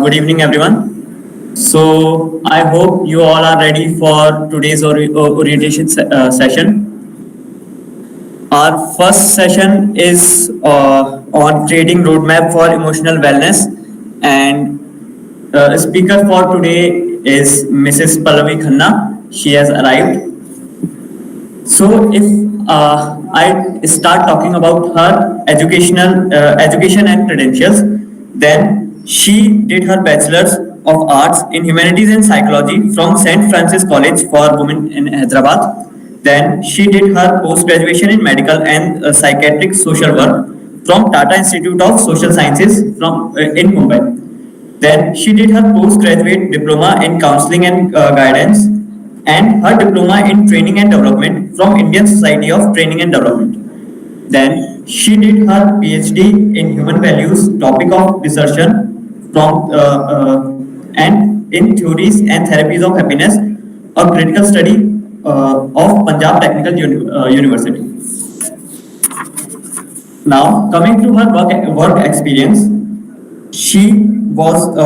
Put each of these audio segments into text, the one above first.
Good evening, everyone. So I hope you all are ready for today's orientation session. Our first session is on creating roadmap for emotional wellness, and speaker for today is Mrs. Pallavi Khanna. She has arrived. So if I start talking about her education and credentials, then she did her bachelor's of arts in humanities and psychology from St. Francis College for Women in Hyderabad. Then she did her post graduation in medical and psychiatric social work from Tata Institute of Social Sciences in Mumbai. Then she did her postgraduate diploma in counseling and guidance and her diploma in training and development from Indian Society of Training and Development. Then she did her PhD in human values, topic of dissertation and in theories and therapies of happiness, a critical study of Punjab Technical University. Now, coming to her work experience, she was a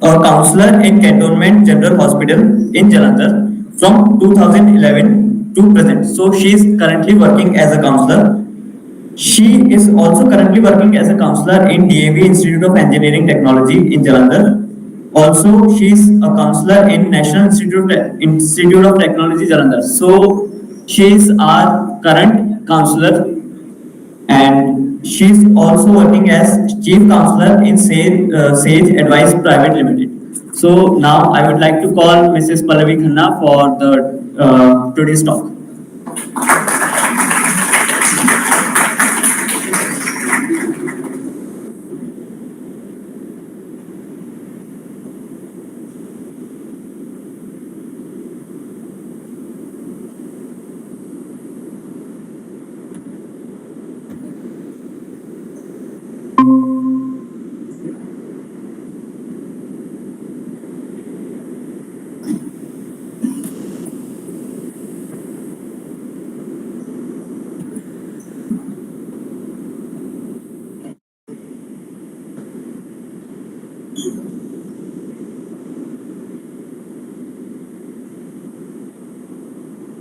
counselor in Cantonment General Hospital in Jalandhar from 2011 to present. So she is currently working as a counselor. She is also currently working as a counselor in DAV Institute of Engineering Technology in Jalandhar. Also, she is a counselor in National Institute of Technology, Jalandhar. So, she is our current counselor, and she is also working as chief counselor in Sage Advice Private Limited. So now I would like to call Mrs. Pallavi Khanna for the today's talk.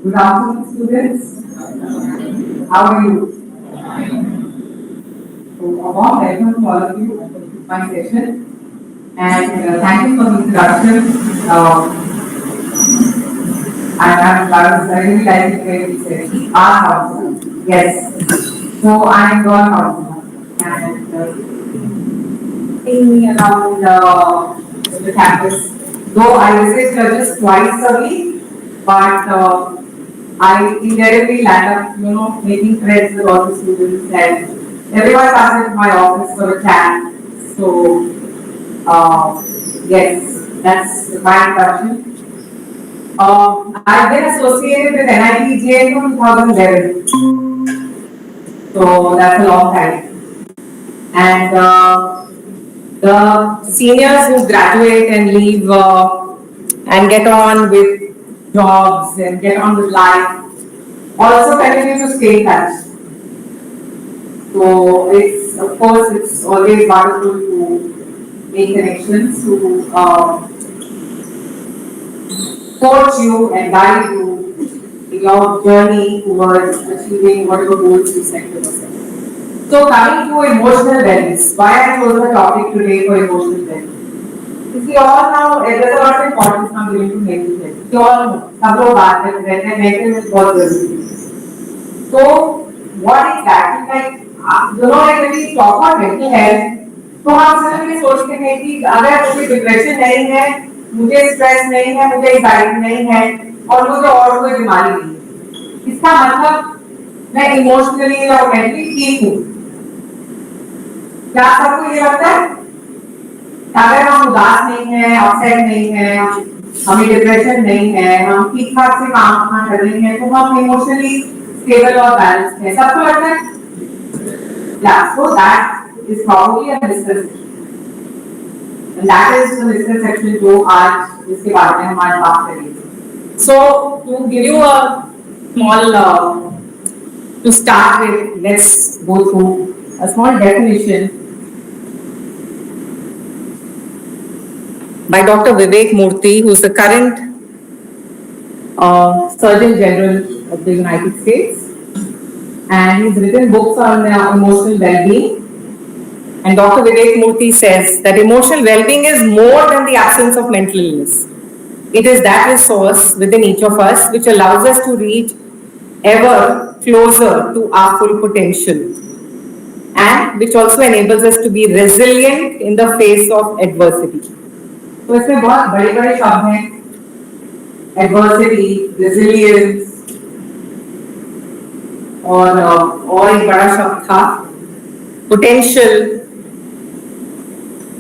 Good afternoon, students. How are you? So, a warm welcome to all of you to my session. And thank you for the introduction. I really like the way you said, our counselor. Yes. So, I am your counselor. And seeing me around the campus, though I visit just twice a week, but I invariably land up, making friends with all the students, and everyone comes into my office for a chat. So, yes, that's my introduction. I've been associated with NIT from 2011, so that's a long time. And the seniors who graduate and leave and get on with jobs and get on with life also continue to stay in touch. So it's, of course, it's always wonderful to make connections, to coach you and guide you in your journey towards achieving whatever goals you set for yourself. So coming to emotional wellness, why I chose the topic today for emotional wellness. You see, all now, there's a lot of importance I'm giving to mental health. You all know, some of us, when mental health was very. So, what exactly, like when we talk about mental health, तो हम सिर्फ ये सोचते हैं कि अगर मुझे depression नहीं है, मुझे स्ट्रेस नहीं है, मुझे एंजाइटी नहीं है, और मुझे और कोई बीमारी नहीं है, इसका मतलब मैं इमोशनली और मेंटली ठीक हूँ। क्या सबको ये लगता है? अगर हम उदास नहीं हैं, अपसेट नहीं हैं, हमें डिप्रेशन नहीं है, हम ठीक ठाक से काम कर रहे हैं, तो हम इमोशनली stable or balanced है, सबको लगता है? Yeah, so that is probably a misconception. And that is the misconception जो आज इसके बारे में हमारे बात करेंगे. So to give you a small to start with, let's go through a small definition by Dr. Vivek Murthy, who is the current Surgeon General of the United States, and he's written books on emotional well-being. And Dr. Vivek Murthy says that emotional well-being is more than the absence of mental illness. It is that resource within each of us which allows us to reach ever closer to our full potential, and which also enables us to be resilient in the face of adversity. So इसमें बहुत बड़े-बड़े शब्द हैं, adversity, resilience, और एक बड़ा शब्द था potential.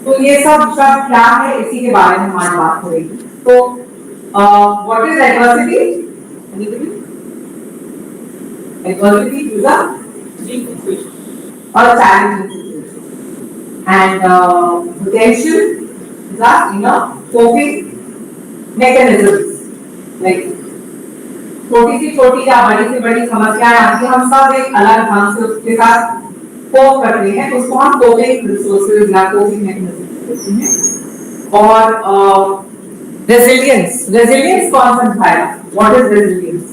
तो ये सब शब्द क्या है, इसी के बारे में हमारी बात करेंगे. तो what is adversity? Adversity is a situation or challenging situation, and potential is a coping mechanisms. Like छोटी सी या बड़ी से बड़ी समस्याएं आती हैं, हम सब एक अलग ढंग से उसके साथ कोप करते हैं, तो उसको हम कोपिंग रिसोर्सेज या कोपिंग मैकेनिज्म कहते हैं. और रेजिलियंस कौन समझाएगा? What is resilience?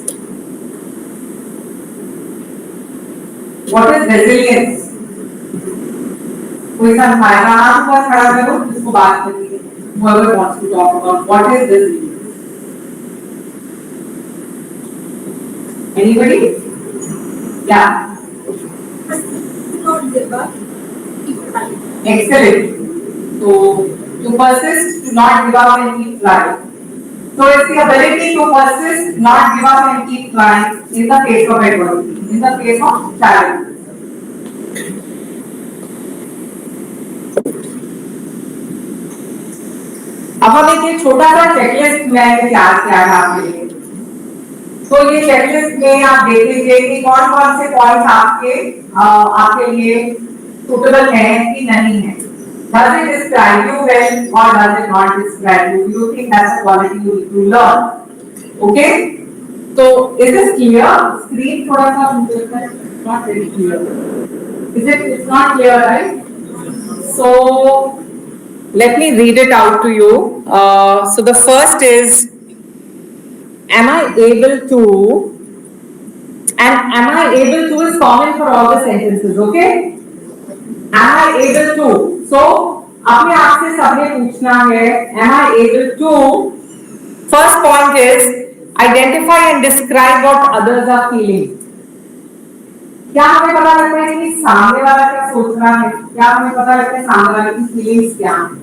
What is resilience? कोई समझाएगा? हाथ ऊपर खड़ा करो, जिसको बात करनी है. Whoever wants to talk about what is this universe? Anybody? Yeah. Excellent. So, to persist, to not give up and keep trying. So, it's the ability to persist, not give up and keep trying in the face of adversity, in the face of challenge. अब हम एक छोटा सा checklist मैं तैयार किया है आपके लिए। तो ये चेकलिस्ट में आप देखेंगे कि कौन कौन से पॉइंट्स आपके लिए सुटेबल हैं कि नहीं है। Does it describe you well or does it not describe you? Do you think that's a quality you need to learn? Okay? So is this clear? Screen थोड़ा सा not very clear. Is it? It's not clear, right? So let me read it out to you. So the first is, am I able to, and am I able to is common for all the sentences, okay? Am I able to? So अपने आप से सबने पूछना है, am I able to? First point is, identify and describe what others are feeling. क्या हमें पता लगता है कि सामने वाला क्या सोच रहा है? क्या हमें पता लगता है सामने वाले की फीलिंग्स क्या हैं?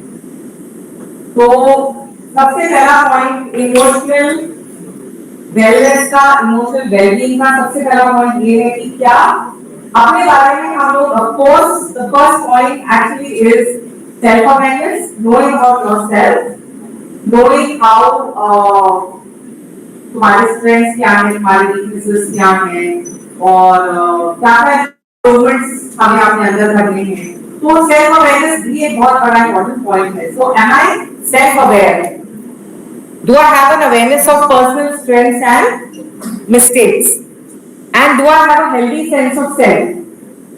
तो सबसे पहला पॉइंट इमोशनल वेलनेस का, इमोशनल वेलबींग का सबसे पहला पॉइंट ये है कि क्या अपने बारे में हम लोग, of course the first point actually is self awareness, knowing about yourself, knowing how तुम्हारे स्ट्रेंथ्स क्या हैं, तुम्हारी वीकनेसेस क्या हैं और क्या क्या इम्प्रूवमेंट्स हमें अपने अंदर करने हैं। तो सेल्फ अवेयरनेस भी एक बहुत बड़ा इंपॉर्टेंट पॉइंट है। So am I self aware? Do I have an awareness of personal strengths and mistakes? And do I have a healthy sense of self?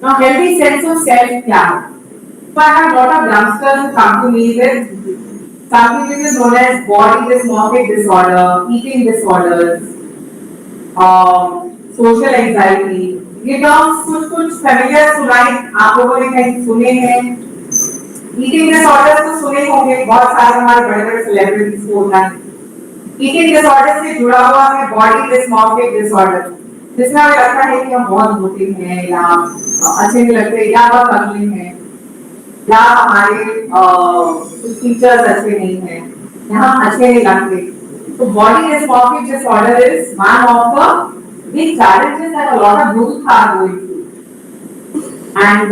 Now, healthy sense of self क्या है? So I have a lot of youngsters who come to me with something which is known as body dysmorphic disorder, eating disorders, social anxiety. ये terms कुछ familiar सुनाई आप लोगों ने कहीं सुने हैं? Eating disorders तो सुने होंगे, बहुत सारे हमारे बड़े-बड़े सेलिब्रिटीज को होता है। Eating disorder से जुड़ा हुआ है body dysmorphic disorder, जिसमें हमें लगता है कि हम बहुत मोटे हैं या अच्छे नहीं लगते या बहुत पतले हैं या हमारे फीचर्स अच्छे नहीं हैं या हम अच्छे नहीं लगते। तो body dysmorphic disorder is one of the big challenges that a lot of youth are going through. And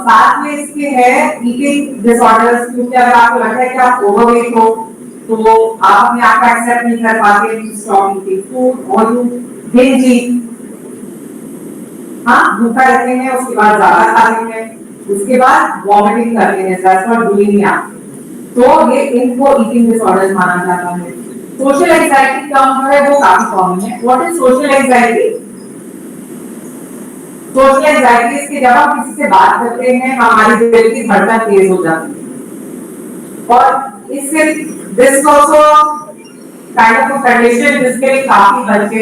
साथ में इसके है eating disorders, क्योंकि अगर आपको लगता है कि आप overweight हो तो आप अपने आप को एक्सेप्ट नहीं कर पाते, you stop eating food or you binge eat. हाँ, भूखा रहते हैं, उसके बाद ज्यादा खाते हैं, उसके बाद वॉमिटिंग करते हैं, that's what bulimia. तो ये इनको eating disorders माना जाता है। सोशल एंजाइटी टर्म जो है वो काफी कॉमन है। What is social anxiety? Social anxiety इसके जब हम किसी से बात करते हैं हमारी दिल की धड़कन तेज हो जाती है और इससे this also kind of a condition जिसके लिए काफी बच्चे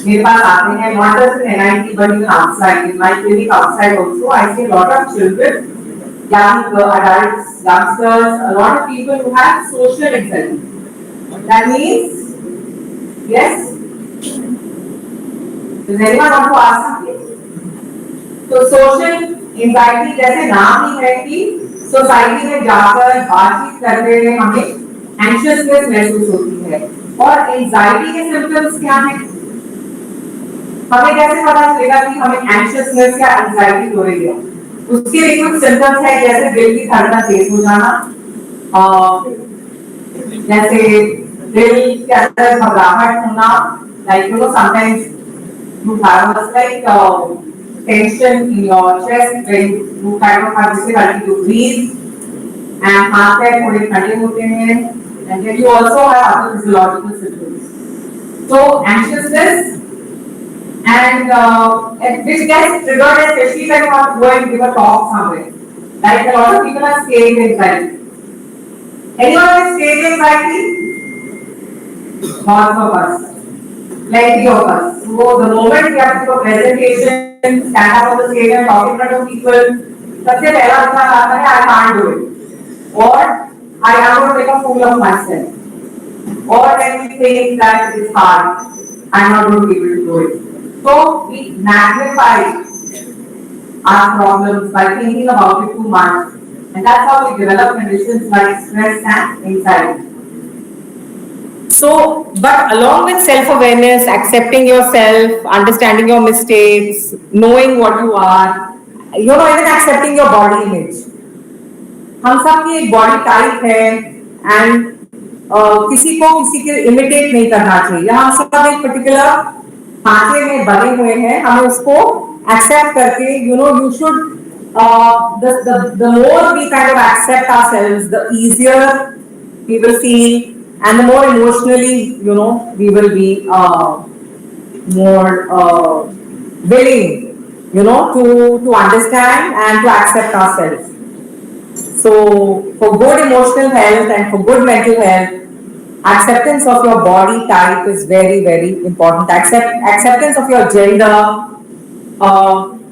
मेरे पास आते हैं, not just in NIT but even outside, in my clinic outside also I see lot of children, young adults, youngsters, a lot of people who have social anxiety. That means, yes? Does anyone want to ask something? तो social anxiety जैसे नाम ही है कि society में जाकर बातचीत करते हुए हमें एंशियसनेस महसूस होती है। और एंजाइटी के सिम्टम्स क्या हैं? हमें कैसे पता चलेगा कि हमें एंशियसनेस या एंजाइटी हो रही है? उसके लिए कुछ सिम्टम्स है जैसे दिल की धड़कन तेज हो जाना, जैसे दिल के अंदर घबराहट होना, like you know sometimes you have like tension in your chest when you kind of have difficulty to breathe and हाथ पैर थोड़े ठंडे होते हैं and then you also have other physiological symptoms. So anxiousness and which gets triggered especially when you are going to give a talk somewhere. Like a lot of people are stage anxiety. Anyone with stage anxiety? Lots of us. Plenty of us. So the moment you have to do a presentation, stand up on the stage and talk in front of people, सबसे पहला उत्तर आता है I can't do it. Or I am going to make a fool of myself. Or when we think that it is hard, I'm not going to be able to do it. So we magnify our problems by thinking about it too much. And that's how we develop conditions like stress and anxiety. So, but along with self-awareness, accepting yourself, understanding your mistakes, knowing what you are, even accepting your body image. हम सब की एक body type है and किसी को किसी के imitate नहीं करना चाहिए हम सब एक पर्टिकुलर ढांचे में बने हुए हैं हमें उसको एक्सेप्ट करके you should the more we kind of accept ourselves the easier we will feel and the more emotionally we will be more willing to understand and to accept ourselves. So, for good emotional health and for good mental health, acceptance of your body type is very, very important. Acceptance of your gender.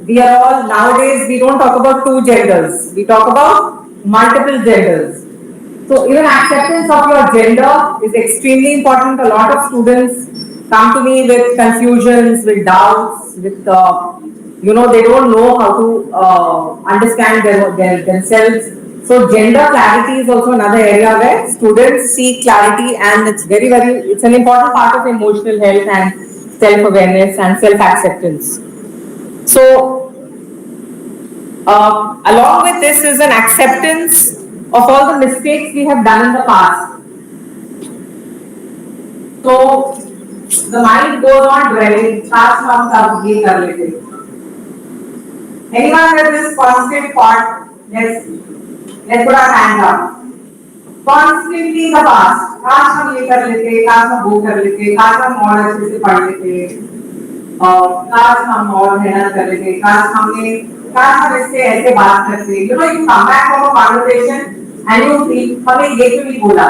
We are all nowadays we don't talk about two genders. We talk about multiple genders. So even acceptance of your gender is extremely important. A lot of students come to me with confusions, with doubts, with they don't know how to understand themselves. So gender clarity is also another area where students seek clarity, and it's it's an important part of emotional health and self-awareness and self-acceptance. So along with this is an acceptance of all the mistakes we have done in the past. So the mind goes on dwelling, anyone with this constant thought, let's put our hands up. Constantly in the past, काश हम ये कर लेते, काश हम वो कर लेते, काश हम और अच्छे से पढ़ लेते, काश हम और मेहनत कर लेते, काश हम इससे ऐसे बात करते. You come back from a conversation and you feel हमें ये क्यों नहीं बोला.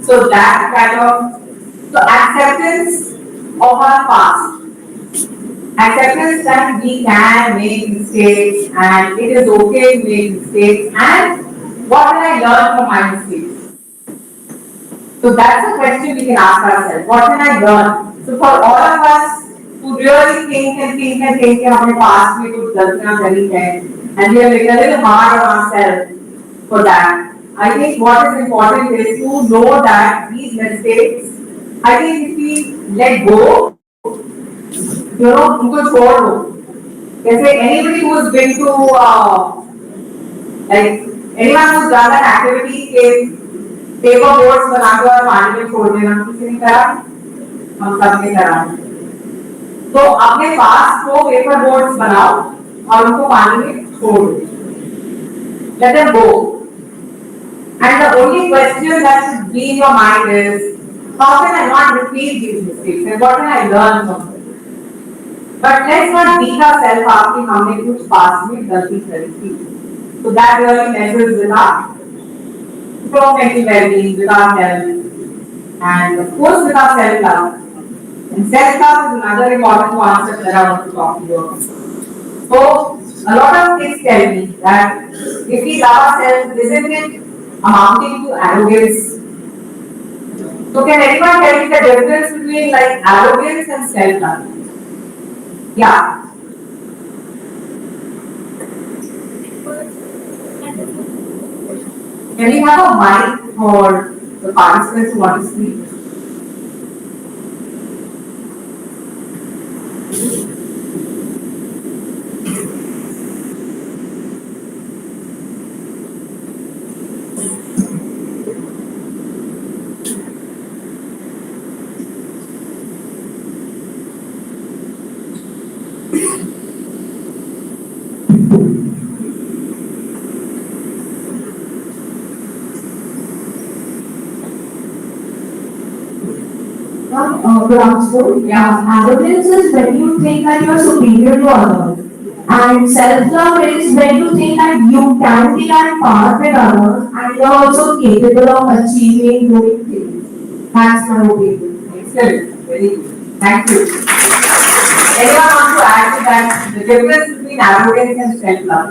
So that kind of acceptance of our past. Acceptance that we can make mistakes and it is okay to make mistakes and what can I learn from my mistakes? So that's a question we can ask ourselves. What can I learn? So for all of us who really think that our past we could learn and we are a little hard on ourselves for that. I think what is important is to know that these mistakes, I think if we let go, उनको छोड़ दो. जैसे anybody who has been to like anyone who's done that activity के paper boards बना के और पानी में छोड़ देना किसी ने करा? हम सब ने करा. तो अपने पास को paper boards बनाओ और उनको पानी में छोड़ दो. Let them go. And the only question that should be in your mind is, how can I not repeat these mistakes and what can I learn from them? But let's not beat ourselves up कि हमने कुछ past में गलती करी थी. So that really messes with our mental well-being, with our health, and of course with our self-love. And self-love is another important concept that I want to talk to you about. So a lot of kids tell me that if we love ourselves, isn't it amounting to arrogance? So can anyone tell me the difference between like arrogance and self-love? Yeah. Can we have a mic for the participants who want to speak? Yeah, arrogance is when you think that you are superior to others, and self-love is when you think that you can be at par with others and you are also capable of achieving great things. That's my opinion. Excellent. Very good. Thank you. Anyone want to add to that? The difference between arrogance and self-love?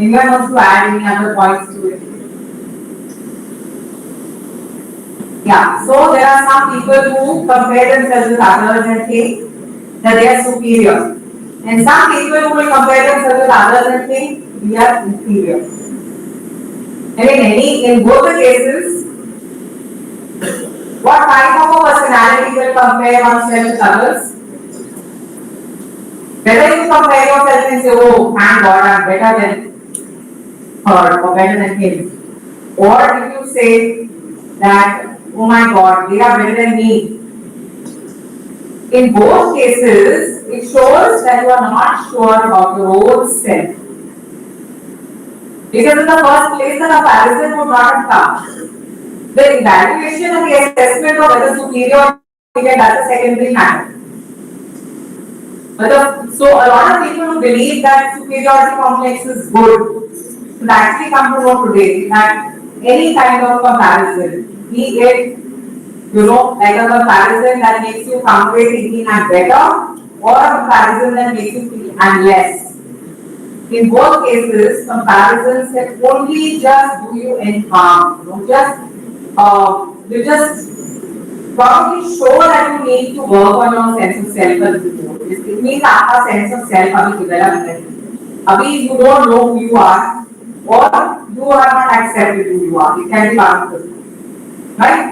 Anyone wants to add any other points to it? Yeah, so there are some people who compare themselves with others and think that they are superior. And some people who will compare themselves with others and think we are inferior. And in both the cases, what type of a personality will compare oneself with others? Whether you compare yourself and say, oh, thank God, I'm better than her or better than him. Or if you say that, oh my God, they are better than me. In both cases, it shows that you are not sure about your own self. Because in the first place, the comparison would not have come. The evaluation and the assessment of whether superior or inferior, that's a secondary matter. So a lot of people who believe that superiority complex is good should actually come to know today that any kind of comparison, be it like a comparison that makes you come away thinking I'm better, or a comparison that makes you feel I'm less. In both cases, comparisons can only just do you any harm. You just probably show that you need to work on your sense of self a little more. It means आपका sense of self अभी develop नहीं. अभी you don't know who you are, or you are not accepted who you are. It can be harmful, right?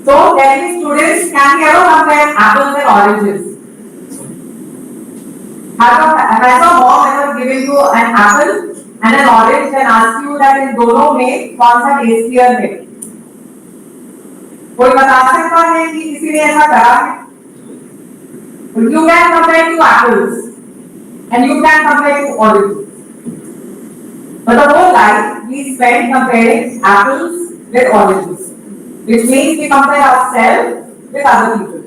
So, tell me students, can we ever compare apples and oranges? Has a mom ever given you an apple and an orange and asked you that in दोनों में कौन सा tastier है? कोई बता सकता है कि किसी ने ऐसा करा है? You can compare two apples and you can compare two oranges. But the whole life we spend comparing apples with oranges, which means we compare ourselves with other people.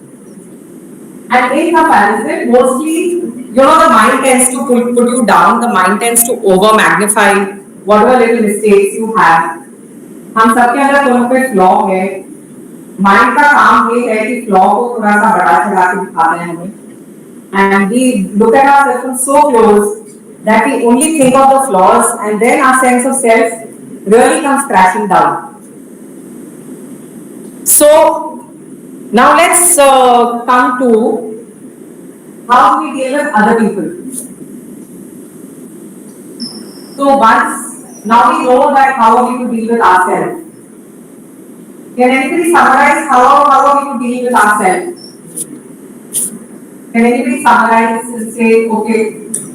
And in comparison, mostly, the mind tends to put you down, the mind tends to over magnify whatever little mistakes you have. हम सबके अंदर दोनों पे flaw है. Mind का काम ये है कि फ्लॉ को थोड़ा सा बड़ा चढ़ा के दिखाते हैं हमें. And we look at ourselves from so close that we only think of the flaws, and then our sense of self really comes crashing down. So now let's come to how we deal with other people. So now we know that how we to deal with ourselves. Can anybody summarize how are we to deal with ourselves? Can anybody summarize and say, okay,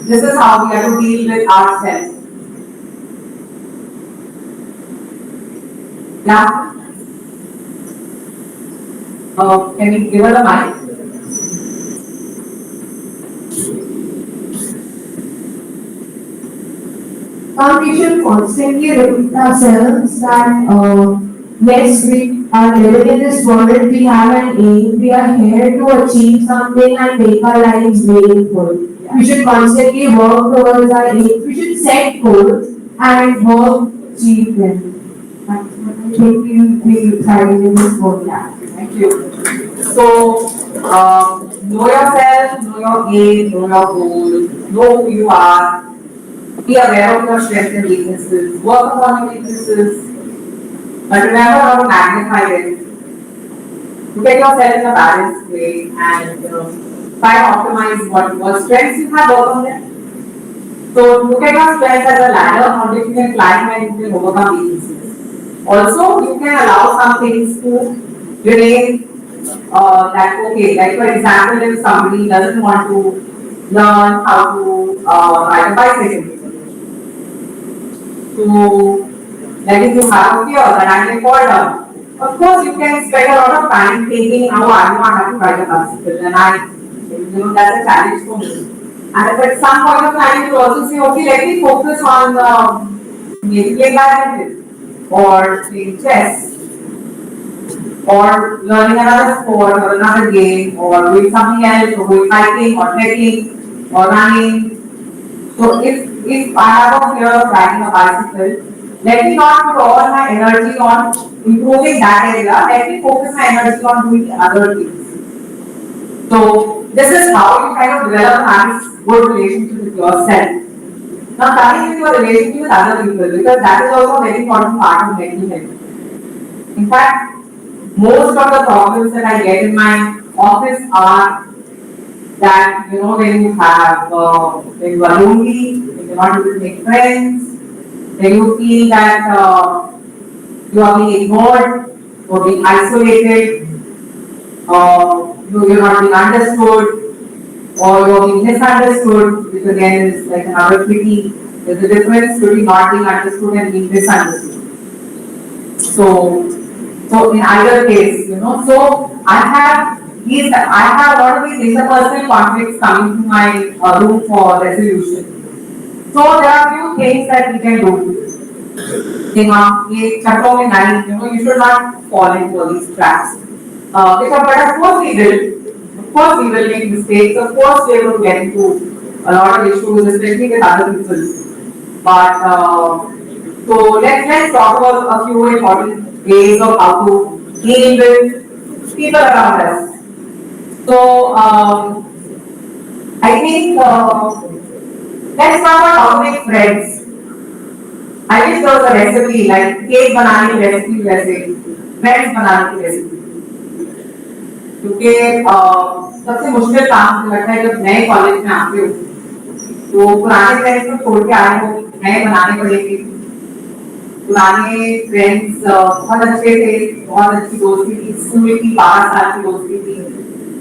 this is how we have to deal with ourselves? Yeah? Can you give her the mic? We should constantly repeat ourselves that yes, we are living in this world, we have an aim, we are here to achieve something and make our lives meaningful. We should constantly work towards our aim. We should set goals and work to achieve them. That's what I think we decided in this world. Thank you. So, know yourself, know your aim, know your goal, know who you are. Be aware of your strengths and weaknesses. Work upon your weaknesses. But remember not to magnify them. Look at yourself in a balanced way and try to optimize what strengths you have, work on them. So look at your strengths as a ladder on which you can climb and you can overcome weaknesses. Also, you can allow some things to remain that okay. Like for example, if somebody doesn't want to learn how to ride a bicycle, so, like if you have a fear that I may fall down, of course you can spend a lot of time thinking, oh, I don't have to ride a bicycle, and that's a challenge for me. And at some point of time, you also say, okay, let me focus on maybe playing badminton, or playing chess, or learning another sport, or another game, or doing something else, or going hiking, or trekking, or running. So if I have a fear of riding a bicycle, let me not put all my energy on improving that area, let me focus my energy on doing other things. So this is how you kind of develop a nice, good relationship with yourself. Now coming to your relationship with other people, because that is also a very important part of mental health. In fact, most of the problems that I get in my office are that when you have when you are lonely, when you want to make friends, when you feel that you are being ignored or being isolated, you're not being understood, or you're being misunderstood, which again is like another tricky. There's a difference between not being understood and being misunderstood. So in either case, so I have a lot of these interpersonal conflicts coming to my room for resolution. So there are few things that we can do. You should not fall into these traps. But of course we will. Of course we will make mistakes. Of course we will get into a lot of issues, especially with other people. But so let's talk about a few important ways of how to deal with people around us. So I think let's talk about how to make friends. I wish there was a recipe like cake बनाने की recipe वैसे friends बनाने की recipe. क्योंकि सबसे मुश्किल काम मुझे लगता है जब नए कॉलेज में आते हो तो पुराने फ्रेंड्स को छोड़ के आए हो नए बनाने पड़ेंगे. पुराने फ्रेंड्स बहुत अच्छे थे, बहुत अच्छी दोस्ती थी, स्कूल की 12 साल की दोस्ती थी,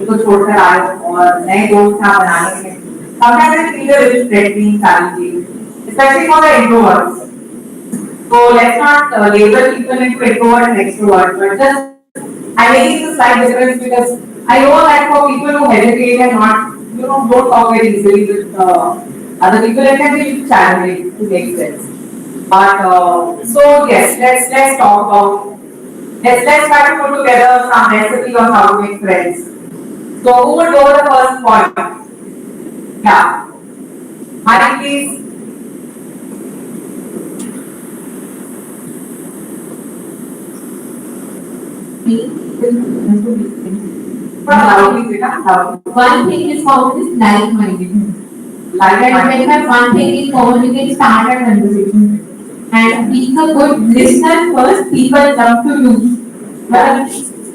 उनको छोड़कर आए और नए दोस्त यहाँ बनाने हैं. Sometimes I feel a little threatening, challenging, especially for the introverts. So let's not label people into introvert and extrovert, but just I make it a slight difference because I know that for people who hesitate and not, don't talk very easily with other people, it can be challenging to make sense. But so yes, let's talk about let's try to put together some recipe on how to make friends. So who will go the first point? Yeah, Hari, please. One thing is common is like-mindedness. Like-mindedness, one thing is common, you can start a conversation. And being a good listener first, people love to use. But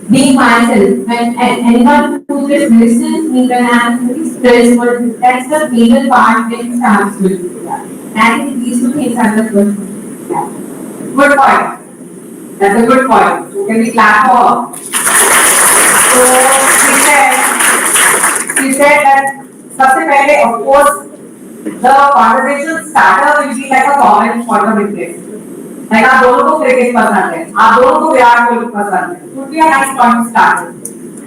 being myself, when anyone who just listens, me when I'm very stressed, but that's the major part when it starts with. And I think these two things are the first. Yeah. Good point. That's a good point. So can we clap for her? So she said that सबसे पहले of course the conversation starter will be like a common point of interest. Like आप दोनों को cricket पसंद है, आप दोनों को विराट कोहली पसंद है, would be a nice point to start.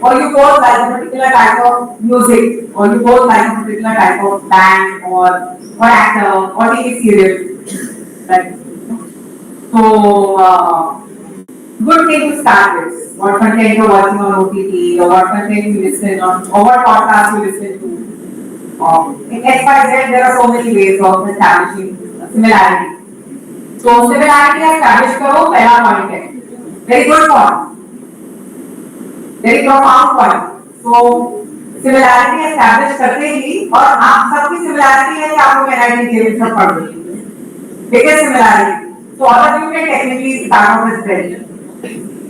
Or you both like a particular type of music, or you both like a particular type of band, or actor, or TV serial. Right. So good thing to start with. What content you're watching on OTT, or what content you listen on, or what podcast you listen to. In XYZ, there are so many ways of establishing similarity. So similarity establish करो पहला point है. Very good point. Very profound point. So similarity establish करते ही और आप सबकी similarity है कि आपको NIT के सब पढ़ लो. Biggest similarity. So all of you can technically start off with friendship.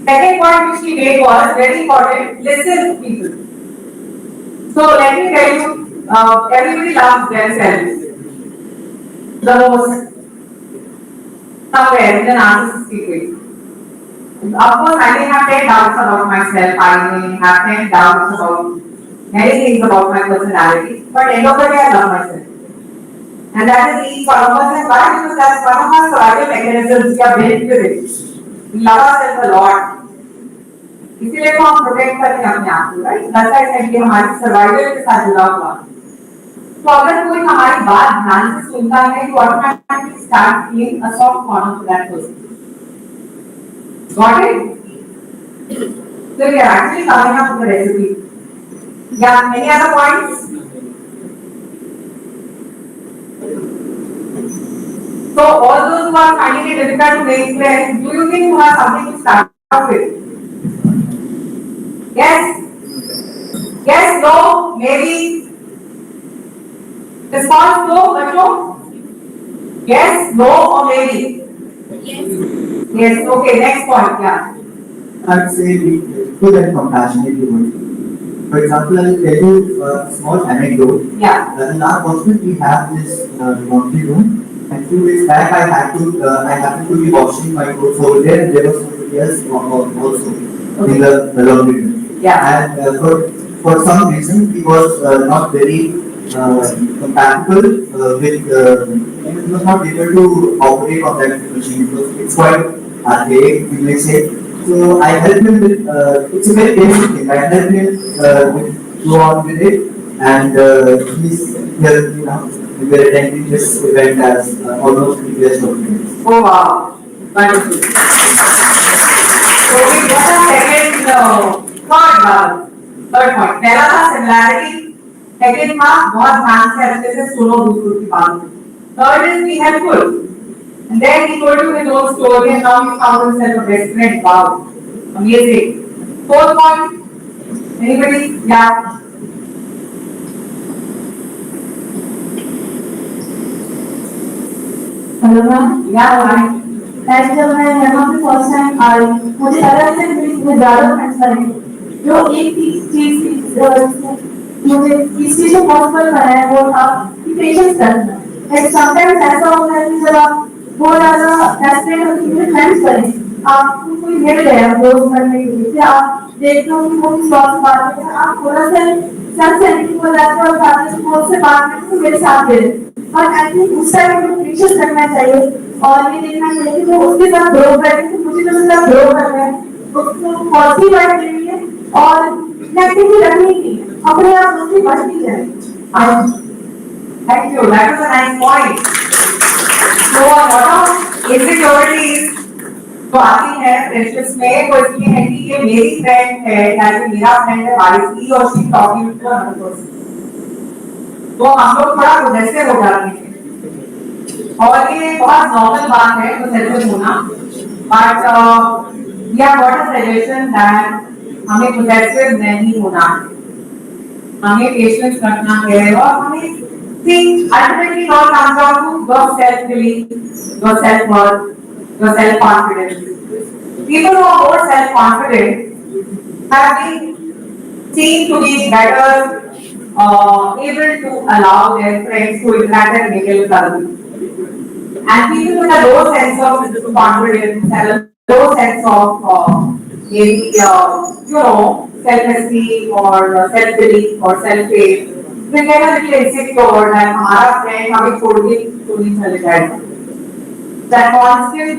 Second point which we made was very important, listen to people. So let me tell you, everybody loves themselves the most somewhere in a narcissistic way. Of course, I may have 10 doubts about myself, I may have 10 doubts about many things about my personality, but end of the day I love myself. And that is each one of us, and why? Because that's one of our survival mechanisms, we are built with it. We love ourselves a lot. इसीलिए तो हम protect करते हैं अपने आप को, right? that's why I said कि हमारी सर्वाइवल के साथ जुड़ा हुआ. तो अगर कोई हमारी बात ध्यान से सुनता है तो automatically start feeling a soft corner to that person. Got it? So we are actually coming up with a recipe. Yeah, any other points? So all those who are finding it difficult to make friends, do you think you have something to start off with? Yes? Yes, no, maybe? Response no, बच्चों? Yes, no, or maybe? Yes, okay, next point, yeah. I'd say be good and compassionate human. For example, I'll tell you a small anecdote. Yeah. In our apartment, we have this laundry room, and 2 days back, I happened to be washing my clothes over there, and there was somebody else also in the laundry room. Yeah. And for some reason, he was not very compatible with. He was not able to operate on that machine because it's quite archaic, you may say. So I helped him with, it's a very basic thing. I helped him go on with it, and he's here, we are attending this event as almost the guest of it. Oh wow, wonderful. So we got a second, third point. पहला था similarity, second था बहुत ध्यान से अच्छे से सुनो दूसरों की बात. Third is be helpful. And then he told you his own story and now he found himself a best friend. Wow, amazing. Fourth point, anybody? Yeah. Hello ma'am, Yeah, fine. आज जब मैं यहाँ पे फर्स्ट टाइम आई, मुझे लगा कि मेरे ज़्यादा फ्रेंड्स बने जो एक चीज़ मुझे इस चीज़ को पॉसिबल बनाया वो था कि पेशेंस करना. एंड समटाइम्स ऐसा होता है कि जब आप बहुत ज़्यादा डेस्परेट होकर अपने फ्रेंड्स बने, आपको कोई मिल गया दोस्त बनने के लिए, आप देखते हो कि वो किस बात से बात करते हैं, आप थोड़ा सा सेल्फ सेंट्रिक हो जाते हो और बातें से बात करते हो मेरे साथ दे. और आई थिंक उस टाइम मुझे पेशेंस करना चाहिए और ये देखना चाहिए कि वो उसके साथ ग्रो करें, तो मुझे जो उसका ग्रो करना है उसको पॉजिटिव वाइब लेनी है और नेगेटिव रखनी नहीं है, अपने आप उसकी बढ़ती जाए. Thank you. That was a nice point. So a lot of insecurities तो आती है फ्रेंडशिप्स में, वो इसलिए है कि ये मेरी फ्रेंड है या फिर मेरा फ्रेंड है वारिसी और she talking to another person, तो हम लोग थोड़ा पोजेसिव हो जाते हैं और ये बहुत नॉर्मल बात है पोजेसिव होना. But we have got a suggestion that हमें पोजेसिव नहीं होना है, हमें पेशेंस रखना है और हमें think ultimately it all comes down to your self belief, your self worth, your self confidence. People who are more self confident have been seen to be better able to allow their friends to interact at native level. And people with a low sense of confidence and a low sense of maybe self-esteem or self-belief or self-faith, they get a little insecure that हमारा friend हमें छोड़ के तो नहीं चले जाएगा. That constant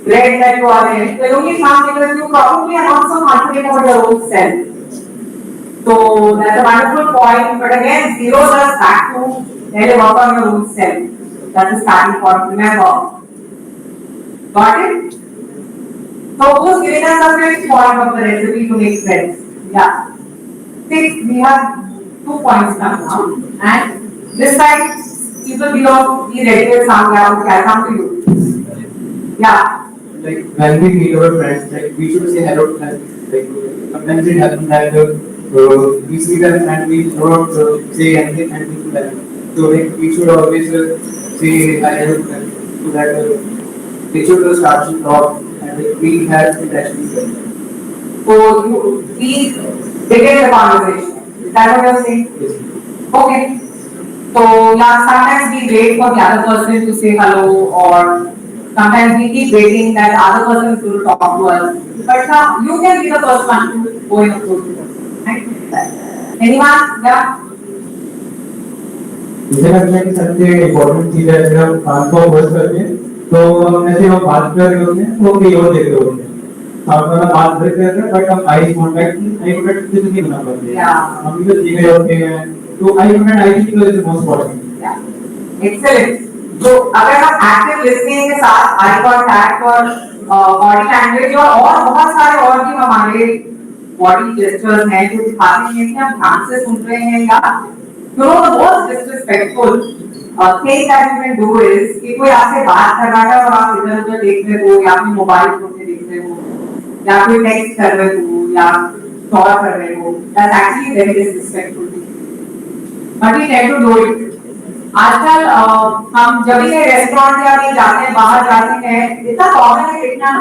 dread that you are in will only come because you probably are not so confident about your own self. So that's a wonderful point. But again, zeroes us back to really work on your own self. That's the starting point. Remember. Got it? So who's giving us a fifth point of the recipe to make friends? Yeah. Six, we have 2 points now. And this time, people be ready with some yeah, come to you. Yeah. Like when we meet our friends, like we should say hello to them. Like sometimes it happens that we see them and we don't say anything to them. So like we should always say hello to them so that they should start to talk and like, we have interaction with them. So we begin the conversation. Is that what you're saying? Yes. Okay. So yeah, sometimes we wait for the other person to say hello, or sometimes we keep waiting that the other person is going to talk to us. But now you can be the first one to go and approach the person. Right? Anyone? Yeah. मुझे लगता है कि सबसे important चीज है जब हम काम को होस्ट करते हैं तो हम ऐसे हम बात कर रहे होते हैं तो कहीं और देख रहे होते हैं. हम बात कर रहे हैं बट हम आई कांटेक्ट से नहीं बना पाते. हम भी तो देख रहे होते हैं तो I think is most important. Excellent. तो अगर हम एक्टिव लिसनिंग के साथ आई कांटेक्ट और बॉडी लैंग्वेज और बहुत सारे और भी हमारे बॉडी जेस्चर्स हैं जो दिखाते हैं कि हम ध्यान से सुन रहे हैं या the most disrespectful thing that you can do is कि कोई आपसे बात कर रहा है और आप इधर-उधर देख रहे हो या अपने मोबाइल फोन में देख रहे हो या कोई टेक्स्ट कर रहे हो या कॉल कर रहे हो, that's actually very disrespectful. But we tend to do it. आजकल हम जब भी रेस्टोरेंट या कहीं जाते हैं, बाहर जाते हैं, इतना कॉमन है देखना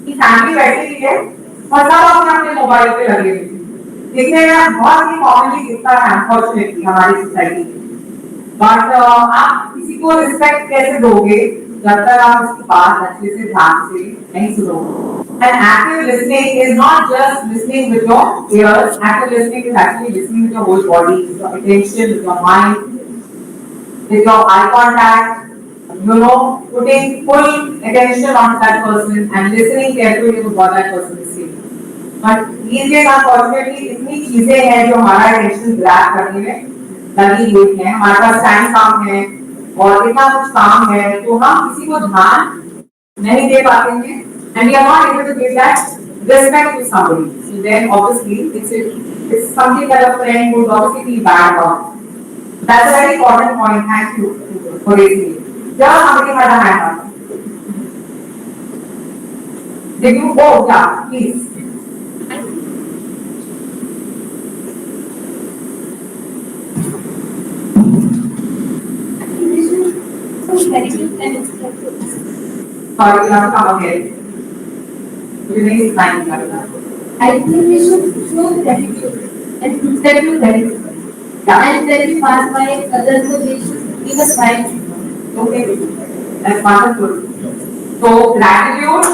कि फैमिली बैठी हुई है और सब अपने अपने मोबाइल पे लगे हुए हैं। देखने में बहुत ही कॉमनली दिखता है अनफॉर्चुनेटली हमारी सोसाइटी में। बट आप किसी को रिस्पेक्ट कैसे दोगे जब तक आप उसकी बात अच्छे से ध्यान से नहीं सुनोगे? And active listening is not just listening with your ears. Active listening is actually listening with your whole body, with your attention, with your mind, with your eye contact. You know, putting full attention on that person and listening carefully to what that person is saying. But these days unfortunately इतनी चीजें हैं जो हमारा attention grab करने में लगी हुई है, हमारे पास टाइम कम है और इतना कुछ काम है तो हम किसी को ध्यान नहीं दे पाते हैं and we are not able to give that respect to somebody. So then obviously it's something that a friend would obviously feel bad about. That's a very important point. Thank you for raising it. Just somebody had a hand up. Did you go? Yeah, please. Sorry, you have to come again. You need to sign it. I think we should show gratitude and protect your gratitude. Yeah. And when we pass by others, so they should give us smile. Okay, that's wonderful. So gratitude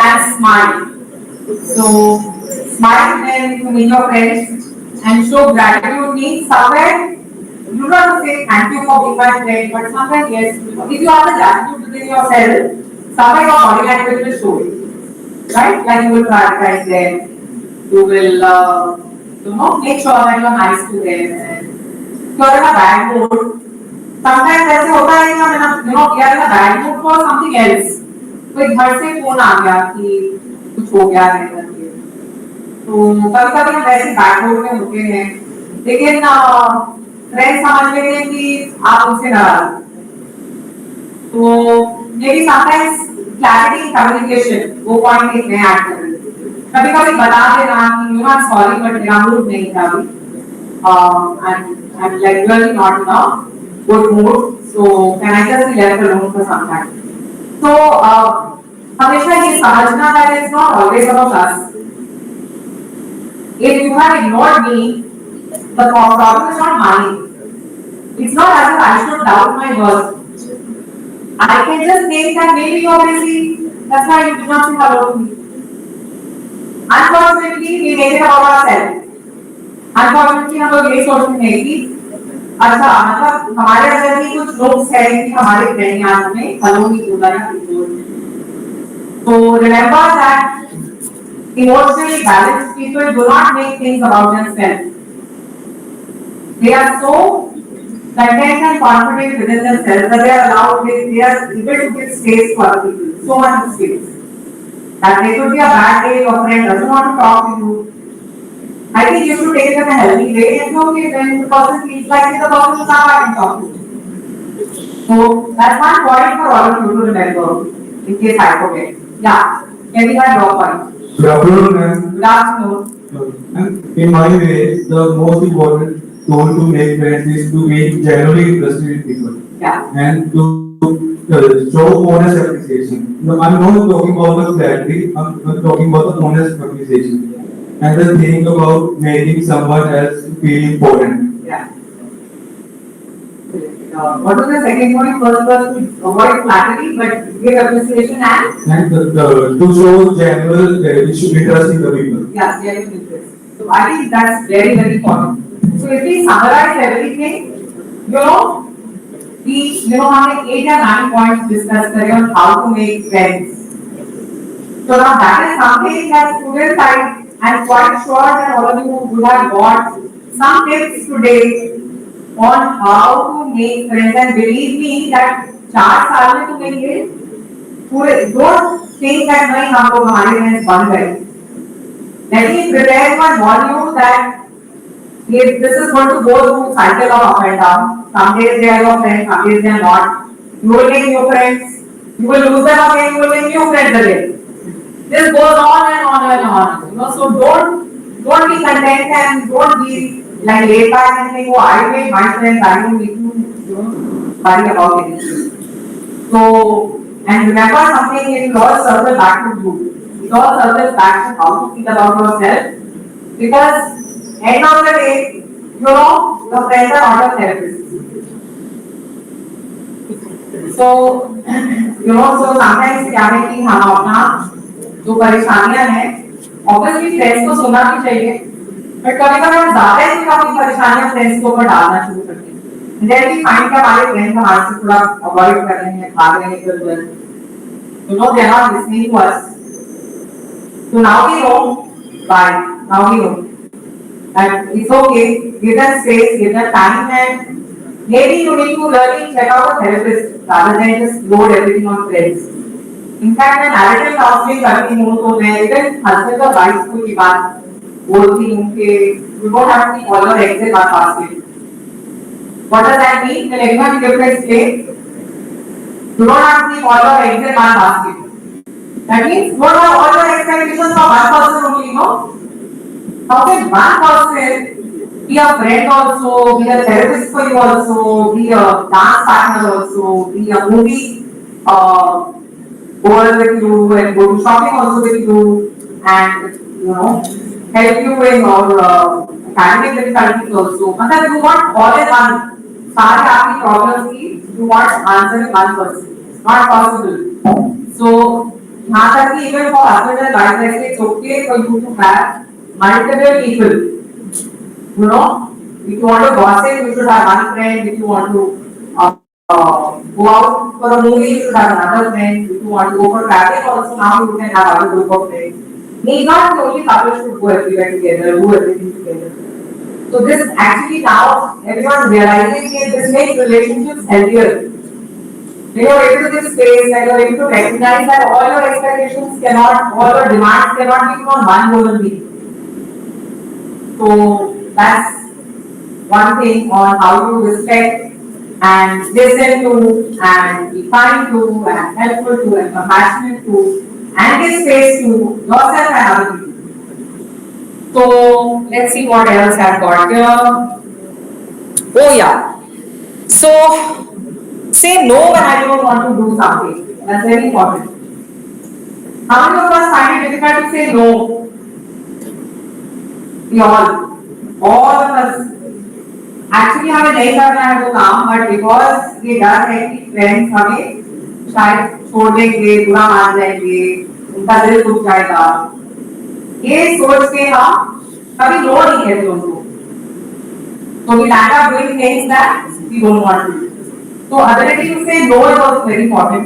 and smile. So smile when you meet your friends and show gratitude means somewhere you don't have to say thank you for being my friend, but somewhere yes, if you have the gratitude within yourself, somewhere your body language will show it. Right? Like you will prioritize them, you will make sure that you are nice to them. If you are in a bad mood, sometimes ऐसे होता है कि हम we are in a bad mood for something else. कोई घर से phone आ गया कि कुछ हो गया है करके, तो कभी-कभी हम ऐसे बैड मूड में होते हैं, लेकिन फ्रेंड्स समझ लेते हैं कि आप उनसे नाराज, तो maybe sometimes clarity in communication वो पॉइंट एक मैं ऐड कर रही हूँ. कभी-कभी बता देना कि you are sorry but मेरा मूड नहीं था अभी, I'm like really not in a good mood, so can I just be left alone for some time? So हमेशा ये समझना that it's not always about us. If you have ignored me, the problem is not mine. It's not as if I should doubt my worth. I can just think that maybe you're busy, that's why you did not say hello to me. Unfortunately, we make it about ourselves. Unfortunately, हम लोग ये सोचते हैं कि अच्छा मतलब हमारे अंदर भी कुछ लोग हैं कि हमारे फ्रेंड यहाँ हमें हेलो नहीं बोला या कुछ. So remember that emotionally balanced people do not make things about themselves. They are so content and confident within themselves that they are able to give space for other people, so much space. That there could be a bad day, your friend doesn't want to talk to you. I think you should take it in a healthy way and okay, when the person feels like it, the person will come back and talk to you. So that's one point for all of you to remember, in case I forget. Yeah, can we have your point? Good afternoon, ma'am. Good afternoon. In my way, the most important goal to make friends is to be genuinely interested in people. Yeah. And to show honest appreciation. No, I'm not talking about the clarity, I'm talking about the honest appreciation. And the thing about making someone else feel important. Yeah. What was the second point? First was to avoid flattery, but give appreciation and To show general interest in the people. yeah, genuine interest. So I think that's very, very important. So if we summarize everything, हमने 8 or 9 points discuss करें on how to make friends. So now that is something that students I'm quite sure that all of you would have got some tips today on how to make friends, and believe me that 4 साल में तुम्हें ये पूरे don't think that नहीं हम लोग हमारे friends बन गए. Let me prepare and warn you that this is going to go through cycle of up and down. Some days they are your friends, some days they are not. You will make new friends, you will lose them again, you will make new friends again. This goes on and on and on. So don't be content and don't be like laid back and saying, oh, I made my friends, I don't need to, worry about anything. So, and remember something, it will all circle back to you. It all circles back to how to feel about yourself. Because end of the day, your friends are not your therapists. So, so sometimes क्या है कि हम अपना जो परेशानियां हैं, obviously friends को सुनना भी चाहिए, but कभी-कभी हम ज़्यादा ही अपनी परेशानियां फ्रेंड्स के ऊपर डालना शुरू करते हैं. Then we find कि हमारे फ्रेंड्स हमारे से थोड़ा avoid कर रहे हैं, भाग रहे हैं इधर-उधर. They are not listening to us. So now we know why. Now we know that it's okay. Give them space, give them time, and maybe you need to really check out a therapist rather than just load everything on friends. In fact, मैं narrative counseling करती हूँ तो मैं even husband और wife को ये बात बोलती हूँ कि you don't have to keep all your eggs in one basket. What does that mean? When everyone in different state, you don't have to keep all your eggs in one basket. That means don't have all your expectations for one person only, How can one person be a friend also, be a therapist for you also, be a dance partner also, be a movie goer with you and go to shopping also with you and help you in your academic difficulties also. But you want all in one. सारे आपकी problems की you want answer in one person. It's not possible. So यहाँ तक कि even for husband and wife, it's okay for you to have multiple people. If you want to gossip, you should have one friend. If you want to go out for a movie, you should have another friend. If you want to go for traveling, also now you can have other group of friends. Need not the only couple should go everywhere together, do everything together. So this actually now everyone realizing that this makes relationships healthier. When you're able to give space and you're able to recognize that all your expectations cannot, all your demands cannot be on one human being. So that's one thing on how to respect and listen to and be kind to and helpful to and compassionate to and give space to yourself and other people. So let's see what else I've got here. Oh yeah. So say no when I don't want to do something. That's very important. How many of us find it difficult to say no? We all of us. Actually हमें नहीं करना है वो काम, but because ये डर है कि friends हमें शायद छोड़ देंगे, बुरा मान जाएंगे, उनका दिल टूट जाएगा, ये सोच के हम कभी नो नहीं कहते उनको. So we end up doing things that we don't want to do. So ability to say no is also very important.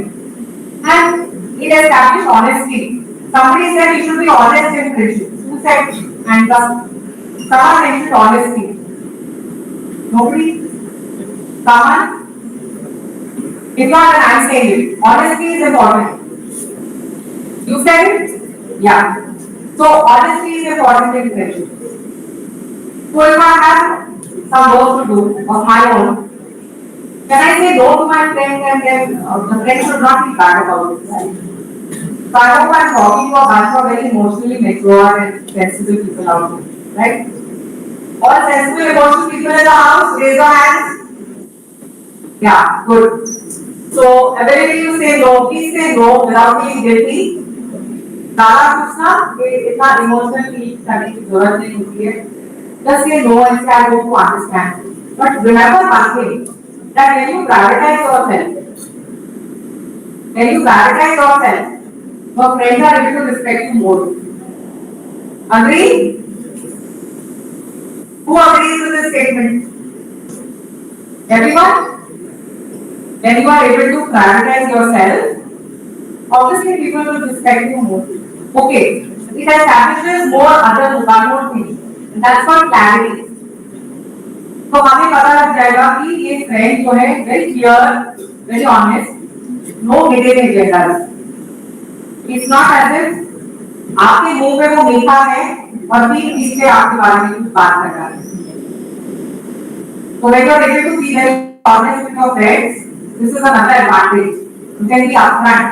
And it establishes honesty. Somebody said you should be honest in friendships. Who said? And someone mentioned honesty. Nobody? Someone? If not, then I'm saying it. Honesty is important. You said it? Yeah. So honesty is important in friendship. So if I have some work to do of my own, can I say no to my friend and then the friend should not be bad about it, right? So I hope I'm talking to a bunch of very emotionally mature and sensible people out there, right? All sensible emotional people in the house, raise your hands. Yeah, good. So ability to say no, please say no without feeling guilty. ज़्यादा पूछना कि इतना emotional feel करने की जरूरत नहीं होती है. Just say no and say I hope to understand. But remember one thing, that when you prioritize yourself, your friends are able to respect you more. Agree? Who agrees with this statement? Everyone? When you are able to prioritize yourself, obviously people will respect you more. Okay, it establishes one more thing, and that's called clarity. तो हमें पता लग जाएगा कि ये friend जो है very clear, very honest, no hidden agendas. It's not as if आपके मुंह पे वो मीठा है और भी पीछे आपके बारे में कुछ बात कर रहा है. So when you are able to be very honest with your friends, this is another advantage. You can be upfront.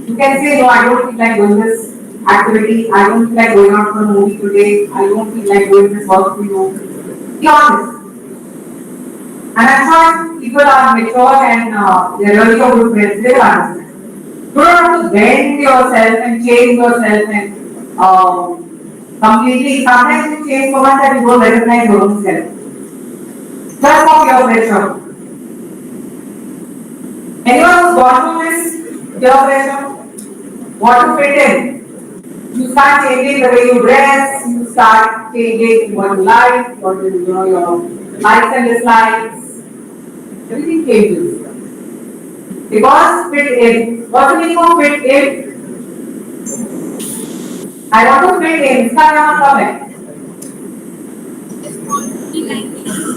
You can say, no, I don't feel like doing this activity. I don't feel like going out for a movie today. I don't feel like doing this work for you. Be honest. And I'm sure people are mature and they're really your good friends, they will understand. You don't have to bend yourself and change yourself and completely. Sometimes you change so much that you don't recognize your own self. Just for peer pressure. Anyone who's gone through this peer pressure? Want to fit in? You start changing the way you dress, you start changing what you like, what you know, your likes and dislikes. Everything changes. Because fit in. What's the meaning of fit in? I want to fit in. इसका क्या मतलब है?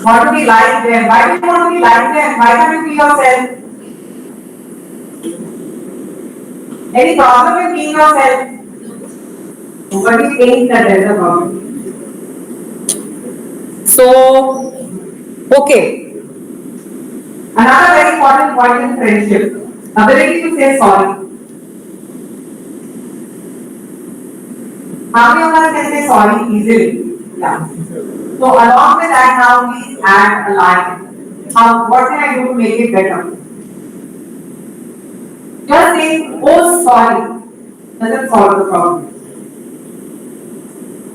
Want to be like them. Why do you want to be like them? Why can't you be yourself? Any problem with being yourself? Nobody thinks that there is a problem. So, okay. Another very important point in friendship, ability to say sorry. How many of us can say sorry easily? Yeah. So along with that, now please add a line. What can I do to make it better? Just saying, oh sorry, doesn't solve the problem.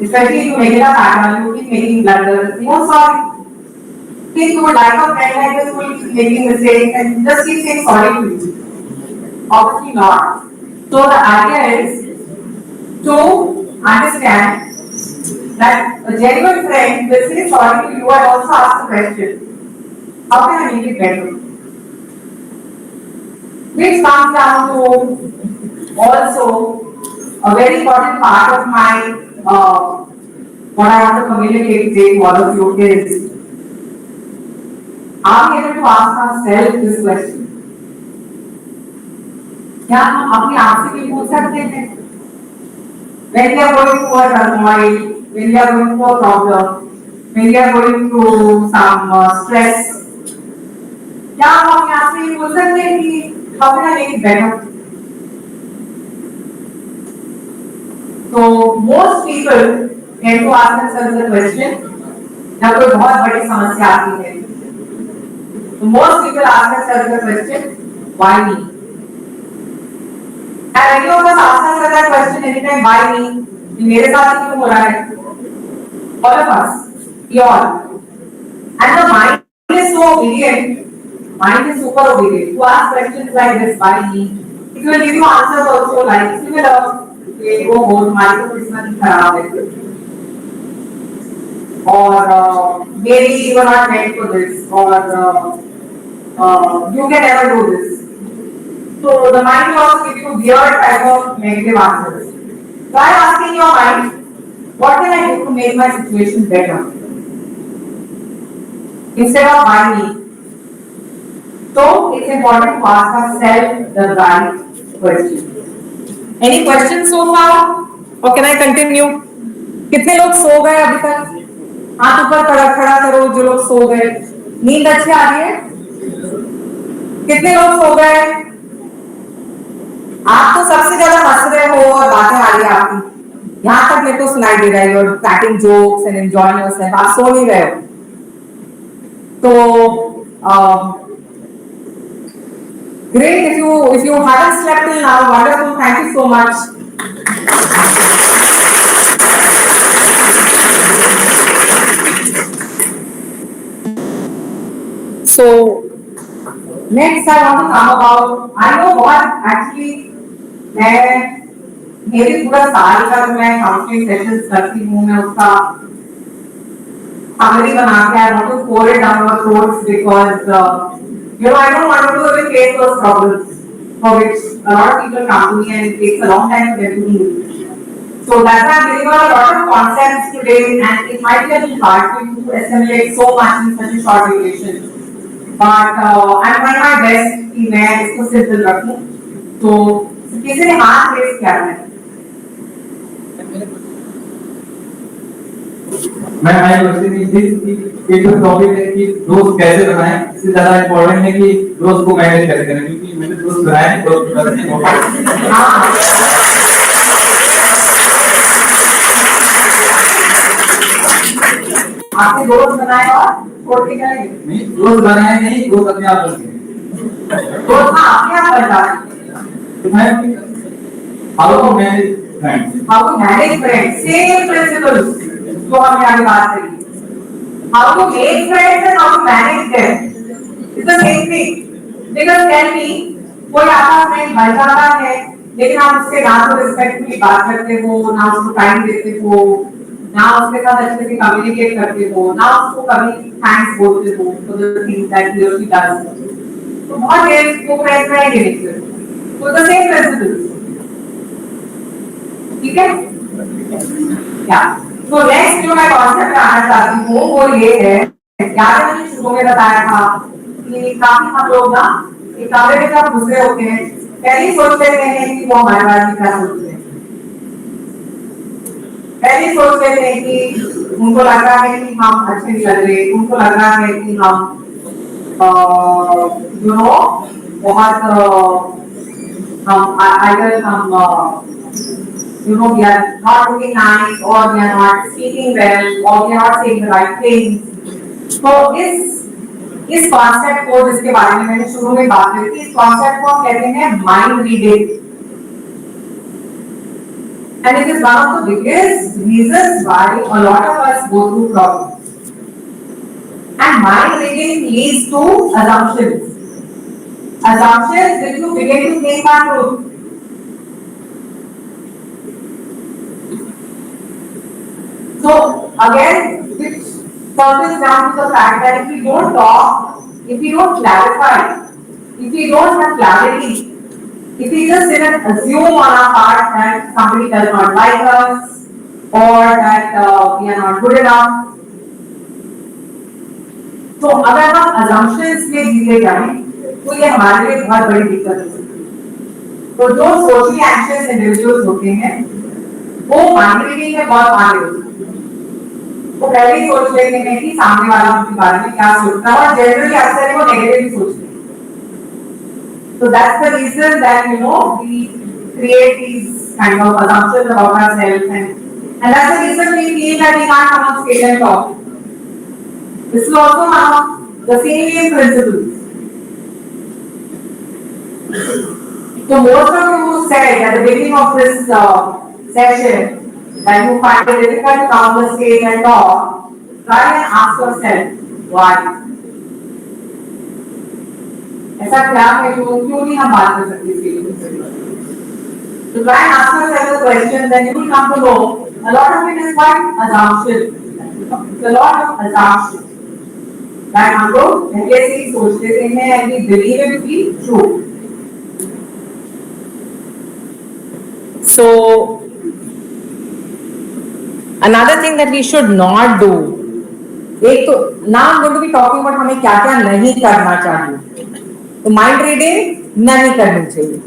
Especially if you make it a pattern, you keep making blunders. Oh sorry. Think you would like a friend like this who will keep making mistakes and just keep saying sorry to you. Obviously not. So the idea is to understand that a genuine friend will say sorry to you and also ask the question, how can I make it better? Which comes down to also a very important part of my what I want to communicate today to all of you is, are we able to ask ourselves this question? क्या हम अपने आप से भी पूछ सकते हैं? When we are going through a turmoil, when we are going through a problem, when we are going through some stress, क्या हम अपने आप से पूछ सकते हैं कि how can I make it better? So most people tend to ask themselves the question, जब कोई बहुत बड़ी समस्या आती है, so most people ask themselves the question, why me? And many of us ask ourselves that question anytime, why me? मेरे साथ ही क्यों हो रहा है? All of us, we all. And the mind is so obedient. Mind is super obedient. To ask questions like this, why me? It will give you answers also like similar. वो हो तुम्हारी तो किस्मत ही खराब है, or maybe you are not meant for this, or you can never do this. So the mind will also give you weird type of negative answers. So I am asking your mind, what can I do to make my situation better? Instead of why me? So it's important to ask ourselves the right question. Any questions so far? Or can I continue? कितने लोग सो गए अभी तक? हाथ ऊपर खड़ा करो जो लोग सो गए. नींद अच्छी आ रही है? कितने लोग सो गए? आप तो सबसे ज्यादा हंस रहे हो और बातें आ रही है आपकी. यहाँ तक मेरे को सुनाई दे रहा है. You're cracking jokes and enjoying yourself. आप सो नहीं रहे हो. तो great, if you haven't slept till now, wonderful, thank you so much. So next I want to come about, I know what actually मेरे पूरा साल का मैं काउंसलिंग सेशंस करती हूँ, मैं उसका summary बना के I want to pour it down your throats because you know I don't want to even face those problems for which a lot of people come to me and it takes a long time to get to me. So that's why I'm giving out a lot of concepts today and it might be a little hard for you to assimilate so much in such a short duration. But I'm trying my best कि मैं इसको simple रखूं. So किसी ने हाथ race किया है? मैं क्वेश्चन ये जो टॉपिक है कि दोस्त कैसे बनाएं, इससे ज्यादा इम्पोर्टेंट है कि दोस्त को मैनेज कैसे करें, क्योंकि मैंने दोस्त बनाए दोस्त करने को. आपने दोस्त बनाए और छोड़ के जाएंगे? नहीं, दोस्त बनाए नहीं, दोस्त अपने आप बन गए। दोस्त हाँ अपने आप बन जाते। तो मैं how to manage friends, how to manage friends, same principle जो हमने आगे बात करी। How to make friends and how to manage them it's the same thing. Because tell me, कोई आपका फ्रेंड बन जाता है लेकिन आप उससे ना तो रिस्पेक्टफुली बात करते हो, ना उसको टाइम देते हो, ना उसके साथ अच्छे से कम्युनिकेट करते हो, ना उसको कभी थैंक्स बोलते हो for the things that he और शी डज, तो बहुत देर वो फ्रेंड रहेंगे नहीं। तो द सेम प्रिंसिपल, ठीक है? या तो नेक्स्ट जो मैं कॉन्सेप्ट आना चाहती हूँ वो ये है, याद है मैंने शुरू में बताया था कि काफी हम लोग ना एक कमरे में जब घुसे होते हैं पहले ही सोच लेते हैं कि वो हमारे बारे में क्या सोचते हैं, पहले ही सोच लेते हैं कि उनको लग रहा है कि हम अच्छे नहीं लग रहे, उनको लग रहा है कि हम यू नो बहुत हम either you know we are not looking nice or we are not speaking well or we are not saying the right things. तो इस कॉन्सेप्ट को जिसके बारे में मैंने शुरू में बात करी थी, इस कॉन्सेप्ट को हम कहते हैं mind reading, and it is one of the biggest reasons why a lot of us go through problems. And mind reading leads to assumptions. Assumptions which you begin to think are truth. So again, which circles down to the fact that if we don't talk, if we don't clarify, if we don't have clarity, if we just sit and assume on our part that somebody does not like us or that we are not good enough, तो अगर हम assumptions में जीते जाएं, तो ये हमारे लिए बहुत बड़ी दिक्कत है। तो जो सोशली एंशियस इंडिविजुअल्स होते हैं, वो माइंड रीडिंग में बहुत आगे होते हैं। वो पहले ही सोच लेते हैं कि सामने वाला उनके बारे में क्या सोचता है और जनरली अक्सर वो नेगेटिव सोचते हैं। So that's the reason that we create these kind of assumptions about ourselves, and that's the reason we feel that we can't come on stage and talk. This is also one of the same principles. So most of you said at the beginning of this session that you find it difficult to come on the stage and talk. Try and ask yourself why. ऐसा क्या है क्यों नहीं हम बात कर सकते इसके लिए? So try and ask yourself the question, then you will come to know a lot of it is quite assumption. It's a lot of assumption. That हम लोग पहले से ही सोच लेते हैं and we believe it to be true. So another thing that we should not do, एक तो now I'm going to be talking about हमें क्या क्या नहीं करना चाहिए। तो माइंड रीडिंग नहीं करनी चाहिए।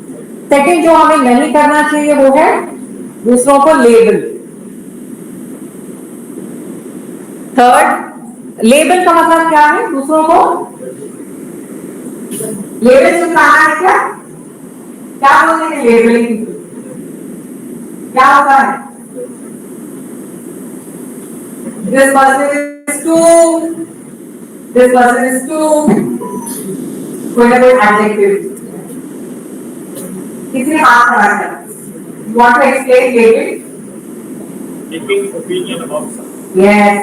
सेकंड जो हमें नहीं करना चाहिए वो है दूसरों को लेबल। थर्ड, लेबल का मतलब क्या है? दूसरों को लेबल चिपकाना है। क्या क्या बोलते हैं लेबलिंग? क्या होता है? This person is too, this person is too, कोई ना कोई adjective किसी ने हाथ खड़ा किया, you want to explain label? Taking opinion about something. Yes,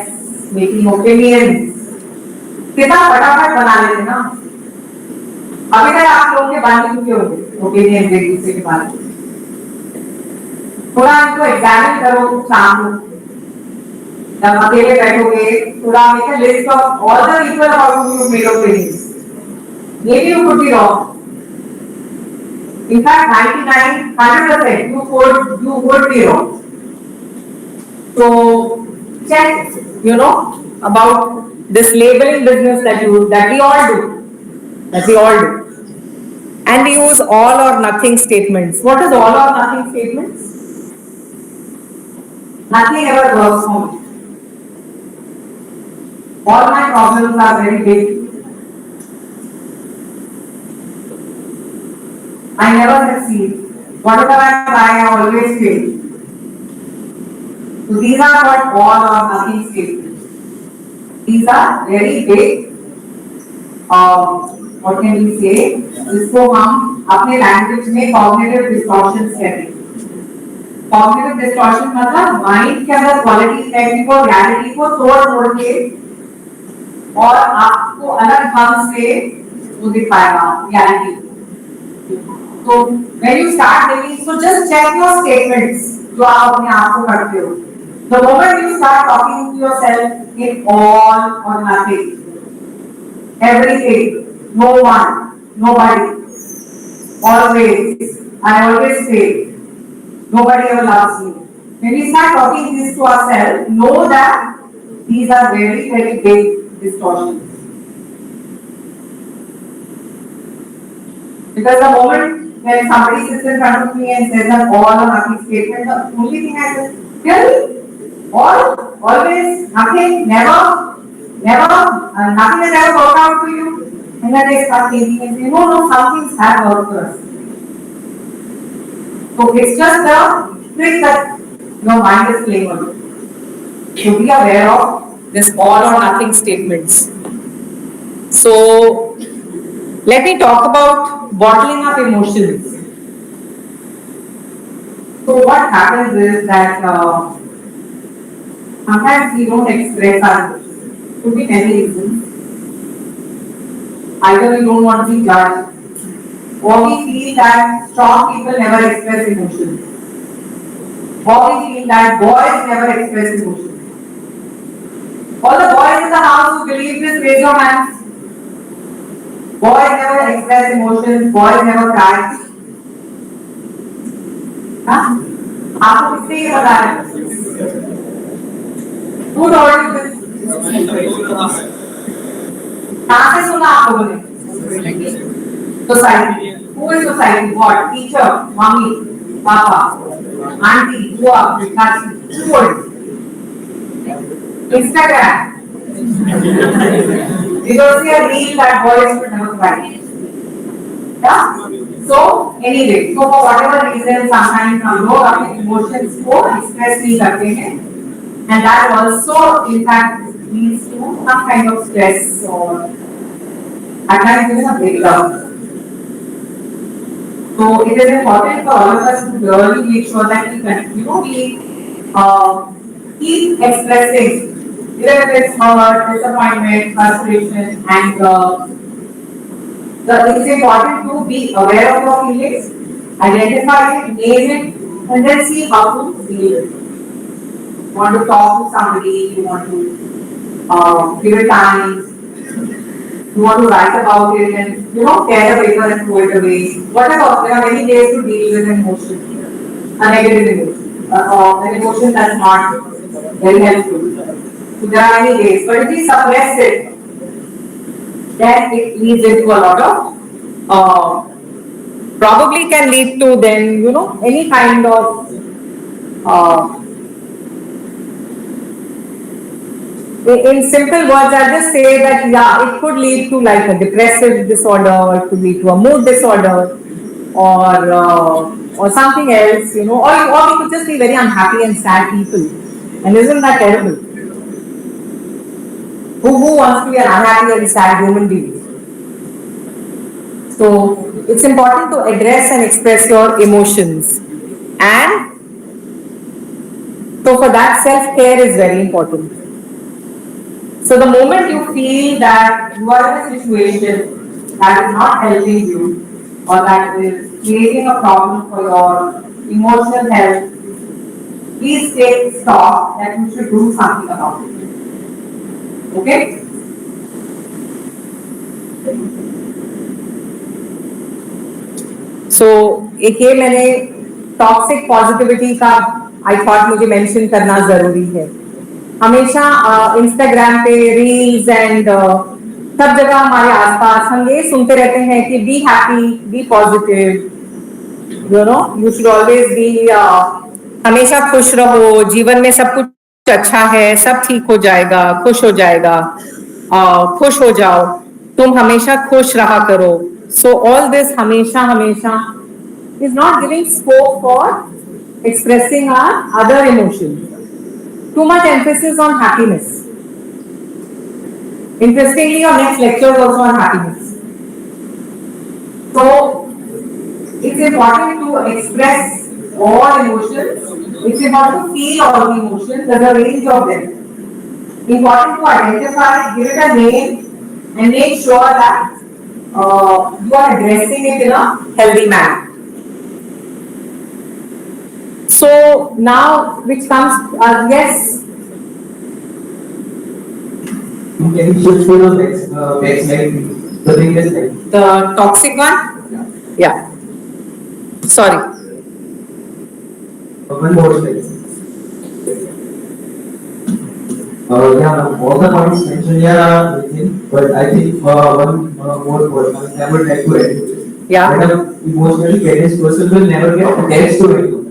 making opinions. कितना फटाफट बना लेते ना। अभी तक आप लोगों के बारे में क्यों ओपिनियन एक दूसरे के बारे में? थोड़ा इनको एग्जामिन करो शाम को जब अकेले बैठोगे, थोड़ा make a list of all the people about whom you made opinions. Maybe you could be wrong. In fact, 99, 100% you would be wrong. So check, about this labeling business that we all do, and we use all or nothing statements. What is all or nothing statements? Nothing ever works for me. All my problems are very big. I never succeed. Whatever I try, I always fail. So these are what all or nothing statements. These are very big, what can we say, जिसको हम अपने language में cognitive distortions कहते हैं. Cognitive distortion मतलब mind के अंदर quality effect को रियलिटी को तोड़ के और आपको अलग ढंग से वो दिखाएगा रियलिटी. तो when you start thinking, so just check your statements जो आप अपने आप को करते हो. The moment you start talking to yourself in all or nothing, everything, no one, nobody, always, I always fail, nobody ever loves me. When we start talking this to ourselves, know that these are very, very big distortions. Because the moment when somebody sits in front of me and says an all or nothing statement, the only thing I say, really? All, always, nothing, never, nothing has ever worked out for you. And then they start thinking and say, no, some things have worked for us. So it's just the trick that your mind is playing on you. So be aware of this all or nothing statements. So let me talk about bottling up emotions. So what happens is that sometimes we don't express our emotions. Could be many reasons. Either we don't want to be judged, or we feel that strong people never express emotions, or we feel that boys never express emotions. All the boys in the house who believe this, raise your hands. Boys never express emotions, boys never cry. हाँ? आपको किसने ये बताया? Who told you this? कहाँ से सुना आप लोगों ने? Society. Who is society? What? Teacher, mommy, papa, auntie, bua, chachi. Who told you? Instagram. You don't see a reel that boys should never cry. Yeah? So anyway, so for whatever reason, sometimes हम लोग अपने emotions को express नहीं करते हैं, and that also in fact leads to some kind of stress or at times even a breakdown. So it is important for all of us to really make sure that we continue, keep expressing, even if it's hurt, disappointment, frustration, anger. It's important to be aware of your feelings, identify it, name it, and then see how to deal with it. You want to talk to somebody, you want to give it time, you want to write about it and tear the paper and throw it away. Whatever, there are many ways to deal with an emotion, a negative emotion, or an emotion that's not very helpful. So there are many ways, but if we suppress it, then it leads into a lot of probably can lead to then any kind of in simple words I'll just say that it could lead to like a depressive disorder, it could lead to a mood disorder or something else, or we could just be very unhappy and sad people, and isn't that terrible? Who wants to be an unhappy and sad human being? So it's important to address and express your emotions, and so for that self-care is very important. So the moment you feel that you are in a situation that is not helping you or that is creating a problem for your emotional health, please take stock that you should do something about it. Okay? So एक ये मैंने toxic positivity का I thought मुझे mention करना जरूरी है. हमेशा Instagram पे रील्स एंड सब जगह हमारे आसपास हम ये सुनते रहते हैं कि be happy, be positive, you should always be, हमेशा खुश रहो, जीवन में सब कुछ अच्छा है, सब ठीक हो जाएगा, खुश हो जाएगा, खुश हो जाओ, तुम हमेशा खुश रहा करो. So all this हमेशा is not giving scope for expressing our other emotions. Too much emphasis on happiness. Interestingly, your next lecture is also on happiness. So, it's important to express all emotions. It's important to feel all the emotions. There's a range of them. Important to identify, give it a name, and make sure that you are addressing it in a healthy manner. So now, which comes, yes, Can you switch to the next slide, please? The previous slide. the toxic one? Yeah. Sorry. One more slide. Yeah, all the points mentioned here are within, but I think one more point I would like to add. Yeah. That an emotionally careless person will never get attached to anyone.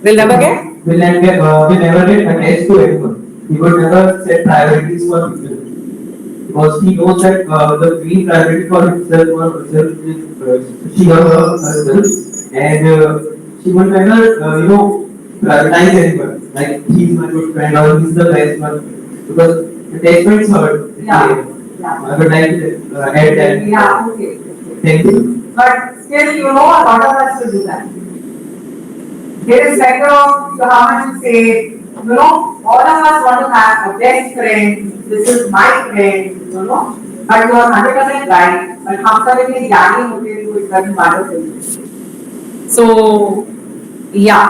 Will never get? Will never get attached to anyone. He would never set priorities for people. Because he knows that the main priority for himself or herself is she or herself, and she would never, prioritize anyone. Like he's my good friend or he's the best one. Because attachments hurt. Yeah. I would like to add that. Yeah, okay. Thank you. But still, a lot of us to do that. Irrespective of how much you say, all of us want to have a best friend. This is my friend, But you are 100% right. But हम सब इतने ज्ञानी होते हैं तो it doesn't matter to you. So, yeah.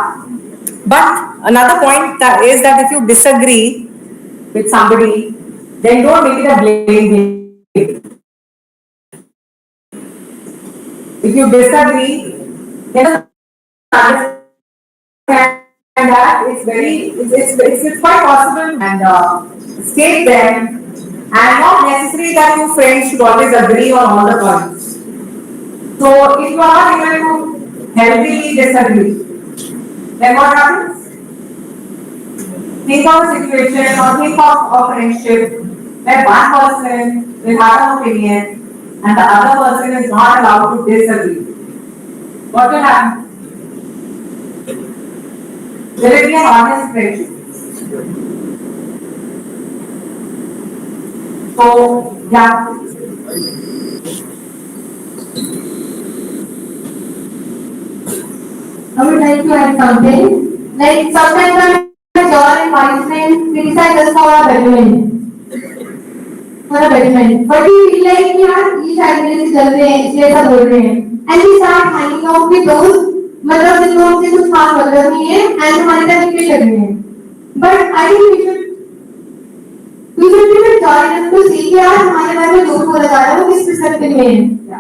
But another point is that if you disagree with somebody, then don't make it a blame game. If you disagree, then understand that it's quite possible and state them, and not necessary that two friends should always agree on all the points. So if you are not able to healthily disagree, then what happens? Think of a situation or think of a friendship where one person will have an opinion and the other person is not allowed to disagree. What will happen? Will it be an honest friendship? So, yeah. I would like to add something. Like sometimes when John and my friend criticize us for our betterment. But we feel like ये शायद मेरे से चल रहे हैं इसलिए ऐसा बोल रहे हैं. And we start hanging out with those मतलब जिनको हमसे कुछ खास मतलब नहीं है and हमारे साथ निकले लग रहे हैं. But I think we should be with joy enough to see कि यार हमारे बारे में जो बोला जा रहा है वो किस perspective में है.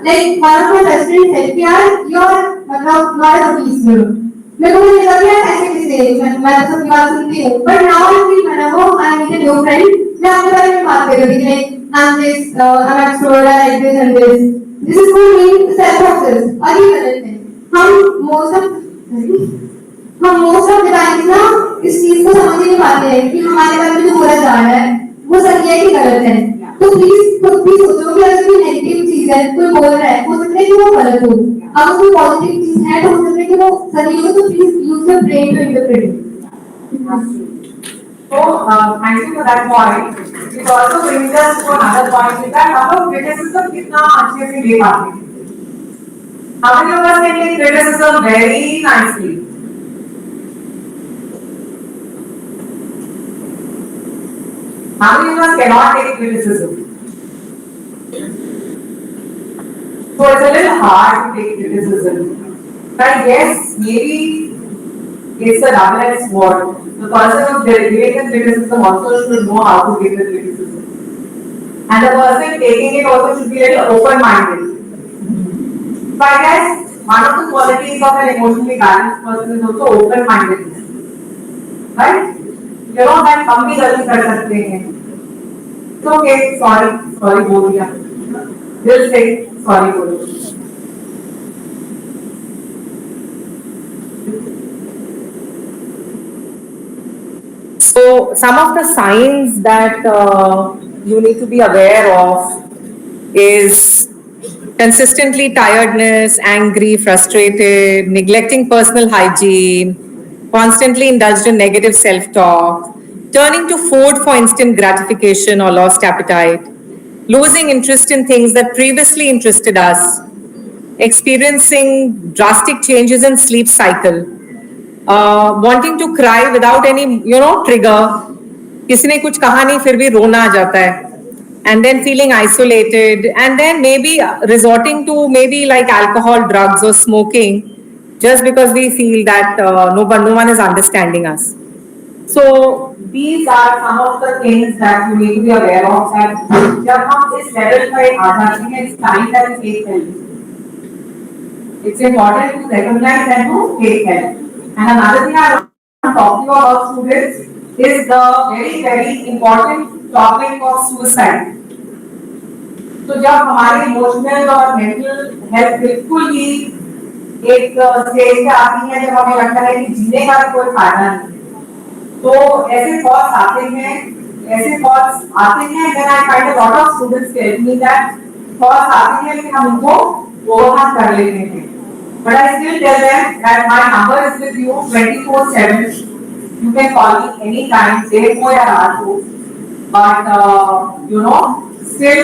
Like one of my best friends said कि यार you're मतलब not a peace girl. मेरे को ये लगा यार ऐसे किसे मैं तो सबकी बात सुनती हूँ. But now I feel I meet a new friend. मैं आपके बारे में बात कर रही थी. I'm this, I'm explorer, I like this and this. This is for me self-process. और ये गलत है. हम most of the times ना इस चीज को समझ नहीं पाते हैं कि हमारे बारे में जो बोला जा रहा है वो सही है कि गलत है. तो प्लीज खुद भी सोचो कि अगर कोई नेगेटिव चीज है कोई बोल रहा है हो सकता है कि वो गलत हो. अगर कोई पॉजिटिव चीज है तो हो सकता है कि वो सही हो. तो please use the brain to interpret. So, thank you for that point. It also brings us to another point, is that हम लोग criticism कितना अच्छे से ले पाते हैं. How many of us can take criticism very nicely? How many of us cannot take criticism? So it's a little hard to take criticism. But yes, maybe it's a double-edged sword. The person who's giving the criticism also should know how to give the criticism. And the person taking it also should be a little open-minded. So I guess one of the qualities of an emotionally balanced person is also open-mindedness. Right? That हम भी गलती कर सकते हैं. It's okay, sorry बोल दिया. We'll say sorry बोलो. So some of the signs that you need to be aware of is consistently tiredness, angry, frustrated, neglecting personal hygiene, constantly indulged in negative self-talk, turning to food for instant gratification or lost appetite, losing interest in things that previously interested us, experiencing drastic changes in sleep cycle, wanting to cry without any, trigger. किसी ने कुछ कहा नहीं फिर भी रोना आ जाता है. And then feeling isolated, and then maybe resorting to maybe like alcohol, drugs, or smoking, just because we feel that no one is understanding us. So these are some of the things that you need to be aware of. That जब हम इस level पे आ जाते हैं, it's time that we take help. It's important to recognize and to take help. And another thing I want to talk to you about, students, is the very important topic of suicide. तो जब हमारी emotional और mental health बिल्कुल ही एक stage पे आती है जब हमें लगता है कि जीने का कोई फायदा नहीं, तो ऐसे थॉट्स आते हैं when I find a lot of students tell me that thoughts आते हैं कि हम उनको ओवरकम कर लेते हैं. But I still tell them that my number is with you 24/7. You can call me anytime, day ko ya raat ko. But still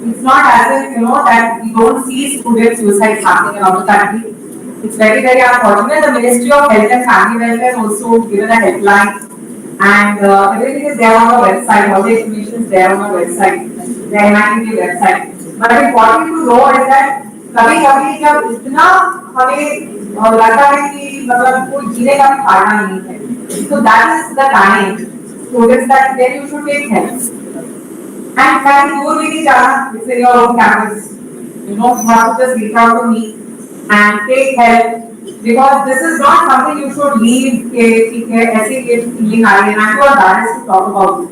it's not as if that we don't see student suicide happening around the country. It's very unfortunate. The Ministry of Health and Family Welfare has also given a helpline, and everything is there on the website. All the information is there on the website, the NITV website. But important to know is that कभी-कभी जब इतना हमें लगता है कि मतलब कोई जीने का भी फायदा नहीं है, so that is the time students that then you should take help. And कहीं दूर भी नहीं जाना, it's in your own campus. You have to just reach out to me and take help, because this is not something you should leave ऐसे feeling आई है. I'm too embarrassed to talk about it.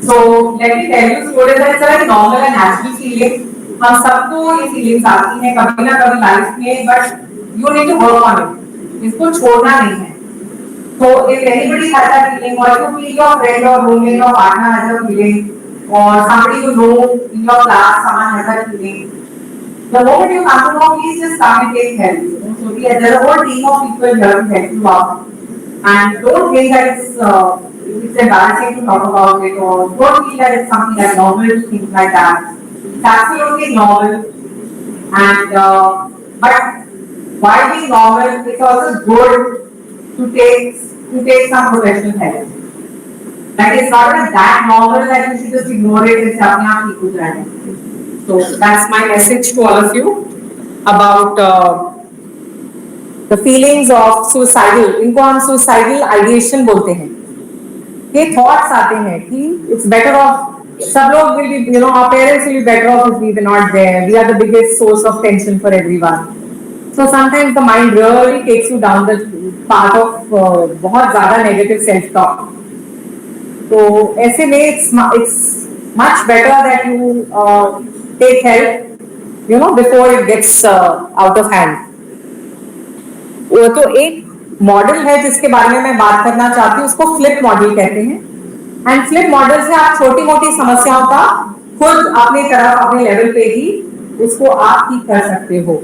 So let me tell you, students, that it's a very normal and natural feeling. हम सबको ये feelings आती हैं कभी ना कभी लाइफ में, but you need to work on it. इसको छोड़ना नहीं है. So if anybody has that feeling, or if you feel your friend or roommate or partner has a feeling, or somebody you know in your class, someone has that feeling, the moment you come to know, please just come and take help. So there's a whole team of people here to help you out. And don't think that it's embarrassing to talk about it, or don't feel that it's something that's normal to think like that. It's absolutely normal. And but while being normal, it's also good to take some professional help. Like it's not that normal that you should just ignore it and say apne aap ठीक हो जाएगा. So that's my message to all of you about the feelings of suicidal. इनको हम suicidal ideation बोलते हैं. ये thoughts आते हैं कि it's better off. सब लोग will be, our parents will be better off if we were not there. We are the biggest source of tension for everyone. So sometimes the mind really takes you down the path of बहुत ज़्यादा negative self-talk. So ऐसे में it's much better that you take help, before it gets out of hand. वो तो एक model है जिसके बारे में मैं बात करना चाहती हूँ, उसको फ्लिप मॉडल कहते हैं. एंड फ्लिप मॉडल से आप छोटी मोटी समस्याओं का खुद अपनी तरफ अपने लेवल पे ही उसको आप ठीक कर सकते हो.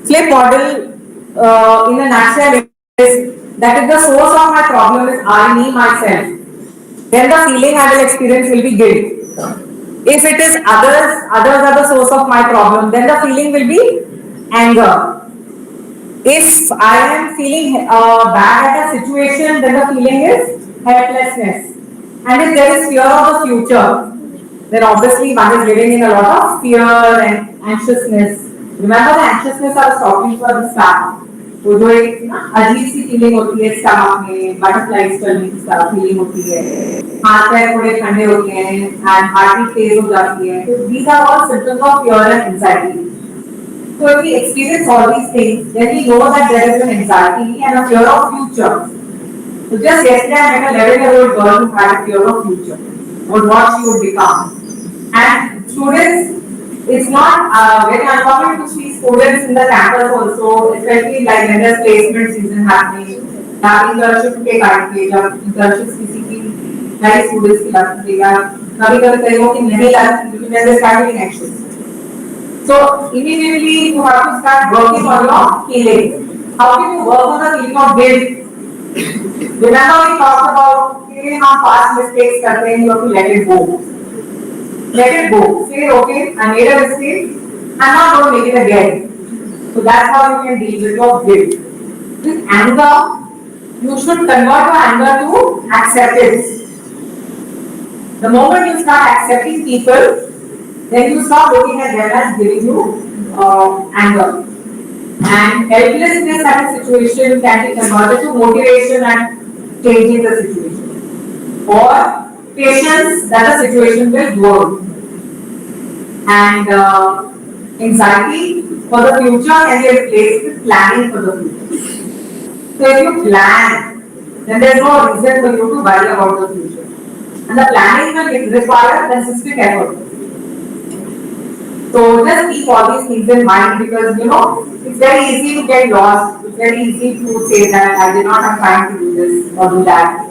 Flip model in a nutshell is that if the source of my problem is I me my self, then the feeling I will experience will be guilt. If it is others are the source of my problem, then the feeling will be anger. If I am feeling bad at a situation, then the feeling is helplessness. And if there is fear of the future, then obviously one is living in a lot of fear and anxiousness. Remember the anxiousness I was talking about the start. वो जो एक अजीब सी feeling होती है stomach में, butterflies चलने की तरह फीलिंग होती है, हाथ पैर थोड़े ठंडे होते हैं एंड हार्ट बीट तेज हो जाती है. तो these are all symptoms of fear and anxiety. So if we experience all these things, then we know that there is an anxiety and a fear of future. So just yesterday I met a 11-year-old girl who had a fear of future, or what she would become. And students, it's not very uncommon to see students in the campus also, especially like when there's placement season happening, internship के time पे जब internships किसी की नई students की लगती है, कभी-कभी कईयों की नहीं लगती क्योंकि they're starting anxious. So immediately you have to start working on your feeling. How can you work on the feeling of guilt? Remember we talked about feeling how past mistakes करते हैं, you have to let it go. Let it go. Say, okay, I made a mistake. I'm not going to make it again. So that's how you can deal with your guilt. With anger, you should convert your anger to acceptance. The moment you start accepting people, then you stop looking at them as giving you anger. And helplessness at a situation can be converted to motivation and changing the situation. Or patience that the situation will work. And anxiety for the future can be replaced with planning for the future. So if you plan, then there is no reason for you to worry about the future. And the planning will require consistent effort. So just keep all these things in mind because it's very easy to get lost. It's very easy to say that I did not have time to do this or do that.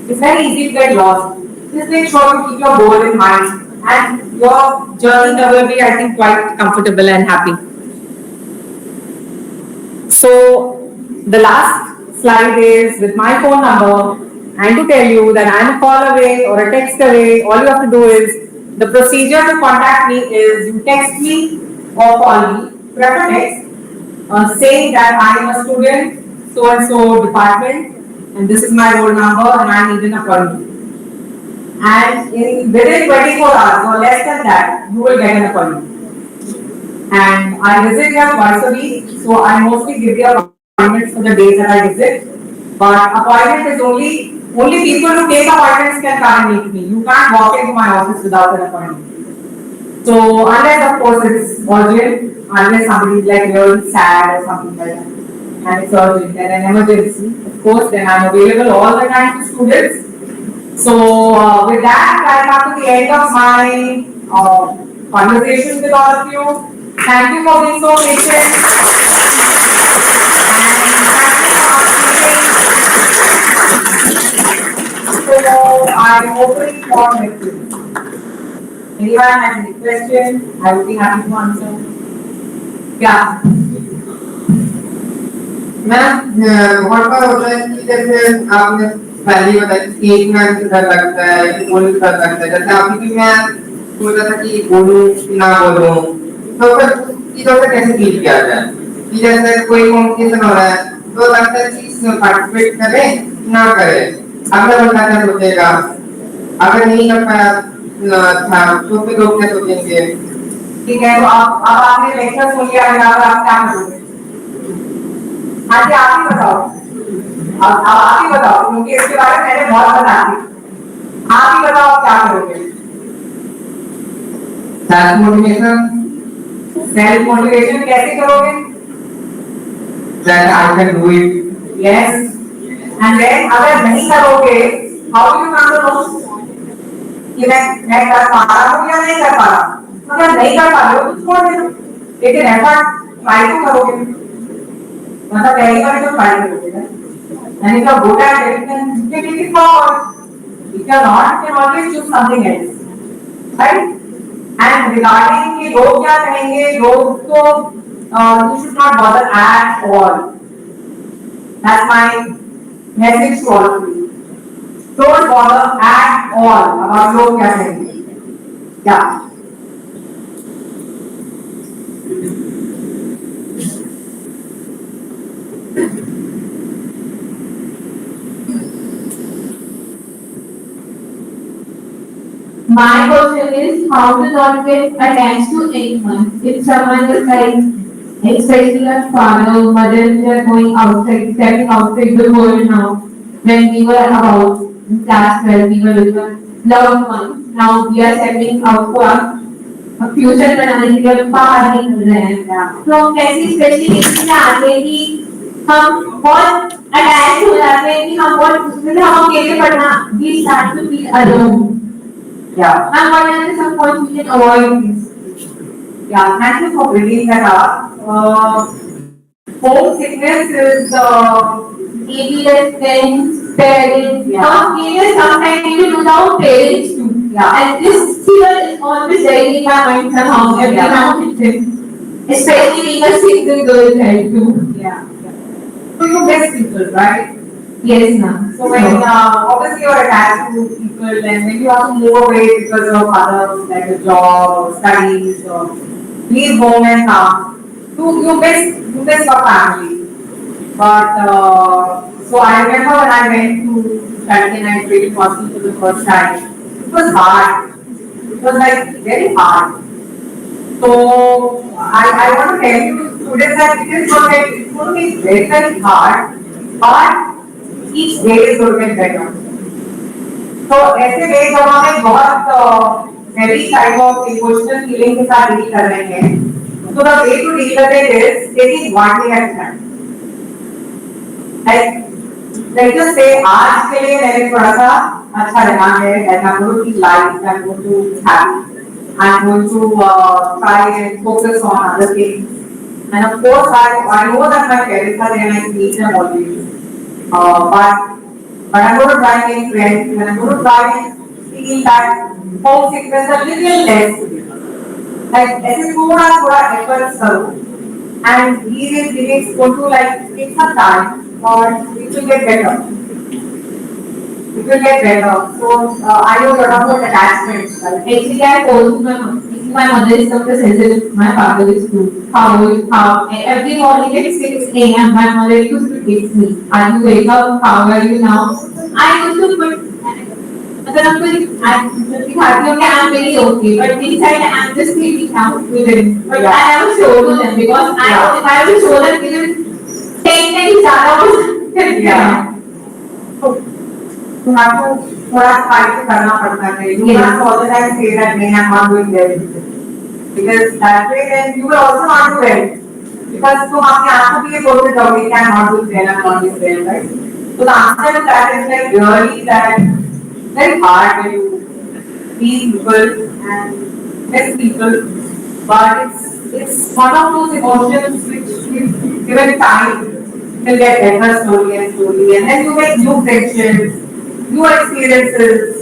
It's very easy to get lost. Just make sure you keep your goal in mind and your journey will be, I think, quite comfortable and happy. So the last slide is with my phone number and to tell you that I am a call away or a text away. All you have to do is the procedure to contact me is you text me or call me, prefer text, saying that I am a student, so and so department, and this is my roll number, and I need an appointment. And within 24 hours or less than that, you will get an appointment. And I visit here twice a week, so I mostly give the appointments for the days that I visit. But appointment is only people who take appointments can come and meet me. You can't walk into my office without an appointment. So unless of course it's urgent, unless somebody is like really sad or something like that, and it's urgent and an emergency, of course then I'm available all the time to students. So with that, I come to the end of my conversation with all of you. Thank you for being so patient. So I'm open for questions. Anyone has any question? I would be happy to answer. Yeah. Ma'am बहुत बार होता है कि जैसे आपने पहले ही बताया कि एक में किधर लगता है कि बोल किधर लगता है जैसे अभी भी मैं सोच रहा था कि बोलूं कि ना बोलूं तो फिर चीजों से कैसे डील किया जाए कि जैसे कोई कॉम्पिटिशन हो रहा है तो लगता है कि इसमें पार्टिसिपेट करें ना करें अगला बंदा क्या सोचेगा अगर नहीं कर पाया था तो फिर लोग क्या सोचेंगे ठीक है तो अब आपने लेक्चर सुन लिया है आप क्या करोगे हाँ जी आप ही बताओ अब आप ही बताओ क्योंकि इसके बारे में मैंने बहुत बता दिया आप ही बताओ क्या करोगे सेल्फ मोटिवेशन कैसे करोगे that I can do it yes and then अगर नहीं करोगे how do you come to know कि मैं कर पा रहा हूँ या नहीं कर पा रहा हूँ अगर नहीं कर पा रहे हो तो छोड़ देना लेकिन एफर्ट ट्राई तो करोगे मतलब पहली बार तो ट्राई करोगे ना and if you are good at it then you can take it forward if you are not you can always choose something else right and regarding कि लोग क्या कहेंगे लोग तो you should not bother at all that's my message to all of you don't bother at all about लोग क्या कहेंगे yeah My question is how to not get attached to anyone. If someone is like, especially a father or mother, we are going outside, stepping outside the world now. When we were about in class 12, we were with our loved ones. Now we are stepping out for a future बनाने के लिए बाहर निकल रहे हैं. तो हम कैसे especially इसमें आते हैं कि हम बहुत attached हो जाते हैं कि हम बहुत उसमें हम अकेले पढ़ना. We start to feel alone. yeah And what are some points we can avoid this? yeah thank you for bringing that up homesickness is Maybe like friends, parents. Yeah. Even sometimes even without parents too. Yeah. And this fear is always very in my mind somehow every now and then. Especially being a single girl child too. yeah so you miss people right Yes, ma'am. So when obviously you're attached to people and when you have to move away because of other like a job or studies or leave home and come, you miss your family. But so I remember when I went to study and I trained hospital for the first time, it was hard. It was like very hard. So I want to tell you students that it's going to be very, very hard, but each day is going to get better. तो ऐसे days जब हम एक बहुत heavy type of emotional feeling के साथ deal कर रहे हैं, so the way to deal with it is taking one day at a time. Like, let's just say आज के लिए मैंने थोड़ा सा अच्छा रहना है, and I'm going to be light, I'm going to be happy, I'm going to try and focus on other things. And of course, I know that my parents are there and I meet them always. But I'm going to try and make friends and I'm going to try and feel that homesickness a little less. Like, ऐसे थोड़ा efforts करो. And these is going to like take some time or it will get better. It will get better. So I know you're talking about attachments, right? Actually, I told my mother is so sensitive, my father is too. How every morning at 6 a.m. my mother used to text me, "Are you wake up? How are you now?" I used to put. I'm very okay, but inside I'm just feeling out with it. But I never show to them because I know if I will show them, even 10 times ज़्यादा Yeah. You have to थोड़ा fight करना पड़ता है. You have to all the time say that नहीं I'm not doing well. Because that way then you will also not do well. Because तुम अपने आप को भी ये बोलते जाओगे कि I'm not doing well, I'm not doing well, right? So the answer to that is like really that very hard when you meet people and miss people, but it's one of those emotions which given time will get better slowly and then you make new friendships, new experiences.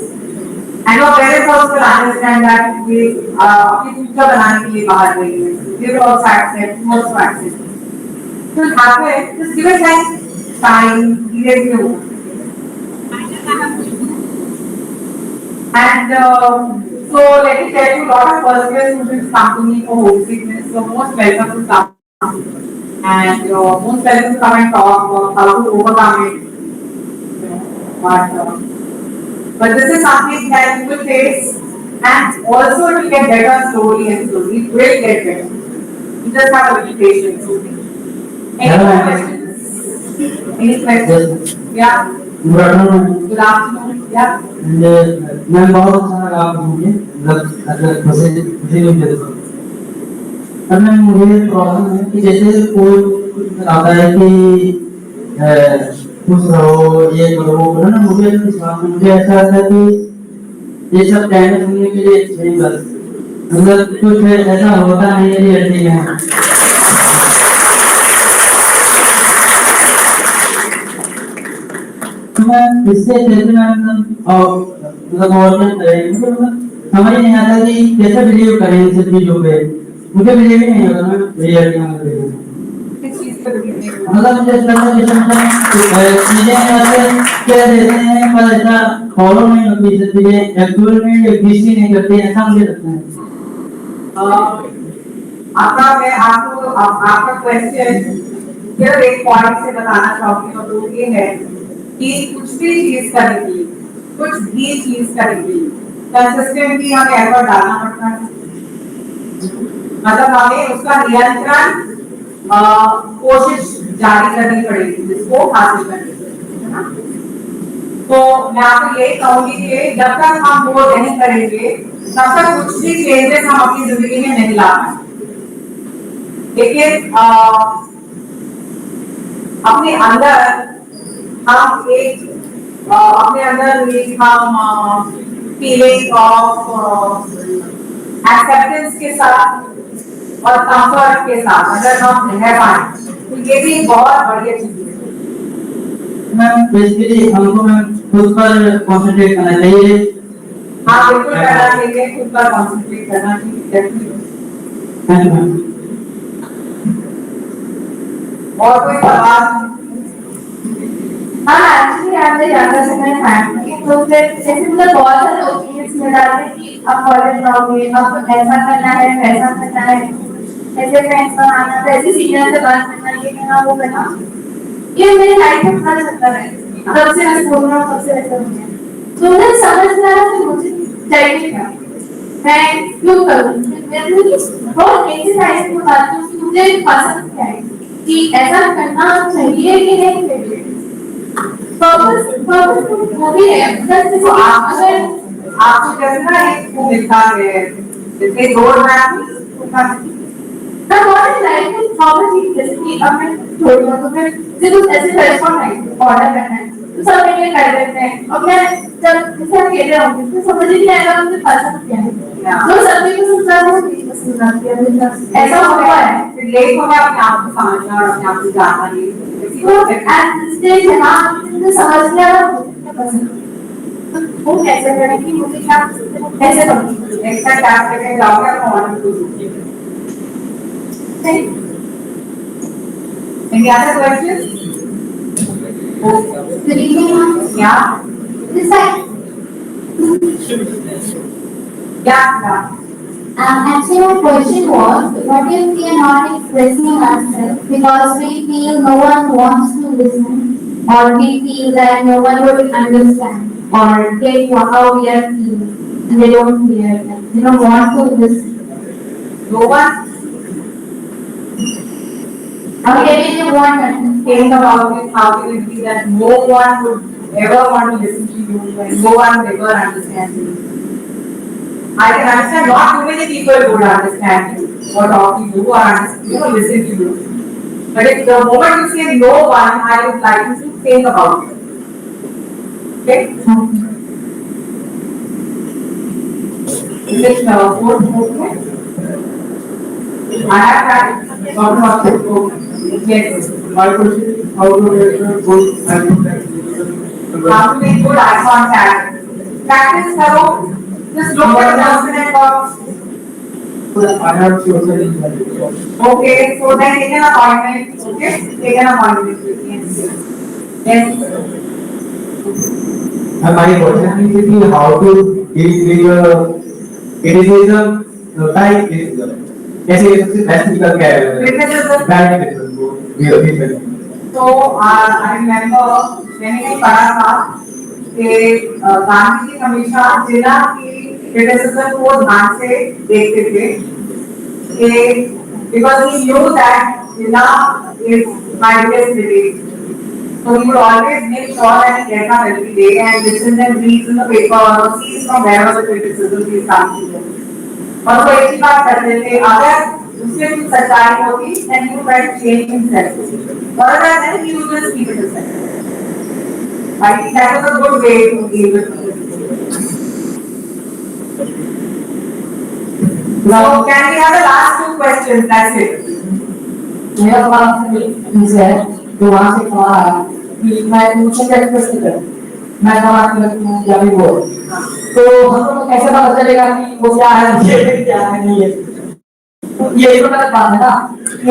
And your parents also will understand that we अपनी future बनाने के लिए बाहर गई है. They will also accept, you also accept. So it happens. Just give it like time, give it you. And so let me tell you, a lot of first year students come to me for homesickness. So most welcome to come and most welcome to come and talk about how to overcome it. But this is something that you will face, and also it will get better slowly and slowly. It will get better. You just have to be patient. Any more questions? Any questions? Yeah. Good afternoon. Good afternoon. Yeah. मैं बहुत अच्छा लगा आपको मुझे मतलब खुशी हुई मेरे को पर मैं मुझे प्रॉब्लम है कि जैसे कोई आता है कि खुश रहो ये करो वो करो ना मुझे ऐसा लगता है कि ये सब कहने सुनने के लिए नहीं बस मतलब कुछ ऐसा होता नहीं है रियलिटी में मैं इससे कैसे मैं मतलब गवर्नमेंट समझ नहीं आता कि कैसे बिलीव करें इन सब चीजों पे मुझे बिलीव ही नहीं होता मैं रियलिटी में मतलब मुझे ऐसा लगता है चीजें ऐसे कह देते हैं पर ऐसा फॉलो नहीं होती सब चीजें एक्चुअल में एग्जिस्ट ही नहीं करती ऐसा मुझे लगता है आपका क्वेश्चन सिर्फ एक पॉइंट से बताना चाहूंगी और वो ये है कि कुछ भी चीज करने के लिए कंसिस्टेंटली हमें एफर्ट डालना पड़ता है मतलब हमें उसका नियंत्रण कोशिश जारी करनी पड़ेगी जिसको हासिल करने के लिए तो मैं आपको ये कहूंगी कि जब तक हम वो नहीं करेंगे तब तक कुछ भी चेंजेस हम अपनी जिंदगी में नहीं ला पाएंगे लेकिन अपने अंदर हम फीलिंग ऑफ एक्सेप्टेंस के साथ और कंफर्ट के साथ अगर हम रह पाए तो ये भी बहुत बढ़िया चीज है मैं बेसिकली हमको मैं खुद पर कंसंट्रेट करना चाहिए हाँ बिल्कुल करना चाहिए खुद पर कंसंट्रेट करना चाहिए और कोई सवाल हाँ एक्चुअली आपने ज्यादा समय है तो फिर जैसे मतलब बहुत सारे ओपिनियंस मिल जाते हैं कि अब कॉलेज जाओगे अब ऐसा करना है वैसा करना है ऐसे फ्रेंड्स बनाना है ऐसे सीनियर से बात करना ये करना वो करना ये मेरी लाइफ में हर चक्कर है कब से मैं बोल रहा हूँ कब से ऐसा हो गया तो मुझे समझ में आ रहा है मुझे चाहिए क्या मैं क्यों करूँ मैं बहुत ऐसी लाइफ में बात हूँ कि मुझे पसंद क्या है कि ऐसा करना चाहिए कि नहीं चाहिए पर्पस वो भी है बस तो आप अगर आपको करना है वो लिखा है जैसे रोड मैप मैं बहुत लाइफ में प्रॉब्लम थी जैसे कि अब मैं छोड़ दूँ तो फिर जैसे कुछ ऐसे रेस्टोरेंट ऑर्डर करना है तो सब मेरे कर देते हैं और मैं जब जैसे अकेले होंगे तो समझ ही नहीं आएगा मुझे पसंद क्या है तो सभी को समझा दो पसंद आती है ऐसा हुआ है फिर लेट हो गया अपने आप को समझना और अपने आप को जानना तो एट स्टेज है हाँ मुझे समझ में आ रहा मुझे पसंद वो कैसे करें कि मुझे क्या कैसे करूँ नेक्स्ट टाइम क्या करके जाओगे अपना ऑर्डर को Any other questions? Good evening, ma'am. Yeah. This side. Yeah. Actually, my question was, what if we are not expressing ourselves because we feel no one wants to listen, or we feel that no one would understand, or get how we are feeling, and they don't hear, and they don't want to listen. No one Or maybe they want to think about it, how can it be that no one would ever want to listen to you and no one would ever understand you? I can understand not too many people would understand you or talk to you or listen to you. But if the moment you say no one, I would like you to think about it. Okay? Is it fourth movement? I have tried. Yes. My question is how to make a good How to make good eye contact. Practice करो. Just look at the person and talk. I have social anxiety. Okay, so then take an appointment. Okay, take an appointment with me. Yes. And my question is basically how to deal with criticism, like criticism. कैसे सबसे best निकल के आया है? Criticism. Bad criticism को भी So I remember मैंने पढ़ा था कि गांधी जी हमेशा जिला की criticism को ध्यान से देखते थे कि because he knew that जिला is my biggest critic. So he would always make sure that he gets up every day and listens and reads in the paper or sees from wherever the criticism is coming from. और वो एक ही बात करते थे अगर उससे कुछ सच्चाई होगी then you might change himself. Otherwise then he would just keep it aside. I think that was a good way to deal with it. So can we have the last two questions? That's it. मेरा सवाल है जो वहाँ से कहा कि मैं मुझे एक्सप्रेस नहीं कर मैं कहा कि या भी बोल तो हम लोग को कैसे पता चलेगा कि वो क्या है ये क्या है नहीं है तो ये तो गलत बात है ना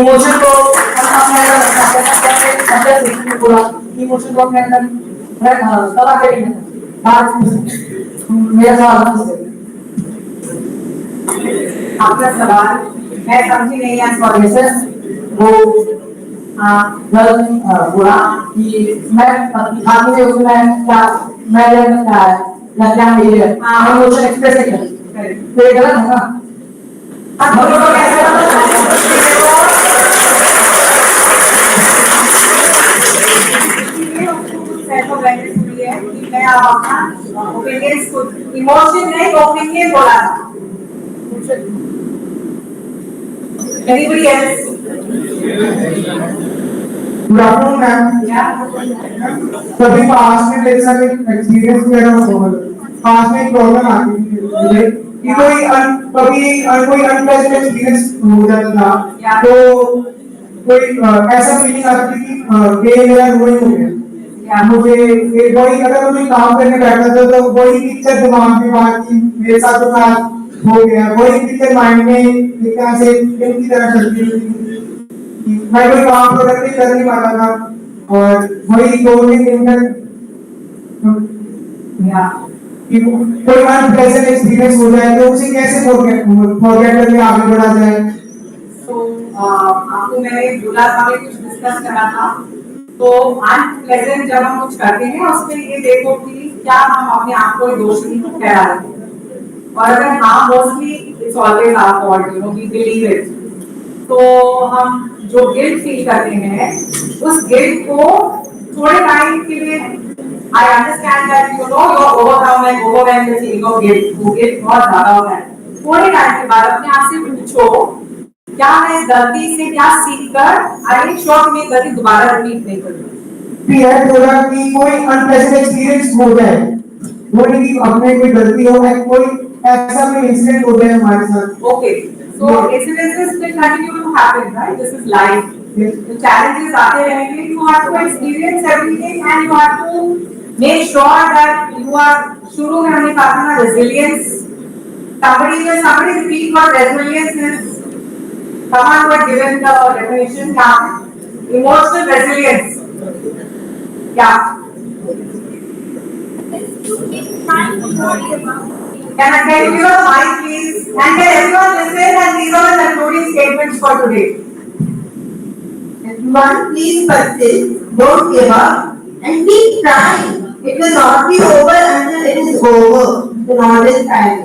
इमोशन को हम अपने अंदर रखना कैसे कैसे सीखने बोला इमोशन को अपने अंदर रखना तब आगे नहीं बात मेरा सवाल है आपका सवाल मैं समझी नहीं है सॉरी सर वो बोला कि मैं आगे से उसमें क्या मैं क्या है या क्या मेरे इमोशन एक्सप्रेस नहीं तो ये गलत है ना हम लोगों को कैसे मैं अपना ओपिनियंस को इमोशन नहीं ओपिनियन बोला था Anybody else? Good afternoon, ma'am. Yeah. कभी पास में मेरे साथ एक एक्सपीरियंस मेरा हुआ पास में एक प्रॉब्लम आती थी कि कोई अनप्लेजेंट एक्सपीरियंस हो जाता था तो कोई ऐसा फीलिंग आती थी कि ये मेरा रोल हो गया मुझे ये वही अगर मैं काम करने बैठा था तो वही पिक्चर दिमाग में आती मेरे साथ तो हो गया वही पिक्चर माइंड में एक तरह से फिल्म की तरह चलती थी मैं कोई काम प्रोडक्टिव कर नहीं पाता था और वही कोविड के अंदर कि कोई अनप्लेजेंट एक्सपीरियंस हो जाए तो उसे कैसे फॉरगेट करके आगे बढ़ा जाए। तो आपको मैंने जुलासा में कुछ डिस्कस करा था। तो अनप्लेजेंट जब हम कुछ करते हैं उसमें ये देखो कि क्या हम अपने आप को दोषी ठहरा रहे हैं, और अगर हाँ mostly it's always our fault, you know we believe it. तो हम जो गिल्ट फील करते हैं उस गिल्ट को थोड़े टाइम के लिए, I understand that you know you are overcome and overwhelmed with feeling of guilt, वो गिल्ट बहुत ज्यादा होता है। थोड़े टाइम के बाद अपने आप से पूछो क्या मैं इस गलती से क्या सीखकर आई एम श्योर मैं गलती दोबारा रिपीट नहीं करूंगी। है थोड़ा कि कोई अनप्लेजेंट एक्सपीरियंस हो जाए, वो नहीं कि अपने कोई गलती हो है, कोई ऐसा कोई इंसिडेंट हो जाए हमारे साथ। Okay, so incidences will continue to happen, right? This is life. The challenges आते रहेंगे. You have to experience everything and you have to make sure that you are, शुरू में हमने कहा था ना resilience. Somebody repeat what resilience is. Someone was given the definition क्या? Emotional resilience. क्या? Can you give us mic please? And can everyone listen, and these are the concluding statements for today. Everyone, please persist, don't give up, and keep trying. It will not be over until it is over. Do not discourage.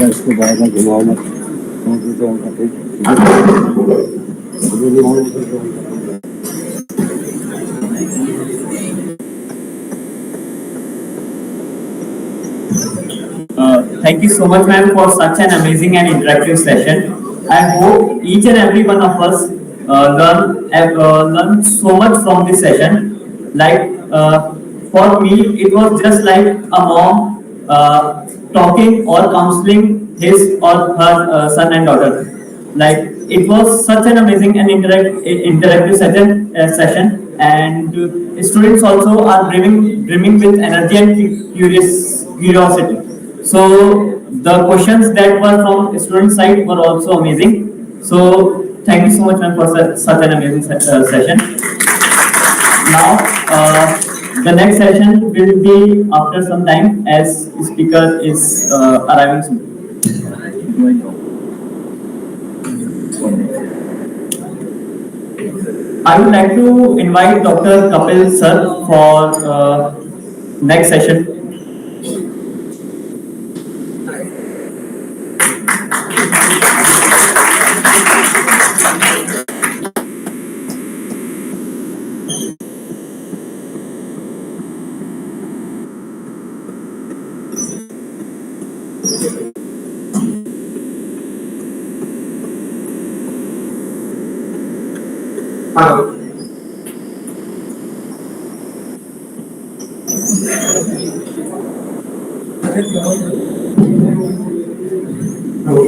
इसको बार बार घुमाओ मत, Thank you so much, ma'am, for such an amazing and interactive session. I hope each and every one of us learn so much from this session. Like for me, it was just like a mom talking or counseling his or her son and daughter. Like it was such an amazing and interactive session, and students also are brimming with energy and curiosity. So the questions that were from student side were also amazing. So thank you so much, ma'am, for such an amazing session. Now the next session will be after some time as speaker is arriving soon. I would like to invite Dr. Kapil sir for next session. Hello.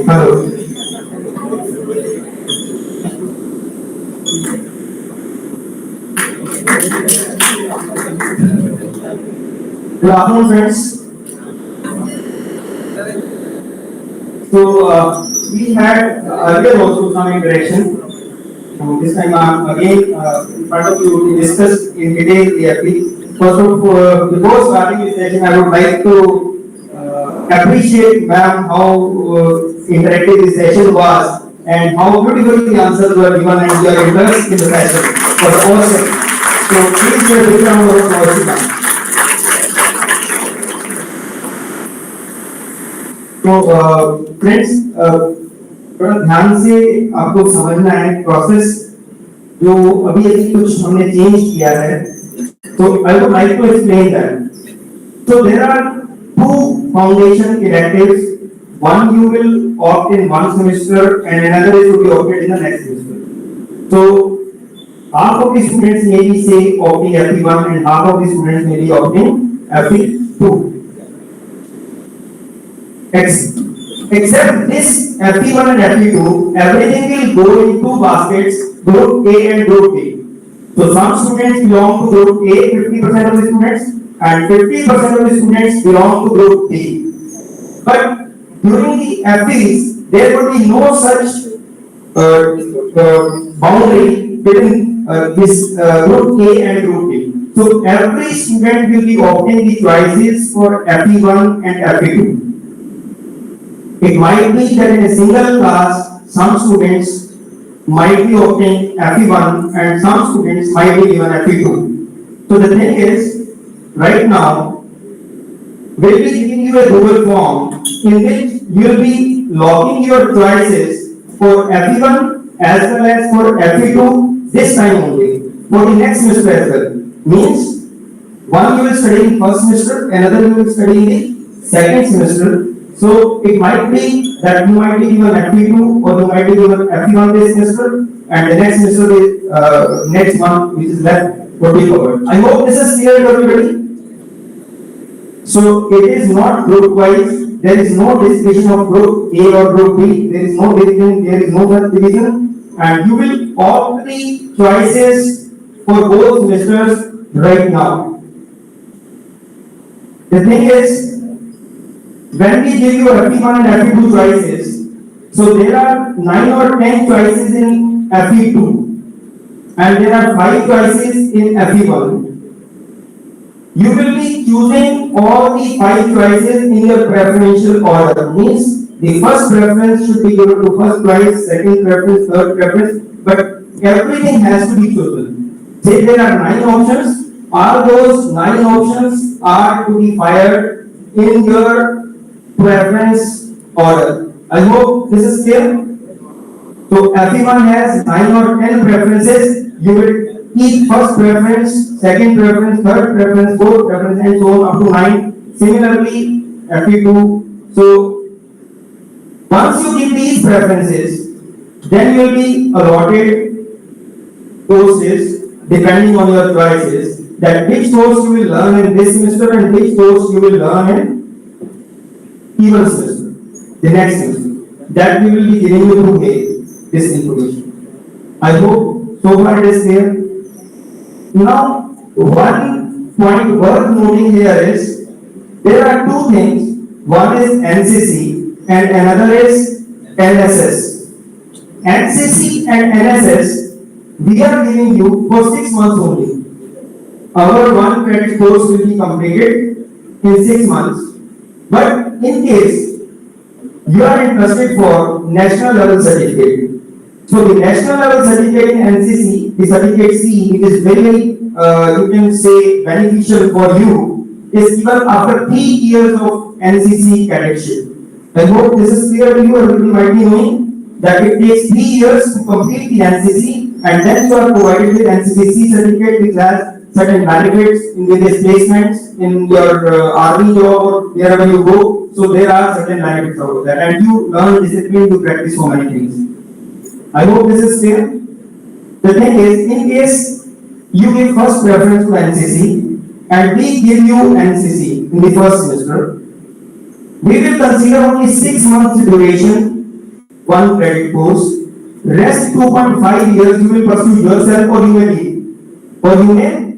Hello. Good afternoon, friends. So we had earlier also some interaction. This time I am again in front of you to discuss in detail the FP. Before starting this session, I would like to appreciate ma'am how interactive this session was and how beautifully the answers were given and your interest in the session was awesome. So please share with them our applause. तो friends थोड़ा ध्यान से आपको समझना है process जो अभी अभी कुछ हमने चेंज किया है. तो I would like to explain that. So there are two foundation electives. One you will opt in one semester and another is to be opted in the next semester. So half of the students may be say opting FP1 and half of the students may be opting FP2. Except this FE1 and FE2, everything will go in two baskets, group A and group B. So some students belong to group A, 50% of the students, and 50% of the students belong to group B. But during the FEs, there would be no such boundary between this group A and group B. So every student will be opting the choices for FE1 and FE2. It might be that in a single class, some students might be opting FE1 and some students might be given FE2. So the thing is, right now, we'll be giving you a Google form in which you'll be logging your choices for FE1 as well as for FE2 this time only, for the next semester as well. Means, one you will study in first semester, another you will study in the second semester. So it might be that you might be given FE2 or you might be given FE1 this semester, and the next semester is next month, which is left would be covered. I hope this is clear to everybody. So it is not group wise. There is no division of group A or group B. There is no division. There is no such division, and you will opt the choices for both semesters right now. The thing is, when we give you FE1 and FE2 choices, so there are 9 or 10 choices in FE2 and there are 5 choices in FE1. You will be choosing all the 5 choices in your preferential order. Means the first preference should be given to first choice, second preference, third preference, but everything has to be chosen. Say there are 9 options, all those 9 options are to be fired in your preference order. I hope this is clear. So everyone has 9 or 10 preferences. You will keep first preference, second preference, third preference, fourth preference, and so on up to 9. Similarly, FE2. So once you give these preferences, then you will be allotted courses depending on your choices. That which course you will learn in this semester and which course you will learn in even semester, the next semester. That we will be giving you through this information. I hope so far it is clear. Now, one point worth noting here is there are two things. One is NCC and another is NSS. NCC and NSS we are giving you for 6 months only. Our 1 credit course will be completed in 6 months. But in case you are interested for national level certificate, so the national level certificate in NCC, the certificate C, it is very, you can say, beneficial for you, is given after 3 years of NCC cadetship. I hope this is clear to you. Everybody might be knowing that it takes 3 years to complete the NCC, and then you are provided with NCC C certificate, which has certain benefits in various placements in your army job or wherever you go. So there are certain benefits out of that, and you learn discipline to practice so many things. I hope this is clear. The thing is, in case you give first preference to NCC and we give you NCC in the first semester, we will consider only 6 months duration, 1 credit course. Rest 2.5 years you will pursue yourself, or you may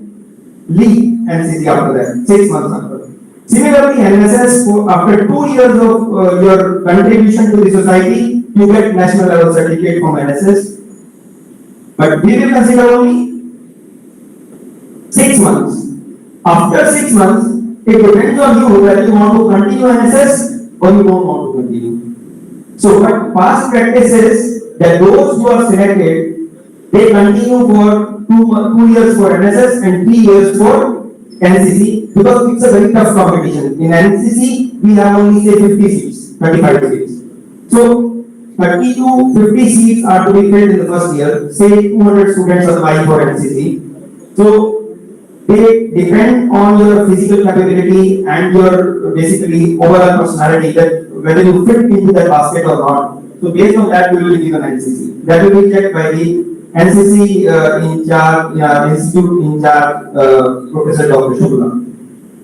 leave NCC after that, 6 months after. Similarly, NSS, after 2 years of your contribution to the society, you get national level certificate from NSS. But we will consider only 6 months. After 6 months, it depends on you whether you want to continue NSS or you don't want to continue. So, what past practice is that those who are selected, they continue for 2 years for NSS and 3 years for NCC, because it's a very tough competition. In NCC, we have only say 50 seats, 35 seats. So 30 to 50 seats are to be filled in the first year. Say 200 students are applying for NCC. So they depend on your physical capability and your basically overall personality, that whether you fit into that basket or not. So based on that, you will be given NCC. That will be checked by the NCC in charge, institute in charge, Professor Dr. Shukla.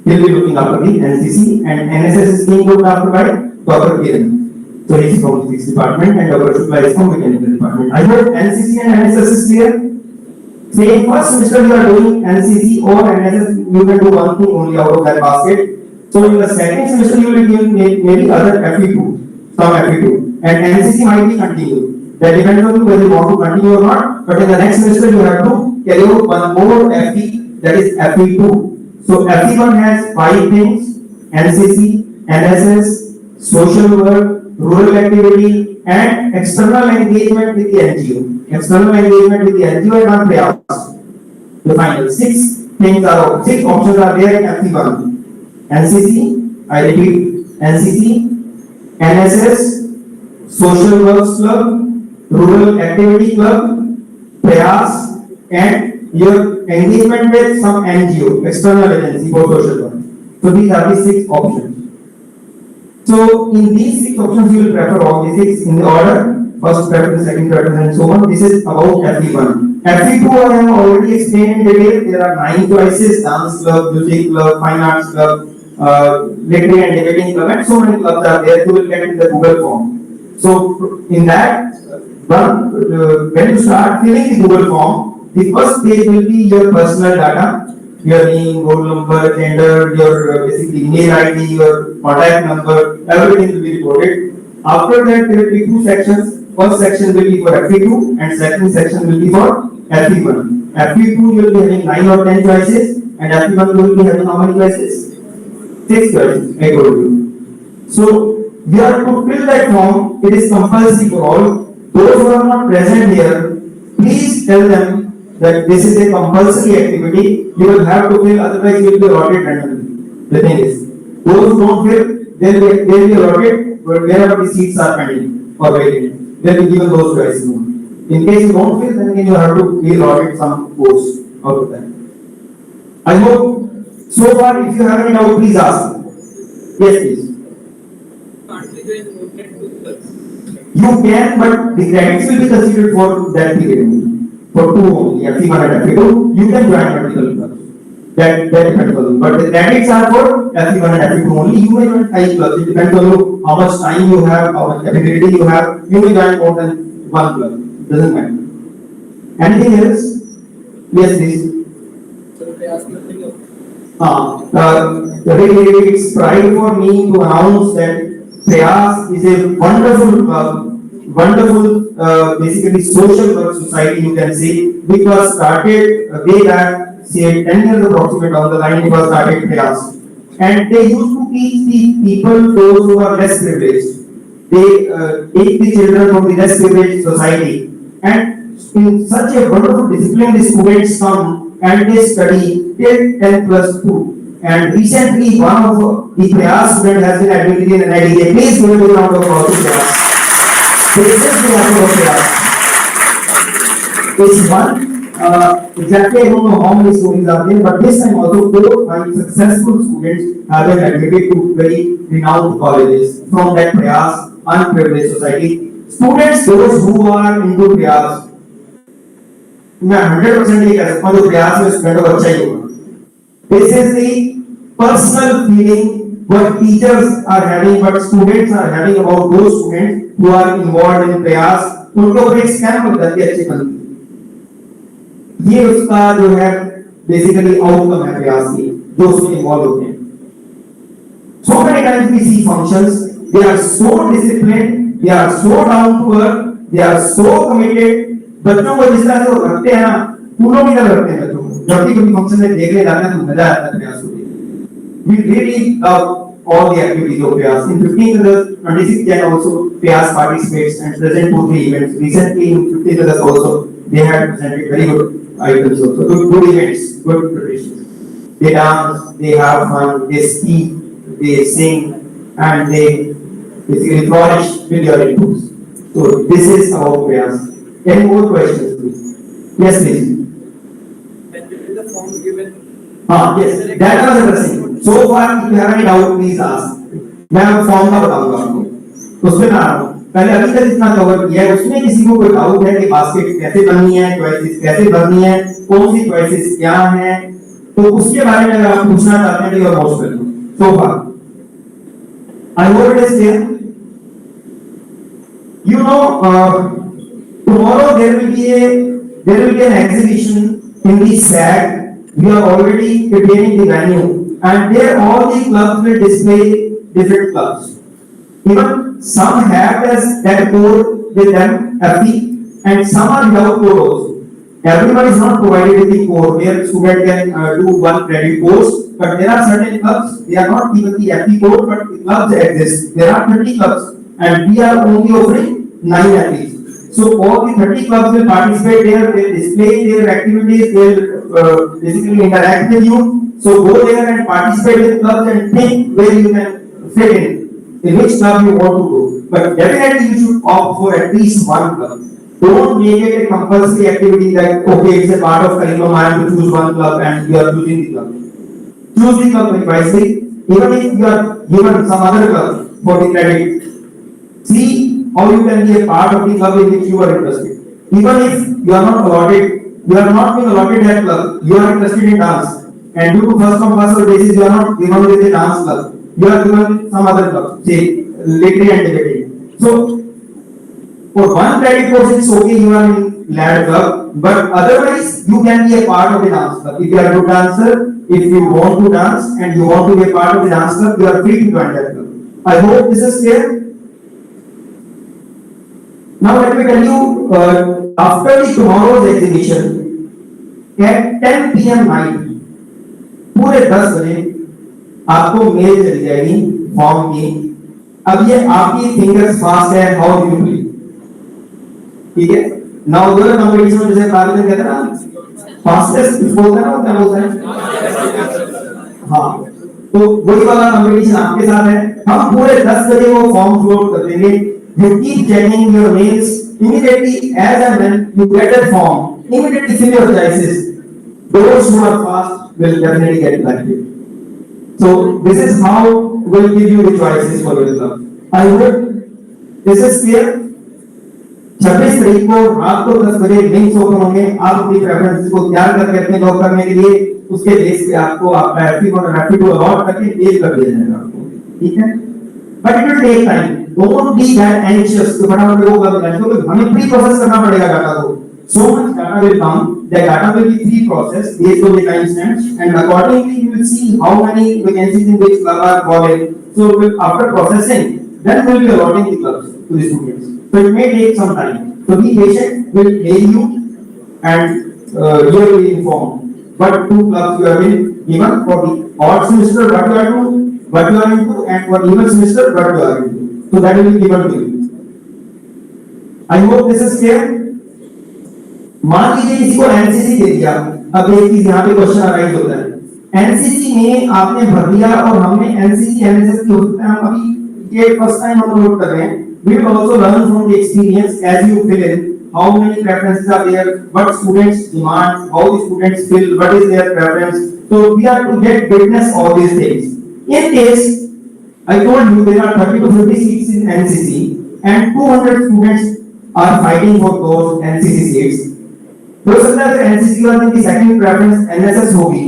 He will be looking after the NCC, and NSS is being looked after by Dr. Kiran. So he is from physics department and Dr. Shukla is from mechanical department. I hope NCC and NSS is clear. Say in first semester you are doing NCC or NSS, you can do one thing only out of that basket. So in the second semester you will give maybe other FE2, some FE2, and NCC might be continued. That depends on you whether you want to continue or not. But in the next semester you have to carry out one more FE, that is FE2. So FE1 has 5 things: NCC, NSS, social work, rural activity, and external engagement with the NGO. External engagement with the NGO and non-payouts. The final 6 things are 6 options are there in FE1. NCC, I repeat, NCC, NSS, social works club, rural activity club, prayas, and your engagement with some NGO, external agency for social work. So these are the 6 options. So in these 6 options, you will prefer all the 6 in the order. First preference, second preference, and so on. This is about FE1. FE2 I have already explained in detail. There are 9 choices: dance club, music club, fine arts club, literary and debating club, and so many clubs are there. You will get in the Google form. So in that when you start filling the Google form, the first page will be your personal data, your name, roll number, gender, your basically email ID, your contact number, everything will be recorded. After that, there will be 2 sections. First section will be for FE2 and second section will be for FE1. FE2 you will be having 9 or 10 choices and FE1 you will be having how many choices? 6 choices, I told you. So, we have to fill that form. It is compulsory for all. Those who are not present here, please tell them that this is a compulsory activity. You will have to fill, otherwise you will be allotted randomly. The thing is, those who don't fill, they will be allotted wherever the seats are pending or waiting. They will be given those choices. In case you don't fill, then you have to be allotted some course out of that. I hope so far, if you have any doubt, please ask. Yes, please. You can, but the credits will be considered for that period. For 2 only, FE1 and FE2, you can join multiple clubs. That depends on you. But the credits are for FE1 and FE2 only. You may join 5 clubs. It depends on you how much time you have, how much ability you have. You may join more than 1 club. It doesn't matter. Anything else? Yes, please. It's pride for me to announce that Prayas is a wonderful, basically social work society, you can say, which was started way back, say 10 years approximately down the line, it was started Prayas. And they used to teach the people, those who are less privileged. They take the children from the less privileged society. And in such a wonderful discipline, the students come and they study till 10 plus 2. And recently, one of the Prayas student has been admitted in an IDA. Please give a round of applause to Prayas. This is the round of Prayas. It's one, exactly I don't know how many students are there, but this time also 4 successful students have been admitted to very renowned colleges from that Prayas unprivileged society. Students, those who are into Prayas, मैं 100% ये कह सकता हूँ जो प्रयास में student को अच्छा ही होगा. This is the personal feeling what teachers are having, what students are having about those students who are involved in प्रयास. उनको एक स्कैम होता है कि अच्छे बनते. ये उसका जो है basically outcome है प्रयास की जो उसमें involved होते हैं. So many times we see functions, they are so disciplined, they are so down to earth, they are so committed. बच्चों को जिस तरह से वो रखते हैं ना, फूलों की तरह रखते हैं बच्चों को. जब भी कोई फंक्शन में देखने जाते हैं तो मजा आता है प्रयास को. We really love all the activities of Prayas. In 15th August, 26th Jan also Prayas participates and present 2-3 events. Recently in 15th August also they had presented very good items also. Good events, good traditions. They dance, they have fun, they speak, they sing, and they basically flourish with your inputs. So this is about Prayas. Any more questions, please? Yes, please. The forms given. Yes, that was interesting. So far, if you have any doubt, please ask. मैं form का बताऊंगा आपको. उसमें ना पहले अभी तक इतना कवर किया है. उसमें किसी को कोई डाउट है कि बास्केट कैसे बननी है, चॉइसेस कैसे भरनी है, कौन सी चॉइसेस क्या हैं, तो उसके बारे में अगर आप पूछना चाहते हैं तो you are most welcome. So far, I hope it is clear. You know, tomorrow there will be an exhibition in the SAG. We are already preparing the venue, and there all the clubs will display different clubs. Even some have that code with them, FE, and some are without code also. Everyone is not provided with the code where student can do one credit course, but there are certain clubs, they are not given the FE code, but the clubs exist. There are 30 clubs, and we are only offering 9 FEs. So all the 30 clubs will participate there, they will display their activities, they will basically interact with you. So go there and participate with clubs and think where you can fit in which club you want to go. But definitely you should opt for at least one club. Don't make it a compulsory activity that okay, it's a part of curriculum, I have to choose one club and you are choosing the club. Choose the club very wisely. Even if you are given some other club for the credit, see how you can be a part of the club in which you are interested. Even if you are not being allotted that club, you are interested in dance, and due to first come first served basis, you are not given with the dance club. You are given some other club, say literary and debating. So for one credit course, it's okay, you are in lad club, but otherwise you can be a part of the dance club. If you are a good dancer, if you want to dance and you want to be a part of the dance club, you are free to join that club. I hope this is clear. Now let me tell you, after the tomorrow's exhibition, at 10 p.m. night, पूरे 10 बजे आपको mail चली जाएगी form की. अब ये आपकी fingers fast है, हाउ यू प्ले. ठीक है. नाउ अदर कंपटीशन जैसे कार्य कहते हैं ना, फास्टेस्ट बोलते हैं ना, क्या बोलते हैं. हाँ, तो वही वाला कंपटीशन आपके साथ है. हम पूरे 10 बजे वो फॉर्म अपलोड कर देंगे. You keep checking your mails immediately as and when you get a form. Immediately fill your choices. Those who are fast will definitely get elected. So this is how we'll give you the choices for your club. I hope this is clear. 26 तारीख को रात को 10 बजे links open होंगे. आप अपनी preferences को तैयार करके अपने लॉक करने के लिए उसके बेस पे आपको आपका एफपी और एफपी को अलॉट करके पेज कर दिया जाएगा आपको. ठीक है. But it will take time. Don't be that anxious to फटाफट वो कर लेना, क्योंकि हमें प्री प्रोसेस करना पड़ेगा डाटा को. So much data will come. The data will be pre-processed based on the timestamps, and accordingly you will see how many vacancies in which club are falling. So after processing, then we will be allotting the clubs to the students. So it may take some time. So be patient. We'll mail you, and you will be informed. What 2 clubs you have been given for the odd semester, what you are into, and for even semester, what you are into. So that will be given to you. I hope this is clear. मान लीजिए किसी को NCC दे दिया. अब एक चीज यहाँ पे क्वेश्चन अराइज होता है. एनसीसी में आपने भर दिया और हमने एनसीसी एनएसएस की होता है, हम अभी ये फर्स्ट टाइम हम नोट कर रहे हैं. We will also learn from the experience as you fill in how many preferences are there, what students demand, how the students feel, what is their preference. So we are to get witness all these things. In case I told you there are 30 to 50 seats in NCC and 200 students are fighting for those NCC seats. तो सकता है NCC वाले की second preference NSS होगी.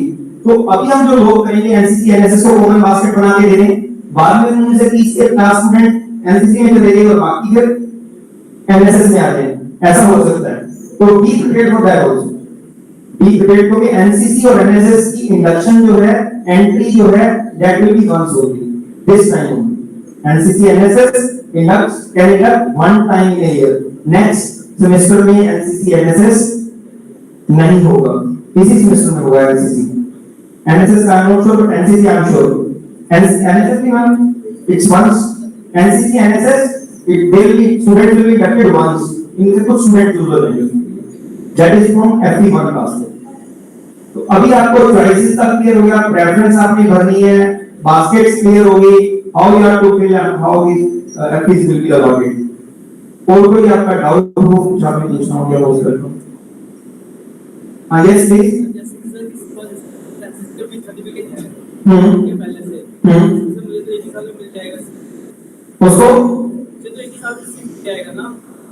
तो अभी हम जो लोग करेंगे एनसीसी एनएसएस को कॉमन बास्केट बना के दे दें. बाद में उनमें से 30 के 50 स्टूडेंट एनसीसी में चले गए और बाकी फिर एनएसएस में आ जाए. ऐसा हो सकता है. तो be prepared for that also. Be prepared क्योंकि एनसीसी और एनएसएस की इंडक्शन जो है, एंट्री जो है, that will be once only this time. NCC NSS induct can induct one time in a year. Next semester में एनसीसी एनएसएस नहीं होगा. इसी सेमेस्टर में होगा NCC. NSS I am not sure, but NCC I am sure. NSS भी one it's once. NCC NSS it will be student will be conducted once. इनसे कुछ स्टूडेंट चूज होंगे. That is from FE 1 class. तो अभी आपको choices तक clear हो गया, प्रेफरेंस आपने भरनी है, बास्केट्स क्लियर हो गई, how you are to fill and how this fees will be allotted. और कोई आपका डाउट हो कुछ आपने पूछना हो क्या हो सकता है? हाँ यस प्लीज. उसको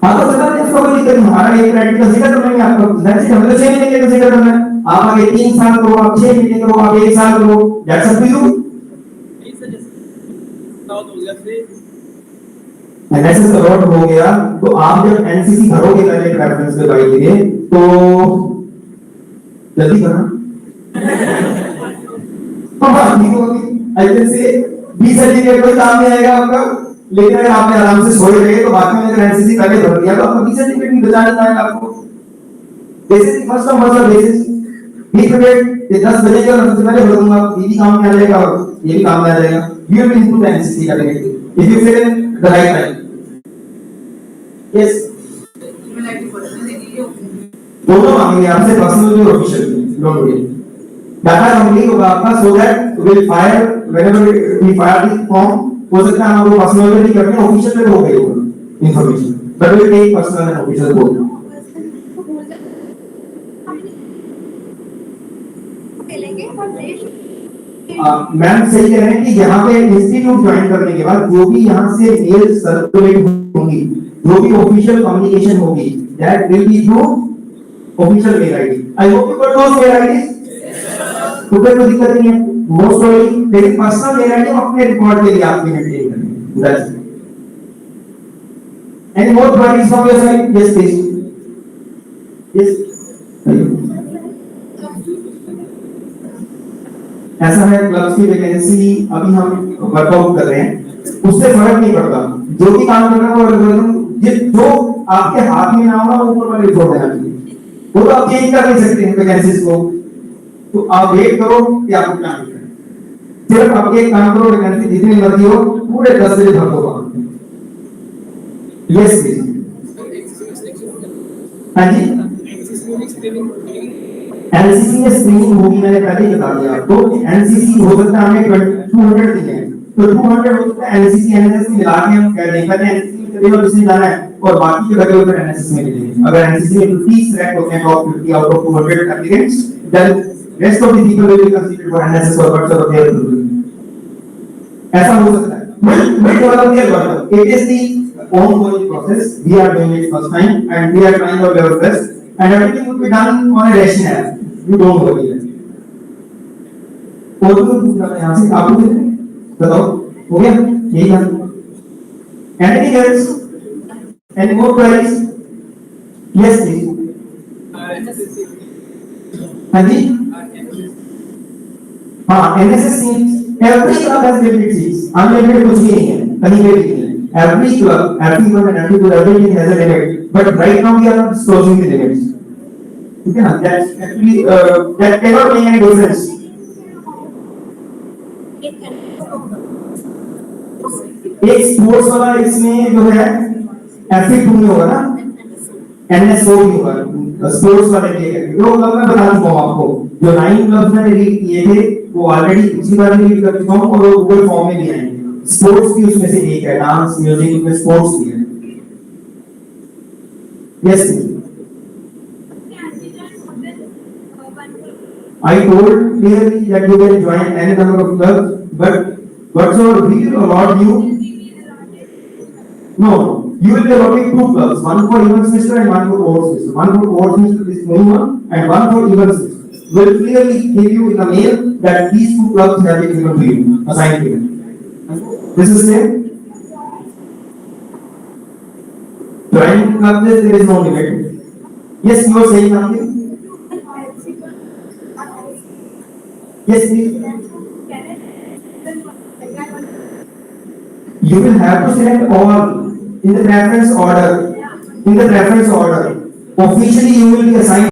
हाँ तो सर इसको कोई दिक्कत नहीं. हमारा एक क्रेडिट कंसीडर करना है आपको. दैट्स हम तो 6 महीने के कंसीडर करना है. आप आगे 3 साल करो, आप 6 महीने करो, आप 1 साल करो, that's up to you. NSS allot हो गया तो आप जब एनसीसी भरोगे पहले प्रेफरेंस पे भाई लिए तो जल्दी करना आई कैन से 20 सर्टिफिकेट कोई काम नहीं आएगा आपका, लेकिन अगर आपने आराम से सोए रहे तो बाकी में अगर एनसीसी पहले भर दिया तो आपका 20 सर्टिफिकेट नहीं बचा नहीं पाएगा आपको। Basis first of all basis 20 minute ये 10 बजे का सबसे पहले भर दूंगा, ये भी काम में आ जाएगा और ये भी काम में आ जाएगा। You will improve the NCC capability if you fill in the right time. Yes, दोनों मांगेंगे आपसे, पर्सनल और official, don't worry. Data complete होगा आपका so that will fire whenever we fire the form. हो सकता है हम वो पर्सनल में भी करते हैं, ऑफिशियल में हो गई होगा information, but will take personal and official both. Ma'am सही कह रहे हैं कि यहाँ पे इंस्टीट्यूट ज्वाइन करने के बाद जो भी यहाँ से मेल सर्कुलेट होंगी, जो भी ऑफिशियल कम्युनिकेशन होगी, that will be through official mail ID. I hope you got those mail IDs. तो कोई दिक्कत नहीं है मोस्ट प्रोबेबली, लेकिन पर्सनल मेल आईडी अपने रिकॉर्ड के लिए आपके मेंटेन करनी है। That's any more queries from your side? Yes please. Yes, ऐसा है क्लब्स की वैकेंसी अभी हम वर्कआउट कर रहे हैं, उससे फर्क नहीं पड़ता, जो भी काम करना है वो जो आपके हाथ में ना हो ना ऊपर वाले छोड़ देना चाहिए, वो तो आप चेंज कर नहीं सकते हैं वैकेंसीज को। तो आप वेट करो कि आपको क्या मिल रहा है, सिर्फ आप एक काम करो, वैकेंसी जितनी मर्जी हो पूरे 10 बजे भर दो। Yes please. हाँ जी, एनसीसी में स्क्रीनिंग होगी, मैंने पहले ही बता दिया आपको। एनसीसी हो सकता है हमें 200 दिए हैं, तो 200 हो सकता है एनसीसी एनएसएस मिला के हम कह दें पहले एनसीसी में चलिए और इसमें जाना है और बाकी के बचे हुए एनएसएस में मिलेंगे। अगर एनसीसी में 50 सिलेक्ट होते हैं top 50 out of 200 applicants, then rest of the people will be considered for NSS और व्हाट्स ऑफ देयर। ऐसा हो सकता है, but develop it is the ongoing process. We are doing it first time and we are trying our level best and everything will be done on a rational. You don't worry. और तो पूछना है यहाँ से आप बताओ, हो गया यही था? Anything else? Any more queries? Yes please. हाँ जी, हाँ NSS teams, every club has limited seats, unlimited कुछ भी नहीं है, कहीं पे भी नहीं है। Every club, every club and every club, everything has a limit, but right now we are not disclosing the limits. ठीक है ना? That's actually that cannot make any difference. एक स्पोर्ट्स वाला इसमें जो है F2 में होगा ना, NSO भी होगा स्पोर्ट्स वाले के, जो क्लब मैं बता चुका हूँ आपको, जो 9 क्लब्स मैंने रीड किए थे वो ऑलरेडी पिछली बार रीड कर चुका हूँ और वो गूगल फॉर्म में भी आएंगे। स्पोर्ट्स भी उसमें से एक है, डांस म्यूजिक में स्पोर्ट्स भी है। Yes, I told clearly that you can join any number of clubs, but whatsoever we will allot you, no, you will be allotting 2 clubs, one for events mister and one for sports mister. One for sports mister is going on, and one for events mister. Will clearly give you in the mail that these 2 clubs have been given to you, assigned to you. This is clear. Joining clubs there is no limit. Yes, you are saying something. Yes, please. You will have to select all in the preference order. In the preference order, officially you will be assigned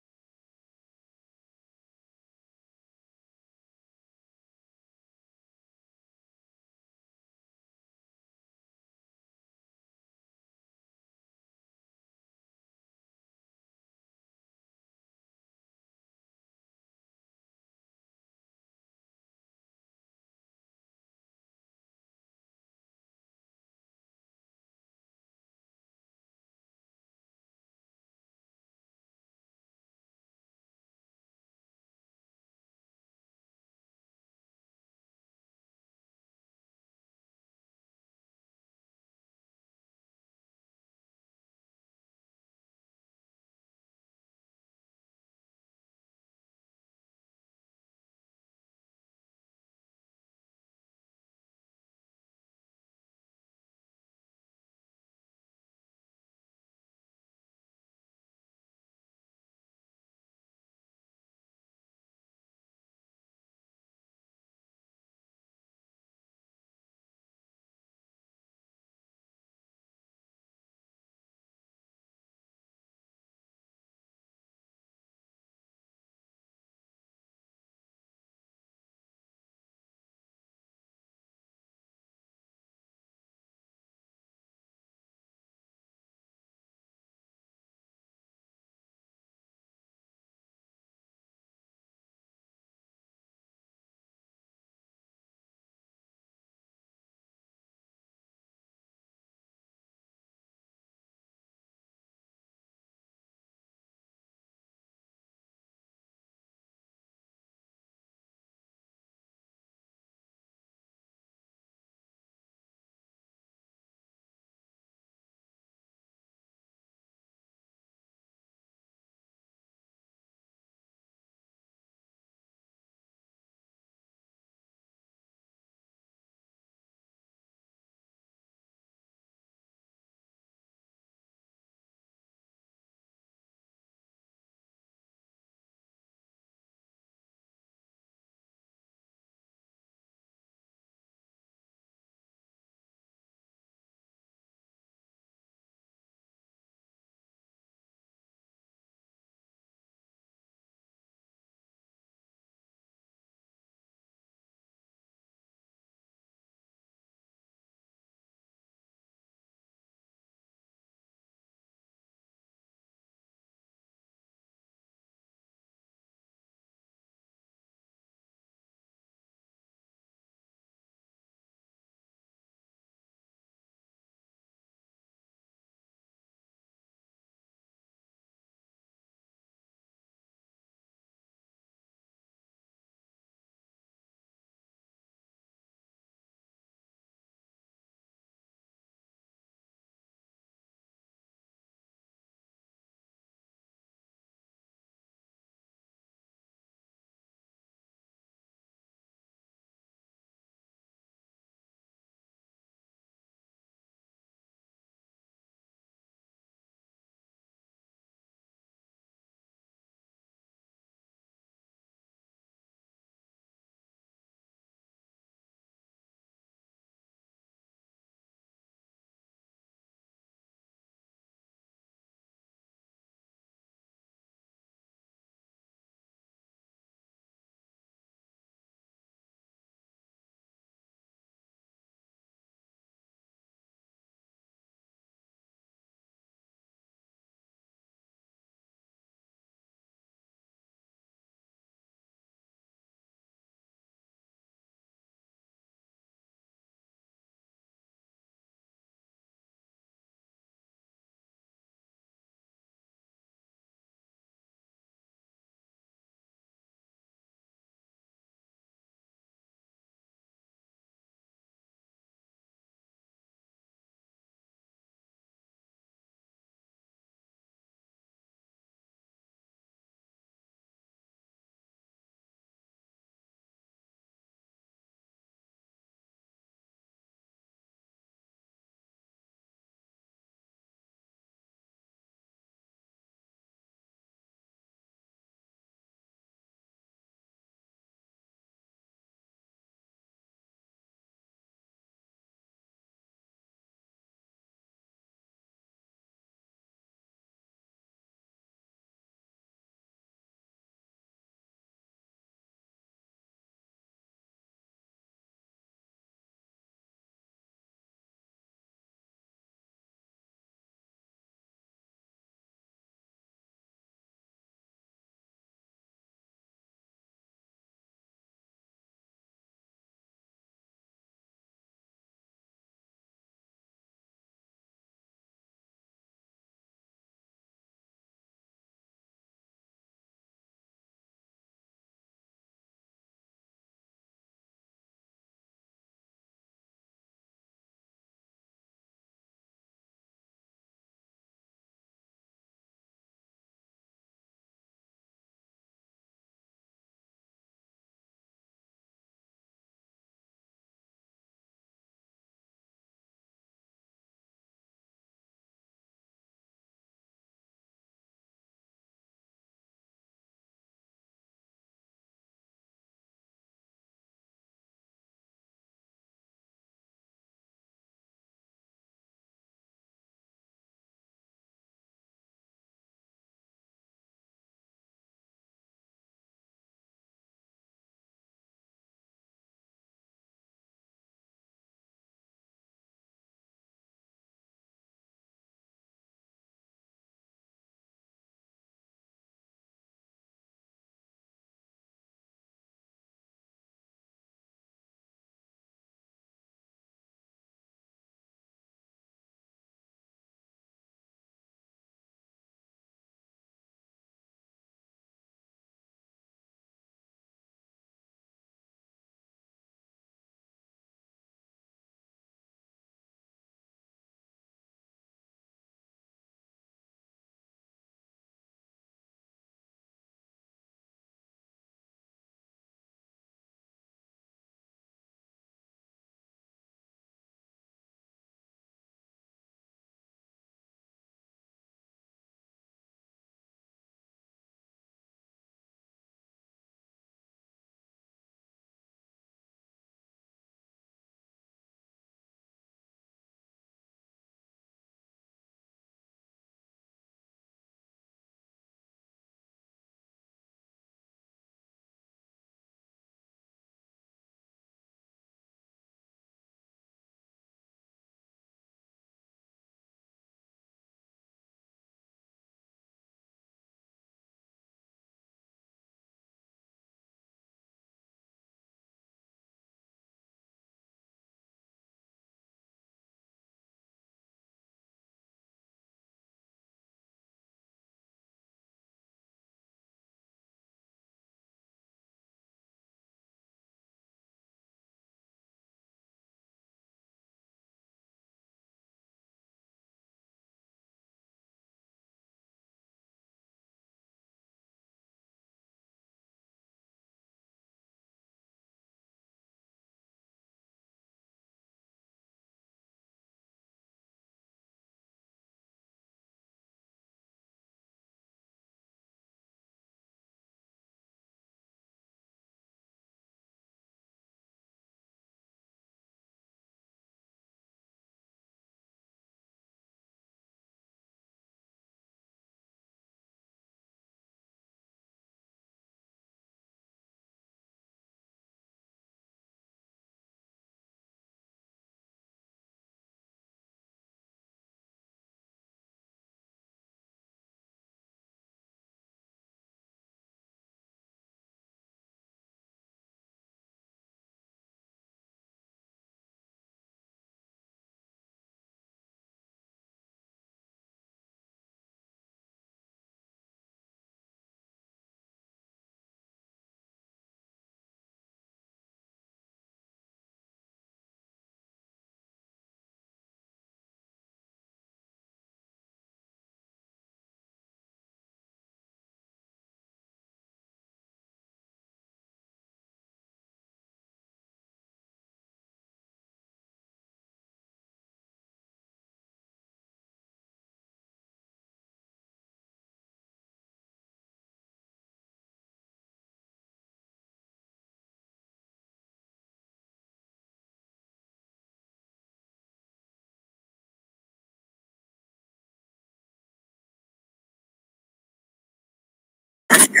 आइए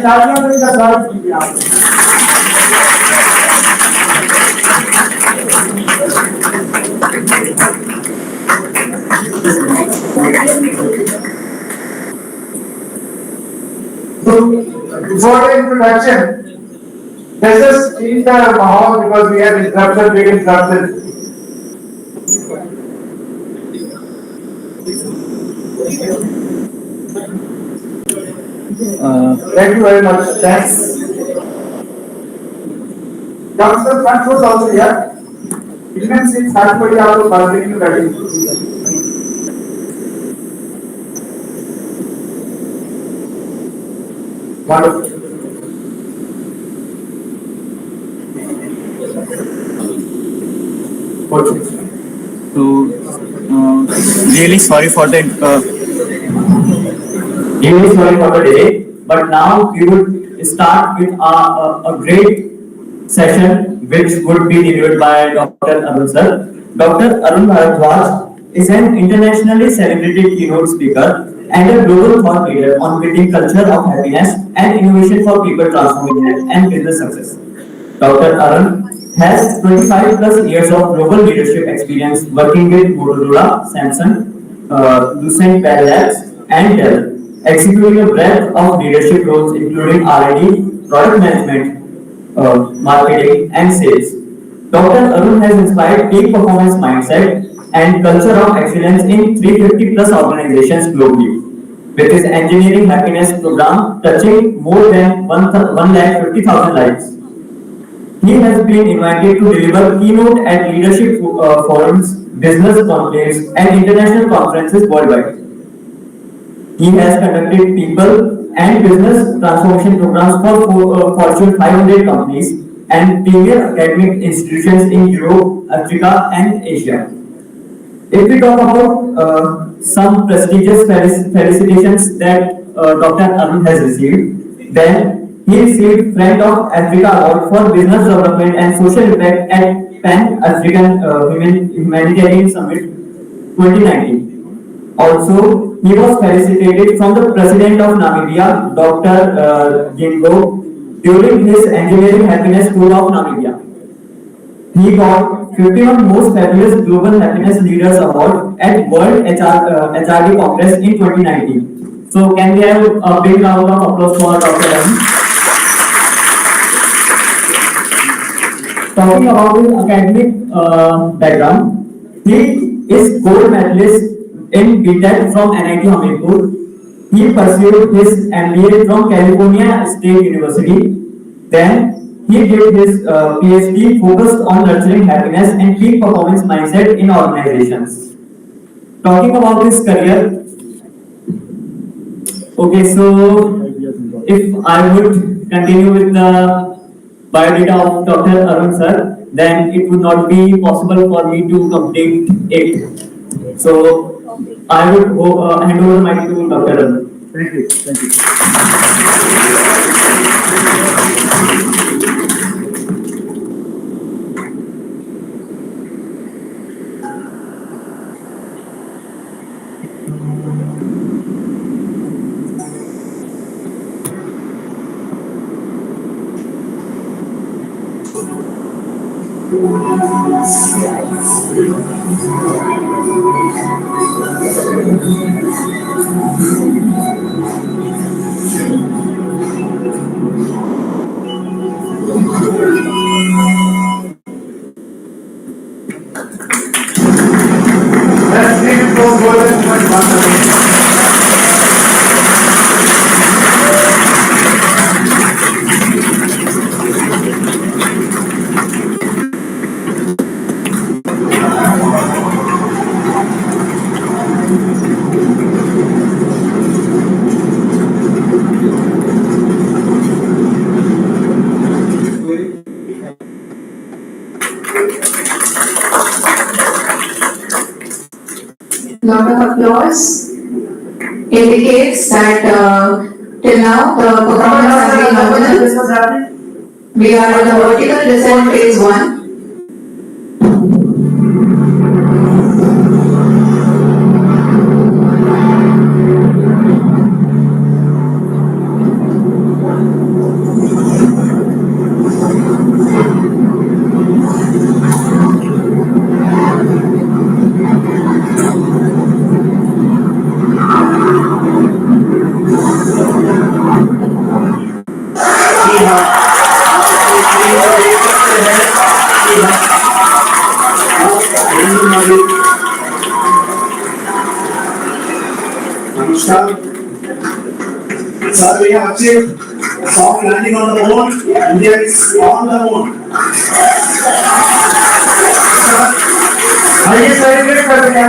तालियां बजाकर इनका स्वागत कीजिए आप। So, before the introduction, let's just change the mahal because we have interrupted, big interrupted. Thank you very much. Thanks. Doctor, front was also here. You can see everybody out of bargaining ready. Wonderful. Okay. So, really sorry for the delay, but now we would start with a great session which would be delivered by Dr. Arun sir. Dr. Arun Bharadwaj is an internationally celebrated keynote speaker and a global thought leader on building culture of happiness and innovation for people transformation and business success. Dr. Arun has 25 plus years of global leadership experience working with Motorola, Samsung, Lucent Bell Labs, and Dell, executing a breadth of leadership roles including R&D, product management, marketing, and sales. Dr. Arun has inspired peak performance mindset and culture of excellence in 350 plus organizations globally. With his engineering happiness program touching more than 150,000 lives. He has been invited to deliver keynote at leadership forums, business conclaves, and international conferences worldwide. He has conducted people and business transformation programs for Fortune 500 companies and premier academic institutions in Europe, Africa, and Asia. If we talk about some prestigious felicitations that Dr. Arun has received, then he received Friend of Africa Award for Business Development and Social Impact at Pan African Humanitarian Summit 2019. Also, he was felicitated from the President of Namibia, Dr. Gingo, during his Engineering Happiness Tour of Namibia. He got 51 Most Fabulous Global Happiness Leaders Award at World HRD Congress in 2019. So, can we have a big round of applause for Dr. Arun? Talking about his academic background, he is gold medalist in B.Tech from NIT Hamirpur. He pursued his MBA from California State University. Then he did his PhD focused on nurturing happiness and peak performance mindset in organizations. Talking about his career, okay, so if I would continue with the biodata of Dr. Arun sir, then it would not be possible for me to complete it. So I would hand over the mic to Dr. Arun. Thank you. Thank you. Let's give those golden points once again. Lot of applause indicates that till now the performance has been nominal. This was happening. We are in the vertical descent phase 1. Sir, we have achieved a soft landing on the moon. India is on the moon. आइए celebrate करते हैं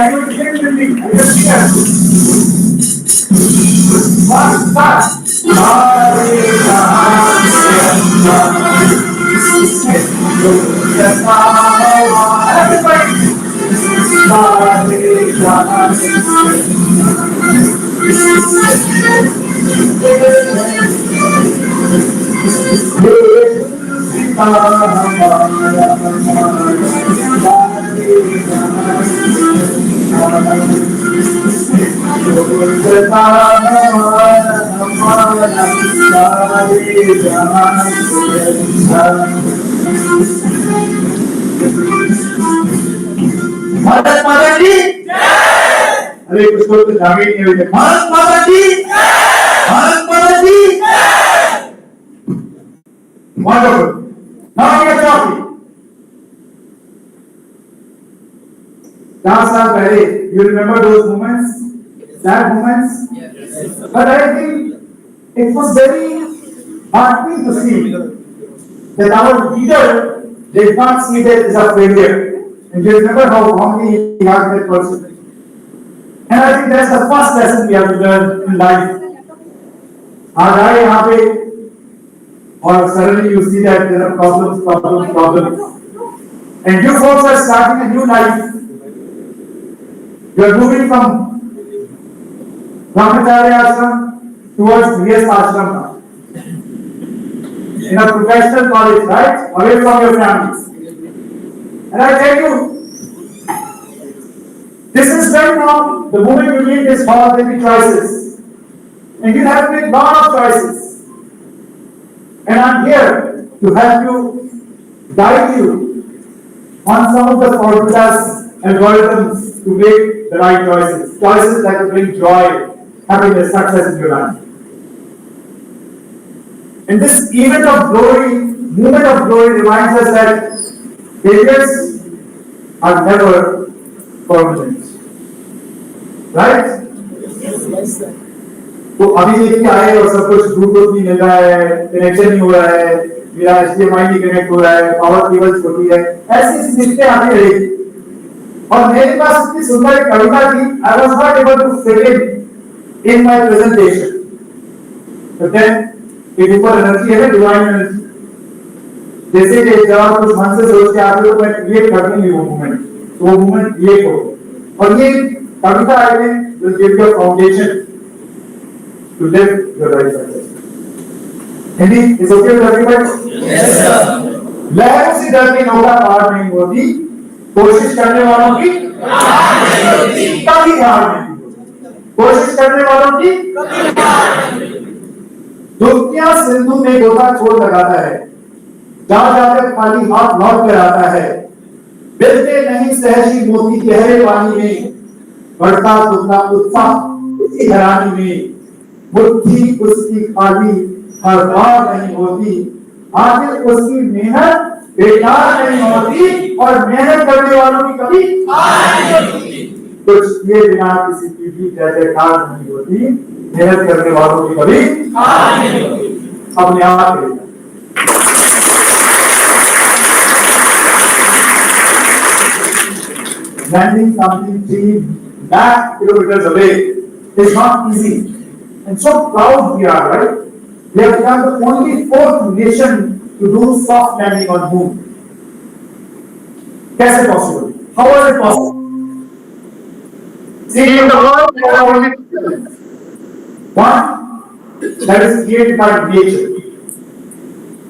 भारत माता की अरे कुछ लोग तो जागे नहीं हुए भारत माता की भारत माता की wonderful now we are talking 4 साल पहले you remember those moments sad moments but I think it was very heartening to see that our leader did not see that as a failure. And you remember how wrongly he had that person. And I think that's the first lesson we have to learn in life. आज आए यहाँ पे और suddenly you see that there are problems. And you folks are starting a new life. You are moving from Brahmacharya ashram towards Grihastha ashram now. In a professional college, right? Away from your families. And I tell you, this is right now, the moment you make this call, there will be choices. And you have to make lot of choices. And I'm here to help you, guide you on some of the formulas, algorithms to make the right choices. Choices that will bring joy, happiness, success in your life. And this moment of glory reminds us that failures are never permanent. Right? तो अभी देखिए आए और सब कुछ दूर नहीं मिल रहा है, कनेक्शन नहीं हो रहा है, मेरा HDMI नहीं कनेक्ट हो रहा है, पावर केबल छोटी है, ऐसी स्थिति आती रहेगी। और मेरे पास इतनी सुंदर एक कविता थी, I was not able to fit it in my presentation. But then एक ऊपर एनर्जी है, डिवाइन एनर्जी। जैसे कि जब आप कुछ मन से सोच के आते हो तो मैं क्रिएट कर दूंगी वो मोमेंट, तो वो मोमेंट क्रिएट हो। और ये कविता आई है will give you a foundation to live your life success. Hindi is okay with everybody? Yes sir. लहरों से डर के नौका पार नहीं होती, कोशिश करने वालों की कभी हार नहीं होती। कोशिश करने वालों की दुनिया सिंधु में गोता छोड़ लगाता है, जहां जाकर खाली हाथ लौट कर आता है, बिलते नहीं सहजी मोती गहरे पानी में, बढ़ता दुखता उत्साह उसकी हैरानी में, बुद्धि उसकी खाली हर बार नहीं होती, आखिर उसकी मेहनत बेकार नहीं होती और मेहनत करने वालों की कभी हार नहीं होती। कुछ ये बिना किसी की भी जयकार नहीं होती, मेहनत करने वालों की कभी हार नहीं होती। अपने आप landing something 3 lakh kilometers away is not easy. And so proud we are, right? We have become the only 4th nation to do soft landing on moon. कैसे possible? How was it possible? See, in the world, there are only one that is created by nature.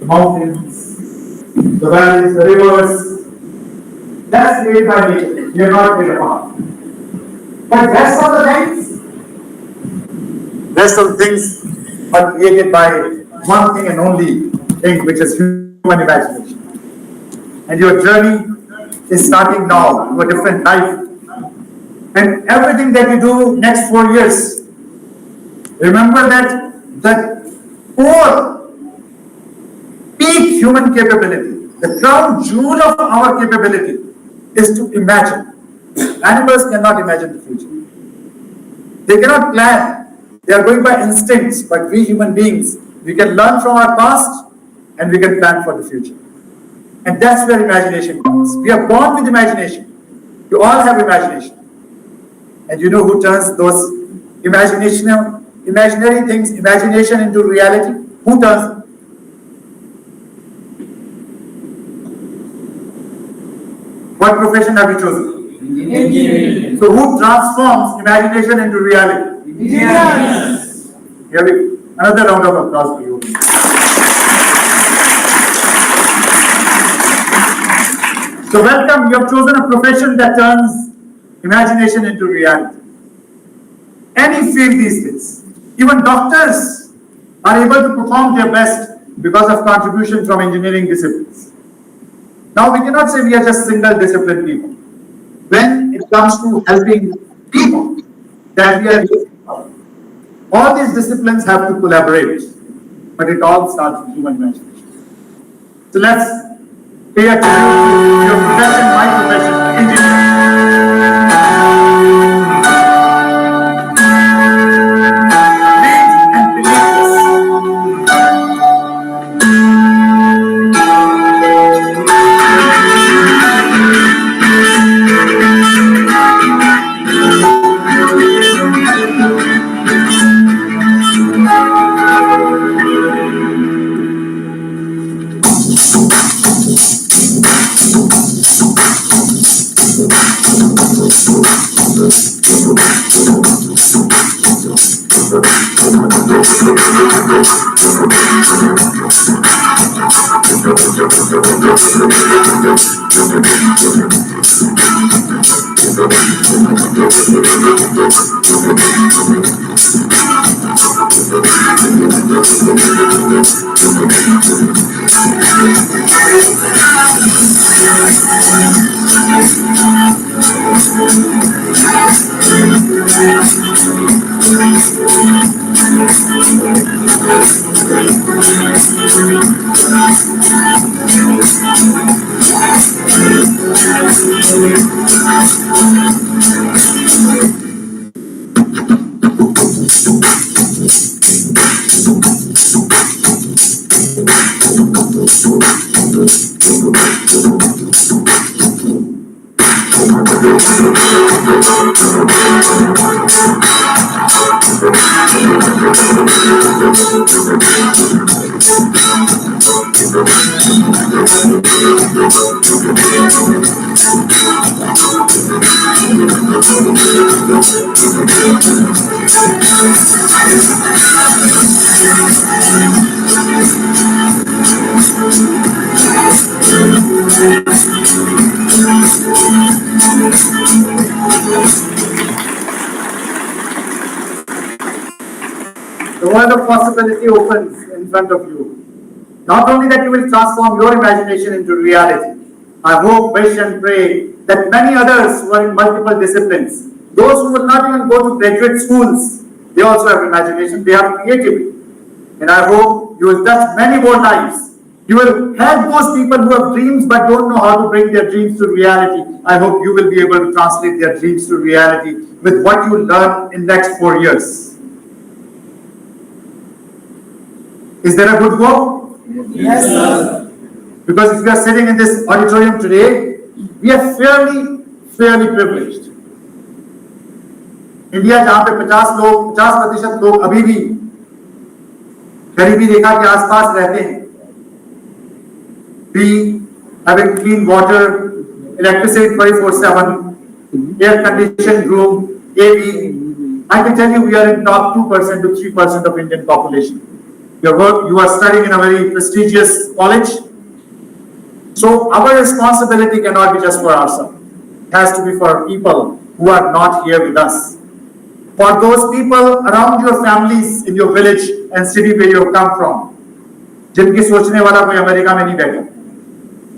The mountains, the valleys, the rivers, that's created by nature. We are not made apart. But rest of the things are created by one thing and only thing, which is human imagination. And your journey is starting now to a different life. And everything that you do next 4 years Remember that core peak human capability, the crown jewel of our capability is to imagine. Animals cannot imagine the future. They cannot plan. They are going by instincts, but we human beings, we can learn from our past and we can plan for the future. And that's where imagination comes. We are born with imagination. You all have imagination. And you know who turns those imaginary things, imagination into reality? Who turns them? What profession have you chosen? Engineering. So who transforms imagination into reality? Engineers. Here we go. Another round of applause for you. So welcome, you have chosen a profession that turns imagination into reality. Any field these days, even doctors are able to perform their best because of contribution from engineering disciplines. Now we cannot say we are just single discipline people. When it comes to helping people, that we are all these disciplines have to collaborate, but it all starts with human imagination. So let's pay attention to your profession, my profession, engineering. Read and believe this. The world of possibility opens in front of you. Not only that you will transform your imagination into reality, I hope, wish and pray that many others who are in multiple disciplines, those who will not even go to graduate schools, they also have imagination, they have creativity. And I hope you will touch many more lives. You will help those people who have dreams but don't know how to bring their dreams to reality. I hope you will be able to translate their dreams to reality with what you learn in next 4 years. Is there a good hope? Yes, sir. Because if we are sitting in this auditorium today, we are fairly privileged. India जहां पे 50% लोग अभी भी गरीबी रेखा के आसपास रहते हैं. We having clean water, electricity 24/7, air conditioned room, AV. I can tell you we are in top 2% to 3% of Indian population. You are studying in a very prestigious college. So our responsibility cannot be just for ourselves. It has to be for people who are not here with us. For those people around your families in your village and city where you have come from, जिनकी सोचने वाला कोई America में नहीं बैठा.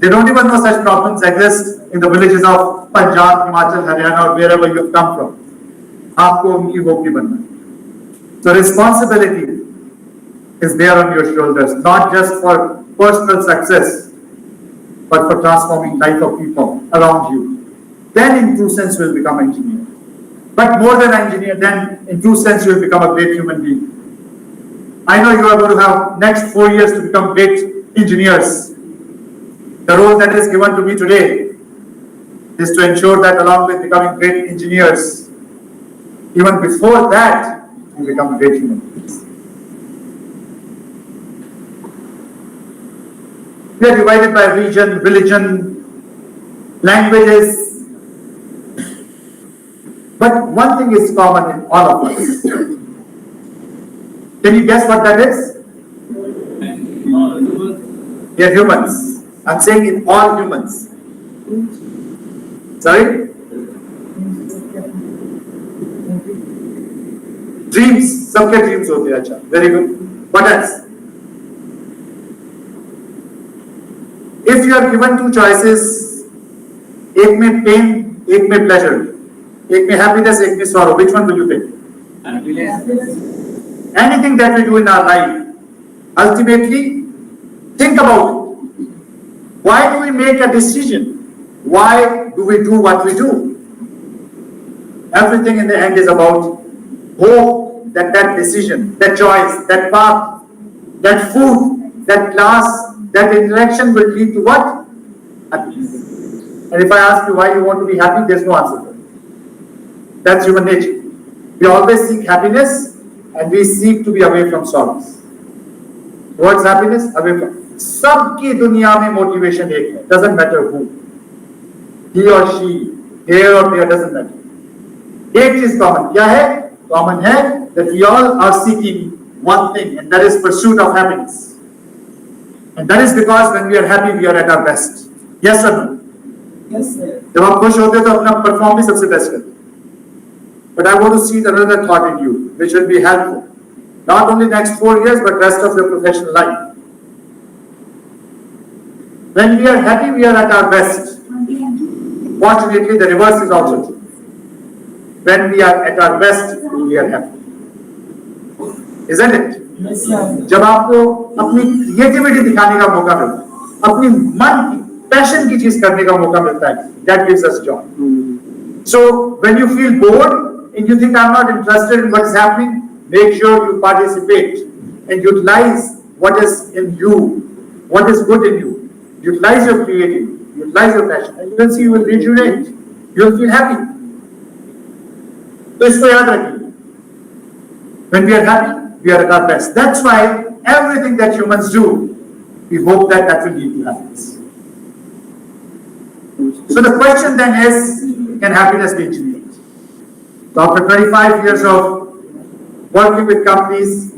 They don't even know such problems exist in the villages of Punjab, Himachal, Haryana or wherever you have come from. आपको उनकी hope नहीं बनना. So responsibility is there on your shoulders, not just for personal success, but for transforming life of people around you. Then in true sense you will become engineer. But more than engineer, then in true sense you will become a great human being. I know you are going to have next 4 years to become great engineers. The role that is given to me today is to ensure that along with becoming great engineers, even before that, you become great human beings. We are divided by region, religion, languages. But one thing is common in all of us. Can you guess what that is? We are humans. I'm saying in all humans. Sorry? Dreams. सबके dreams होते हैं. अच्छा. Very good. What else? If you are given two choices, एक में pain, एक में pleasure, एक में happiness, एक में sorrow, which one will you take? Anything that we do in our life, ultimately, think about it. Why do we make a decision? Why do we do what we do? Everything in the end is about hope that that decision, that choice, that path, that food, that class, that interaction will lead to what? Happiness. And if I ask you why you want to be happy, there's no answer for it. That's human nature. We always seek happiness and we seek to be away from sorrows. What's happiness? Away from. सबकी दुनिया में motivation एक है. Doesn't matter who. He or she, here or there, doesn't matter. एक चीज common. क्या है? Common है that we all are seeking one thing, and that is pursuit of happiness. And that is because when we are happy, we are at our best. Yes or no? Yes, sir. जब आप खुश होते हो तो अपना perform भी सबसे best करते हो. But I want to see another thought in you, which will be helpful. Not only next 4 years, but rest of your professional life. When we are happy, we are at our best. Fortunately, the reverse is also true. When we are at our best, we are happy. Isn't it? Yes, sir. जब आपको अपनी creativity दिखाने का मौका मिलता है, अपनी मन की पैशन की चीज करने का मौका मिलता है, that gives us joy. So when you feel bored and you think I'm not interested in what is happening, make sure you participate and utilize what is in you, what is good in you. Utilize your creativity, utilize your passion, and you will see you will rejuvenate. You will feel happy. तो इसको याद रखिए. When we are happy, we are at our best. That's why everything that humans do, we hope that that will lead to happiness. So the question then is, can happiness be engineered? So after 25 years of working with companies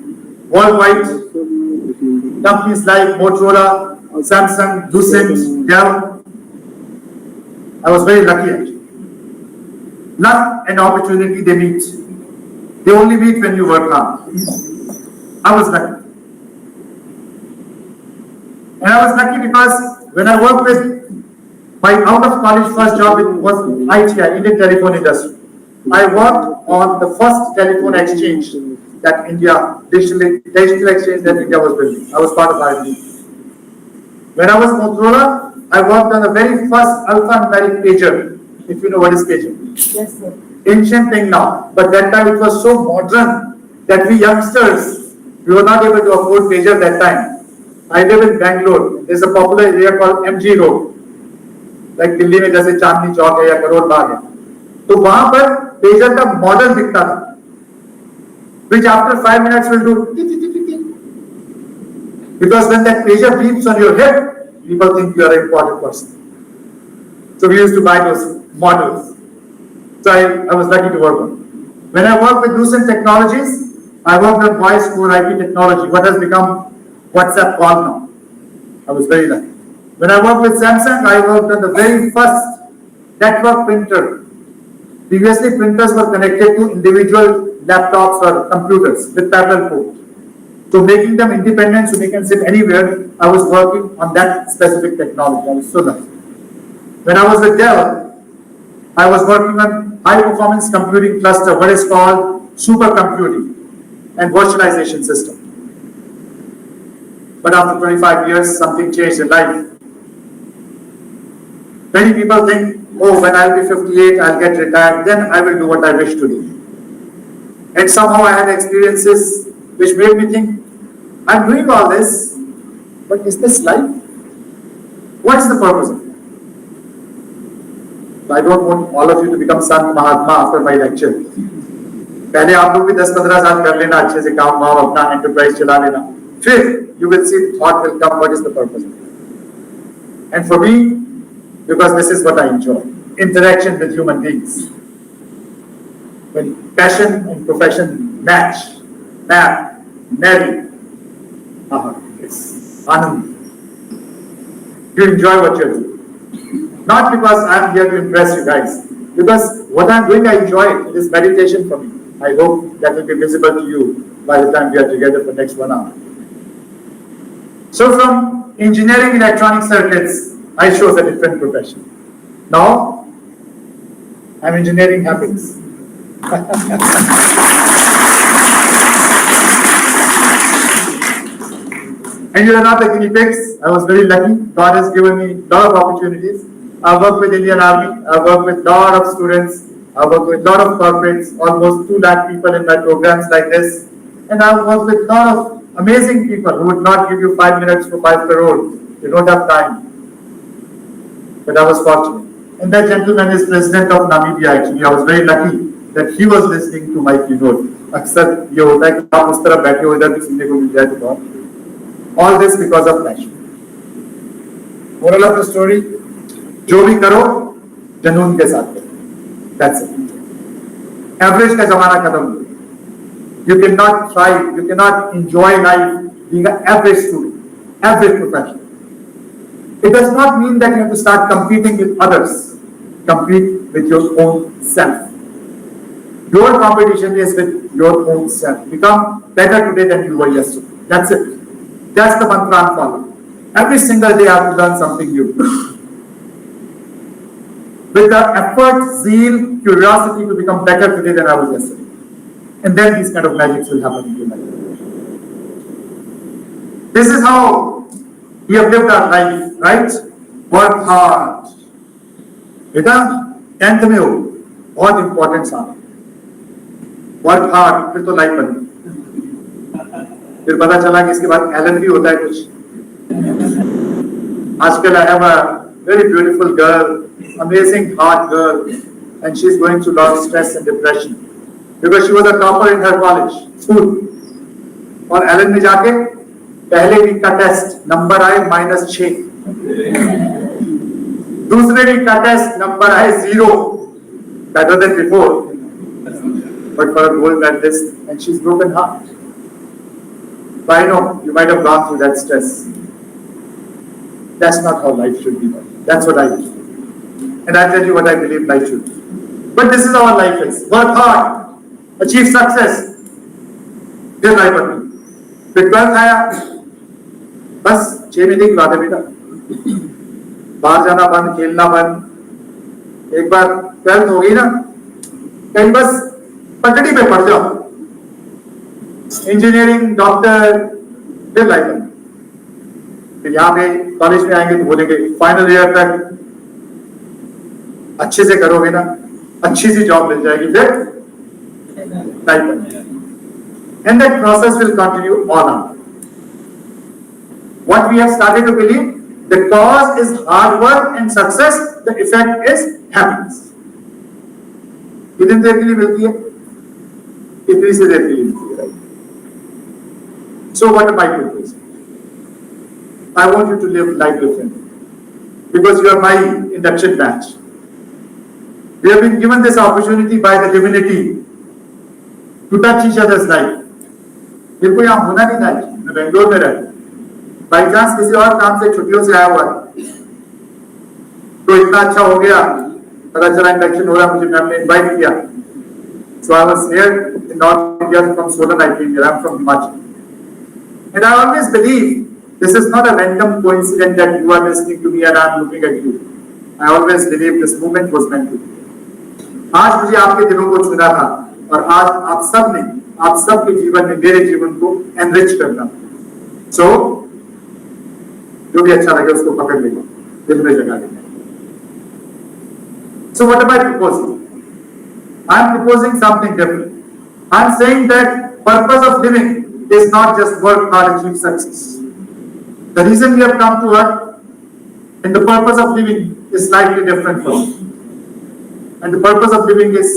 worldwide, companies like Motorola, Samsung, Lucent, Dell, I was very lucky actually. Luck and opportunity, they meet. They only meet when you work hard. I was lucky. And I was lucky because when I worked with my out of college first job, it was ITI, Indian Telephone Industry. I worked on the first telephone exchange that India, digital exchange that India was building. I was part of IT. When I was Motorola, I worked on the very first alphanumeric pager, if you know what is pager. Yes, sir. Ancient thing now, but that time it was so modern that we youngsters, we were not able to afford pager that time. I live in Bangalore. There's a popular area called MG Road. Like Delhi में जैसे चांदनी चौक है या करोल बाग है, तो वहां पर pager का model दिखता था, which after 5 minutes will do T T T T. Because when that pager beeps on your head, people think you are an important person. So we used to buy those models. So I was lucky to work on. When I worked with Lucent Technologies, I worked on voice over IP technology, what has become WhatsApp call now. I was very lucky. When I worked with Samsung, I worked on the very first network printer. Previously, printers were connected to individual laptops or computers with parallel port. So making them independent so they can sit anywhere, I was working on that specific technology. I was so lucky. When I was with Dell, I was working on high performance computing cluster, what is called supercomputing. and virtualization system. But after 25 years, something changed in life. Many people think, oh, when I'll be 58, I'll get retired, then I will do what I wish to do. And somehow I had experiences which made me think, I'm doing all this, but is this life? What's the purpose of it? I don't want all of you to become Sant Mahatma after my lecture. पहले आप लोग भी 10-15 साल कर लेना अच्छे से काम वाम अपना enterprise चला लेना. फिर you will see thought will come, what is the purpose of it? And for me, because this is what I enjoy, interaction with human beings. When passion and profession match, marry, it's anand. You enjoy what you're doing. Not because I'm here to impress you guys, because what I'm doing I enjoy it. It is meditation for me. I hope that will be visible to you by the time we are together for next 1 hour. So from engineering electronic circuits, I chose a different profession. Now, I'm engineering happiness. And you are not the guinea pigs. I was very lucky. God has given me a lot of opportunities. I work with Indian Army. I work with a lot of students. I work with a lot of corporates, almost 2 lakh people in my programs like this. And I work with a lot of amazing people who would not give you 5 minutes for 5 crore. They don't have time. But I was fortunate. And that gentleman is president of Namibia actually. I was very lucky that he was listening to my keynote. अक्सर ये होता है कि आप उस तरफ बैठे हो इधर भी सुनने को मिल जाए तो बहुत. All this because of passion. Moral of the story: जो भी करो जनून के साथ करो. That's it. Average का जमाना खत्म हो. You cannot thrive, you cannot enjoy life being an average student, average professional. It does not mean that you have to start competing with others. Compete with your own self. Your competition is with your own self. Become better today than you were yesterday. That's it. That's the mantra I'm following. Every single day I have to learn something new. With the effort, zeal, curiosity to become better today than I was yesterday. And then these kind of magics will happen in your life. This is how we have lived our life, right? Work hard. बेटा 10th में हो, बहुत important साल. Work hard, फिर तो life बनी. फिर पता चला कि इसके बाद एलन भी होता है कुछ. आजकल I have a very beautiful girl, amazing hard girl, and she's going through a lot of stress and depression because she was a topper in her college, school. और एलन में जाके पहले वीक का टेस्ट नंबर आए -6. दूसरे week का test number आए 0, better than before. But for a goal like this, and she's broken heart. But I know you might have gone through that stress. That's not how life should be. That's what I do. And I'll tell you what I believe life should be. But this is how our life is. Work hard, achieve success. Then life will be. फिर 12th आया, बस 6 महीने की बात है बेटा. बाहर जाना बंद, खेलना बंद. एक बार 12th हो गई ना, कहीं बस पटड़ी पे पड़ जाओ. इंजीनियरिंग, डॉक्टर, फिर लाइफ है. फिर यहाँ पे कॉलेज में आएंगे तो बोलेंगे फाइनल ईयर तक अच्छे से करोगे ना, अच्छी सी जॉब मिल जाएगी, फिर लाइफ है. And that process will continue on. What we have started to believe, the cause is hard work and success, the effect is happiness. कितनी देर के लिए मिलती है? कितनी सी देर के लिए मिलती है? So what am I proposing? I want you to live life differently because you are my induction batch. We have been given this opportunity by the divinity to touch each other's life. मेरे को यहाँ होना नहीं था, मैं बेंगलोर में रहता. By chance किसी और काम से छुट्टियों से आया हुआ है, तो इतना अच्छा हो गया, पता चला इंडक्शन हो रहा, मुझे मैम ने इनवाइट किया. So I was here in North India from Solan. I came here. I'm from Himachal, and I always believe this is not a random coincidence that you are listening to me and I'm looking at you. I always believe this movement was meant to be. आज मुझे आपके दिलों को छूना था और आज आप सब के जीवन में मेरे जीवन को एनरिच करना। सो जो भी अच्छा लगे उसको पकड़ लेगा, दिल में जगा लेगा। So what am I proposing? I am proposing something different. I am saying that purpose of living is not just work hard, achieve success. The reason we have come to earth and the purpose of living is slightly different from it. And the purpose of living is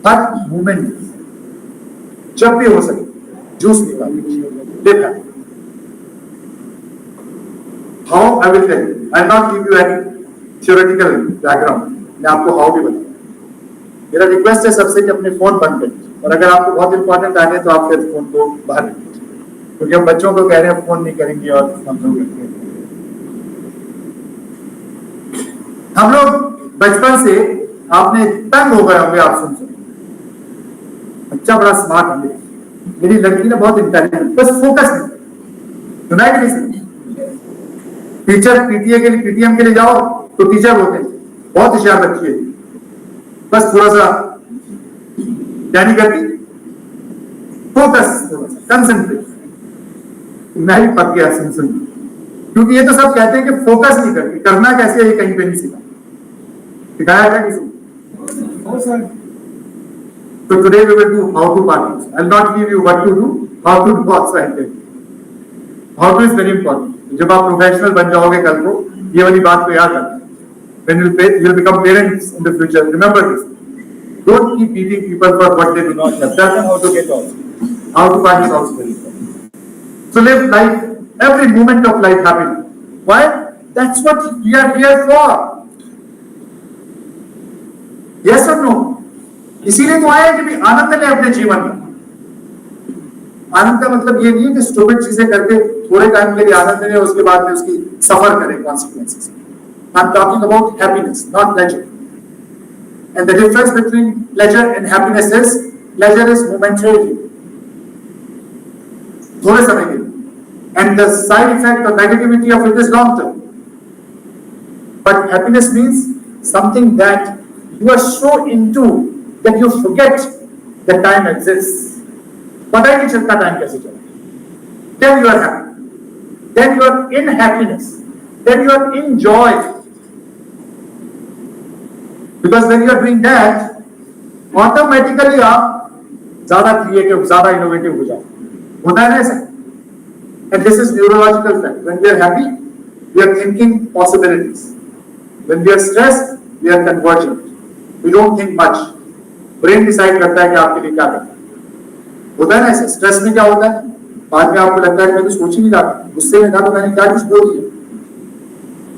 her moment जब भी हो सके juice निकाल देखा। How I will tell you. I will not give you any theoretical background. मैं आपको how भी बताऊँ। मेरा रिक्वेस्ट है सबसे कि अपने फोन बंद करें और अगर आपको बहुत इंपॉर्टेंट आ है तो आप फिर फोन को बाहर रखिए, क्योंकि हम बच्चों को कह रहे हैं फोन नहीं करेंगे और हम लोग रखेंगे। हम लोग बचपन से आपने तंग हो गए होंगे आप सुन बच्चा बड़ा स्मार्ट है, मेरी लड़की ने बहुत इंटेलिजेंट, बस फोकस नहीं सुनाई नहीं। टीचर पीटीएम के लिए जाओ तो टीचर बोलते हैं बहुत होशियार बच्ची है, बस थोड़ा सा क्या नहीं करती, फोकस, कंसंट्रेट। मैं भी पक गया सुन, क्योंकि ये तो सब कहते हैं कि फोकस नहीं करती, करना कैसे है ये कहीं पे नहीं सिखाया था किसी। So today we will do how to parties. I will not give you what to do, how to do also I tell you. How to is very important. जब आप प्रोफेशनल बन जाओगे कल को, ये वाली बात को याद रखना। When you will become parents in the future, remember this. Don't keep beating people for what they do not have. Tell them how to get on. How to party is also very important. So live life, every moment of life happily. Why? That's what we are here for. Yes or no? इसीलिए तो आया कि भी आनंद ले अपने जीवन में। आनंद का मतलब ये नहीं है कि स्टूपिड चीजें करके थोड़े टाइम के लिए आनंद ले, उसके बाद में उसकी सफर करें consequences. I am talking about happiness, not pleasure. And the difference between pleasure and happiness is pleasure is momentary, थोड़े समय के लिए, एंड द साइड इफेक्ट और negativity of it is long term. But happiness means something that you are so into that you forget that time exists. पता ही नहीं चलता time कैसे चला। Then you are happy. Then you are in happiness. Then you are in joy. Because when you are doing that, automatically आप ज़्यादा creative, ज़्यादा innovative हो जाओ। होता है ना ऐसा? And this is neurological fact. When we are happy, we are thinking possibilities. When we are stressed, we are convergent. We don't think much. Brain decide करता है कि आपके लिए क्या करना है। होता है ना ऐसे? स्ट्रेस में क्या होता है, बाद में आपको लगता है कि मैं तो सोच ही नहीं रहा, गुस्से में था तो मैंने क्या कुछ बोल दिया।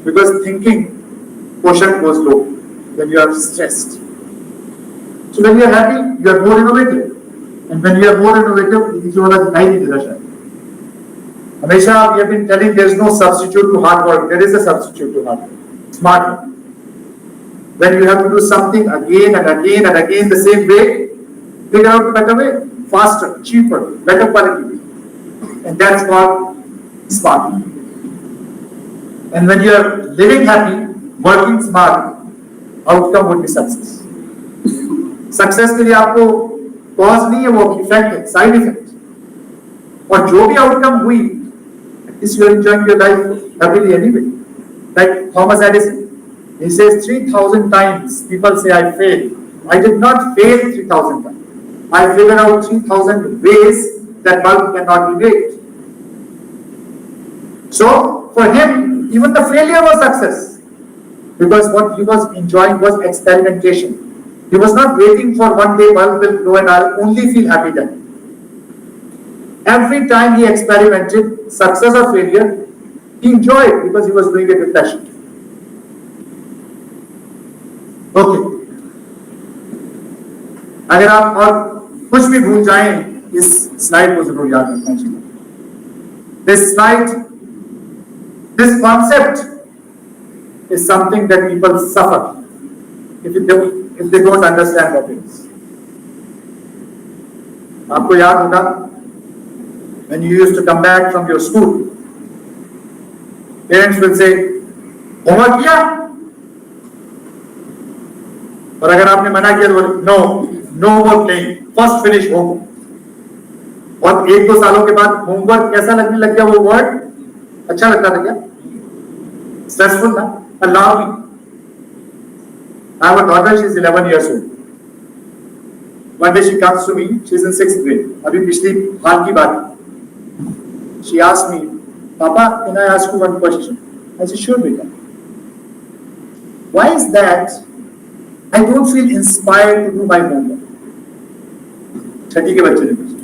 Because thinking question goes low when you are stressed. So when you are happy, you are more innovative, and when you are more innovative, ये जो वाला दिखाई नहीं देता शायद। हमेशा we have been telling there is no substitute to hard work. There is a substitute to hard work. Smart work. When you have to do something again and again and again the same way, figure out a better way, faster, cheaper, better quality, and that's called smart. And when you are living happy, working smart, outcome would be success. Success के लिए आपको cause नहीं है, वो effect है, side effect. और जो भी outcome हुई, at least you are enjoying your life happily anyway. Like Thomas Edison. He says 3,000 times people say I failed. I did not fail 3,000 times. I figured out 3,000 ways that bulb cannot be made. So for him, even the failure was success, because what he was enjoying was experimentation. He was not waiting for one day bulb will blow and I'll only feel happy then. Every time he experimented, success or failure, he enjoyed because he was doing it with passion. Okay, अगर आप और कुछ भी भूल जाएं, इस slide को जरूर याद रखना चाहिए। This slide, this concept is something that people suffer if they don't understand what it is. आपको याद होगा when you used to come back from your school, parents will say, homework किया? और अगर आपने मना किया तो नो नो मोर प्लेइंग, फर्स्ट फिनिश होम। और 1-2 सालों के बाद होमवर्क कैसा लगने लग गया, वो वर्ड अच्छा लगता था क्या? स्ट्रेसफुल था? Allow me. I have a daughter, she is 11 years old. One day she comes to me, she is in 6th grade. अभी पिछली हाल की बात। She asked me, Papa, can I ask you one question? I said, sure, beta. Why is that I don't feel inspired to do my homework? छठी के बच्चे ने पूछा।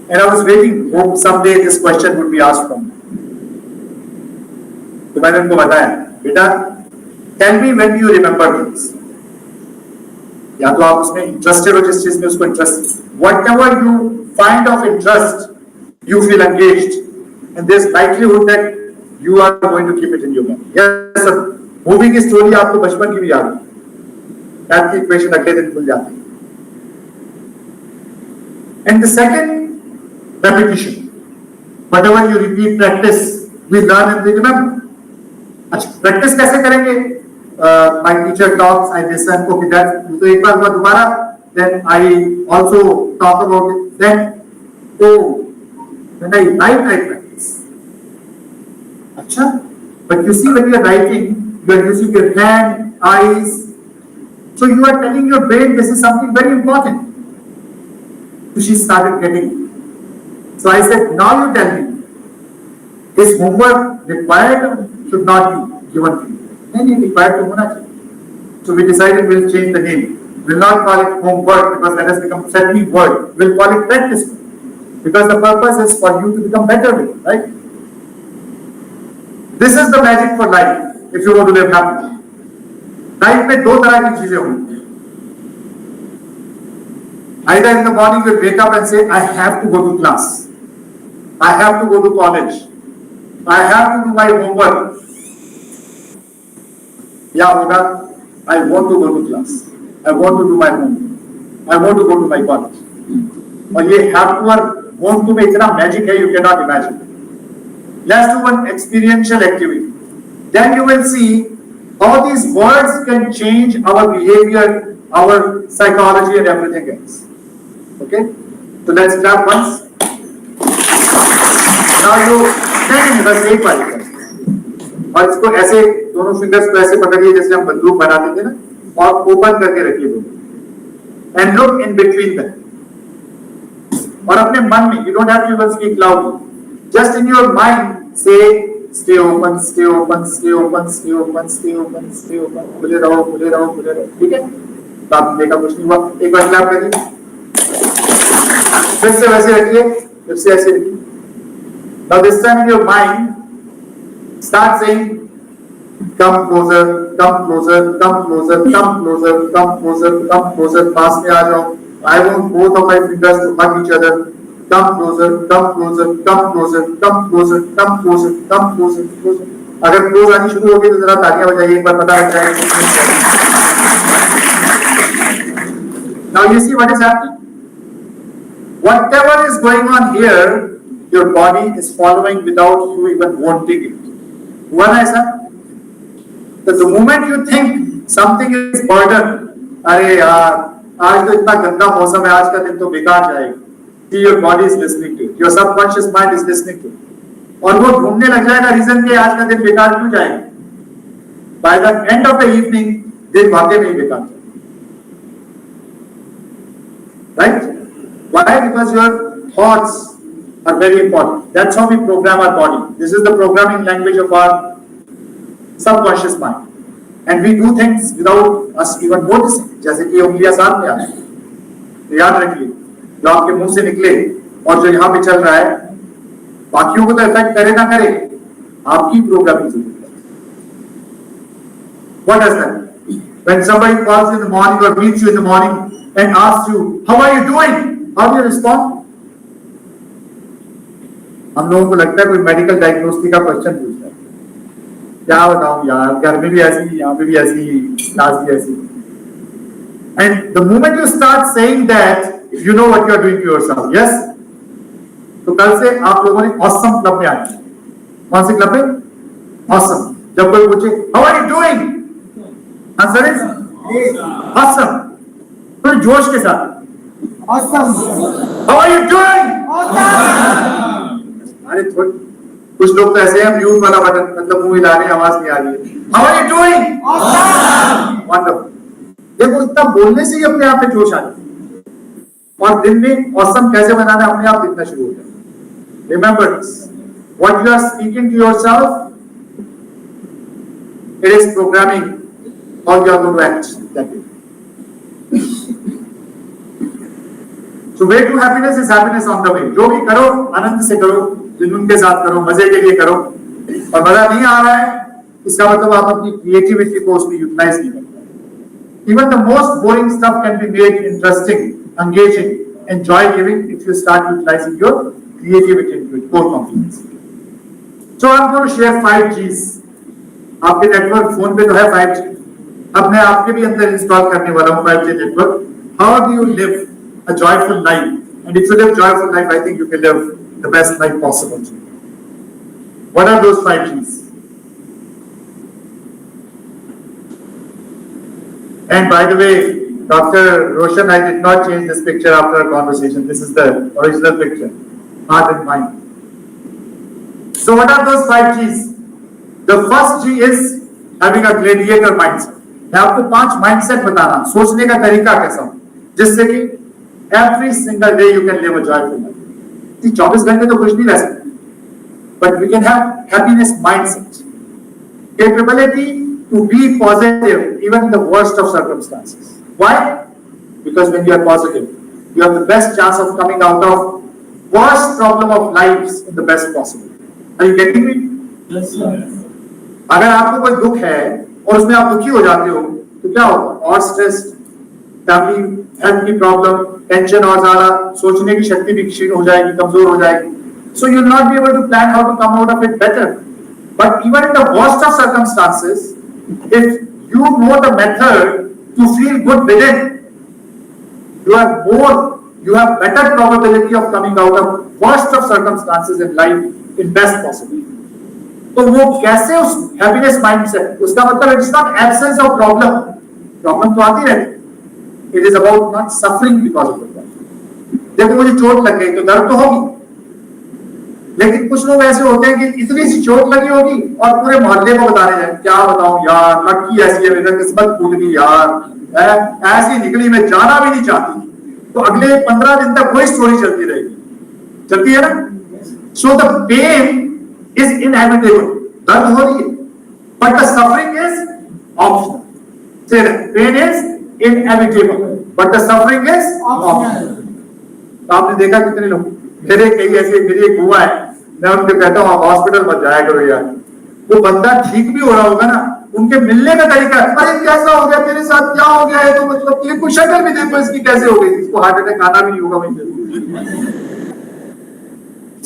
And I was waiting, hope someday this question would be asked from me. तो मैंने उनको बताया, बेटा, tell me when you remember things. या तो आप उसमें इंटरेस्टेड हो जिस चीज में उसको interest, whatever you find of interest, you feel engaged, and there's likelihood that you are going to keep it in your mind. Yes sir, movie की स्टोरी आपको बचपन की भी याद है, मैथ की इक्वेशन अगले दिन भूल जाते हैं. And the second, repetition. Whatever you repeat, practice, we learn and we remember. अच्छा, practice कैसे करेंगे? My teacher talks, I listen. Okay, that तो एक बार हुआ दोबारा. Then I also talk about it. Then, when I write, I practice. अच्छा, but you see when you are writing, you are using your hand, eyes. So you are telling your brain this is something very important. So she started getting it. So I said, now you tell me, is homework required or should not be given to you? Then it required to hona chahiye. So we decided we'll change the name. We'll not call it homework because that has become a settling word. We'll call it practice. Because the purpose is for you to become better with it, right? This is the magic for life if you want to live happily. Life में दो तरह की चीजें होंगी. Either in the morning you wake up and say, I have to go to class. I have to go to college. I have to do my homework. या होगा, I want to go to class. I want to do my homework. I want to go to my college. और ये have to और want to में इतना magic है, you cannot imagine. Let's do one experiential activity. Then you will see how these words can change our behavior, our psychology and everything else. Okay? So let's clap once. Now you नहीं बस एक बार और इसको ऐसे दोनों fingers को ऐसे पकड़िए जैसे हम बंदूक बनाते थे ना और ओपन करके रखिए दोनों and look in between that और अपने मन में you don't have to even speak loudly just in your mind say stay open stay open stay open stay open stay open stay open खुले रहो खुले रहो खुले रहो ठीक है तो आपने देखा कुछ नहीं हुआ एक बार क्लैप करिए फिर से वैसे रखिए फिर से ऐसे रखिए now this time in your mind start saying come closer come closer come closer come closer come closer come closer पास में आ जाओ I want both of my fingers to hug each other come closer come closer come closer come closer come closer come closer closer अगर close आनी शुरू होगी तो जरा तालियां बजाइए एक बार पता लग जाएगा now you see what is happening whatever is going on here your body is following without you even wanting it. हुआ ना ऐसा? The moment you think something is burden, अरे यार आज तो इतना गंदा मौसम है आज का दिन तो बेकार जाएगा. See your body is listening to it. Your subconscious mind is listening to it. और वो ढूंढने लग जाएगा रीजन के आज का दिन बेकार क्यों जाएगा. By the end of the evening दिन वाकई में बेकार. Right? Why? Because your thoughts are very important. That's how we program our body. This is the programming language of our subconscious mind. And we do things without us even noticing. जैसे कि उंगलियां साथ में आती हैं. तो याद रखिए, जो आपके मुंह से निकले और जो यहाँ पे चल रहा है, बाकियों को तो इफेक्ट करे ना करे, आपकी प्रोग्रामिंग से. What does that mean? When somebody calls you in the morning or meets you in the morning and asks you, how are you doing? How do you respond? हम लोगों को लगता है कोई मेडिकल डायग्नोस्टिक का question पूछ रहा है क्या बताऊं यार घर में भी ऐसी यहाँ पे भी ऐसी क्लास भी ऐसी and the moment you start saying that you know what you are doing to yourself yes तो कल से आप लोगों ने ऑसम क्लब में आना कौन से क्लब में ऑसम जब कोई पूछे how are you doing answer is Awesome. थोड़े जोश के साथ. Awesome. How are you doing? अरे थोड़ी कुछ लोग तो ऐसे हैं म्यूट वाला बटन मतलब मुंह हिला रहे आवाज नहीं आ रही है. How are you doing? Wonderful. देखो इतना बोलने से ही अपने आप में जोश आ जाए और दिन में awesome कैसे बनाना अपने आप दिखना शुरू हो जाए. Remember this. What you are speaking to yourself, it is programming how you are going to act that day. So way to happiness is happiness on the way. जो भी करो आनंद से करो, जुनून के साथ करो, मजे के लिए करो. और मजा नहीं आ रहा है, इसका मतलब आप अपनी क्रिएटिविटी को उसमें यूटिलाइज नहीं करते. Even the most boring stuff can be made interesting, engaging, and joy-giving if you start utilizing your creativity into it, core competence. So I'm going to share 5 Gs. आपके नेटवर्क फोन पे तो है 5G. अब मैं आपके भी अंदर install करने वाला हूँ 5G network. How do you live a joyful life? And if you live joyful life, I think you can live the best life possible. What are those 5 Gs? And by the way, Dr. Roshan, I did not change this picture after our conversation. This is the original picture, heart and mind. So what are those 5 Gs? The first G is having a gladiator mindset. मैं आपको 5 mindset बताना, सोचने का तरीका कैसा हो, जिससे कि every single day you can live a joyful life. 24 घंटे तो कुछ नहीं रह सकते, but we can have happiness mindset, capability to be positive even in the worst of circumstances. Why? Because when you are positive, you have the best chance of coming out of worst problem of lives in the best possible. Are you getting me? Yes, sir. अगर आपको कोई दुख है और उसमें आप दुखी हो जाते हो तो क्या होगा? और स्ट्रेस, फैमिली हेल्थ की प्रॉब्लम, टेंशन और ज्यादा, सोचने की शक्ति भी क्षीण हो जाएगी, कमजोर हो जाएगी. So you will not be able to plan how to come out of it better. But even in the worst of circumstances, if you know the method to feel good within, you have better probability of coming out of worst of circumstances in life in best possible. तो वो कैसे उस happiness mindset, उसका मतलब it's not absence of problem. Problem तो आती रहती, it is about not suffering because of the problem. देखो मुझे चोट लग गई तो दर्द तो होगी, लेकिन कुछ लोग ऐसे होते हैं कि इतनी सी चोट लगी होगी और पूरे मोहल्ले को बताने जाए, क्या बताऊं यार, लड़की ऐसी है, मेरी किस्मत फूट गई यार, ऐसी निकली, मैं जाना भी नहीं चाहती. तो अगले 15 दिन तक वही स्टोरी चलती रहेगी, चलती है ना. So the pain is inevitable. दर्द हो रही है, but the suffering is optional. Say that pain is inevitable, but the suffering is optional. आपने देखा कितने लोग, मेरे कई ऐसे, मेरी एक बुआ है, मैं उनको कहता हूँ आप हॉस्पिटल मत जाया करो यार. वो बंदा ठीक भी हो रहा होगा ना, उनके मिलने का तरीका, अरे कैसा हो गया तेरे साथ, क्या हो गया है, तो मतलब ये कुछ शक्ल भी देखो इसकी कैसे हो गई, इसको हार्ट अटैक आना भी नहीं होगा वहीं.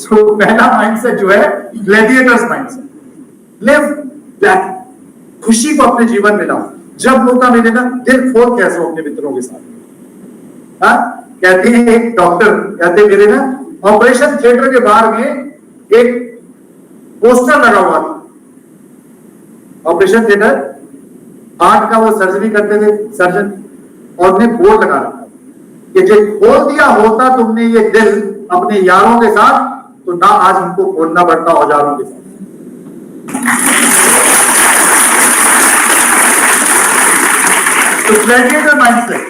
So, पहला माइंडसेट जो है ग्लैडिएटर्स माइंडसेट. लिव दैट, खुशी को अपने जीवन में लाओ. जब मौका मिले ना, दिल खोल के हंसो अपने मित्रों के साथ. हाँ, कहते हैं एक डॉक्टर कहते मेरे ना ऑपरेशन थिएटर के बाहर में एक पोस्टर लगा हुआ था. ऑपरेशन थिएटर हार्ट का वो सर्जरी करते थे सर्जन, और उन्हें बोर्ड लगा रखा कि जो खोल दिया होता तुमने ये दिल अपने यारों के साथ, तो ना आज हमको खोलना पड़ता औजारों के साथ. तो gladiator mindset.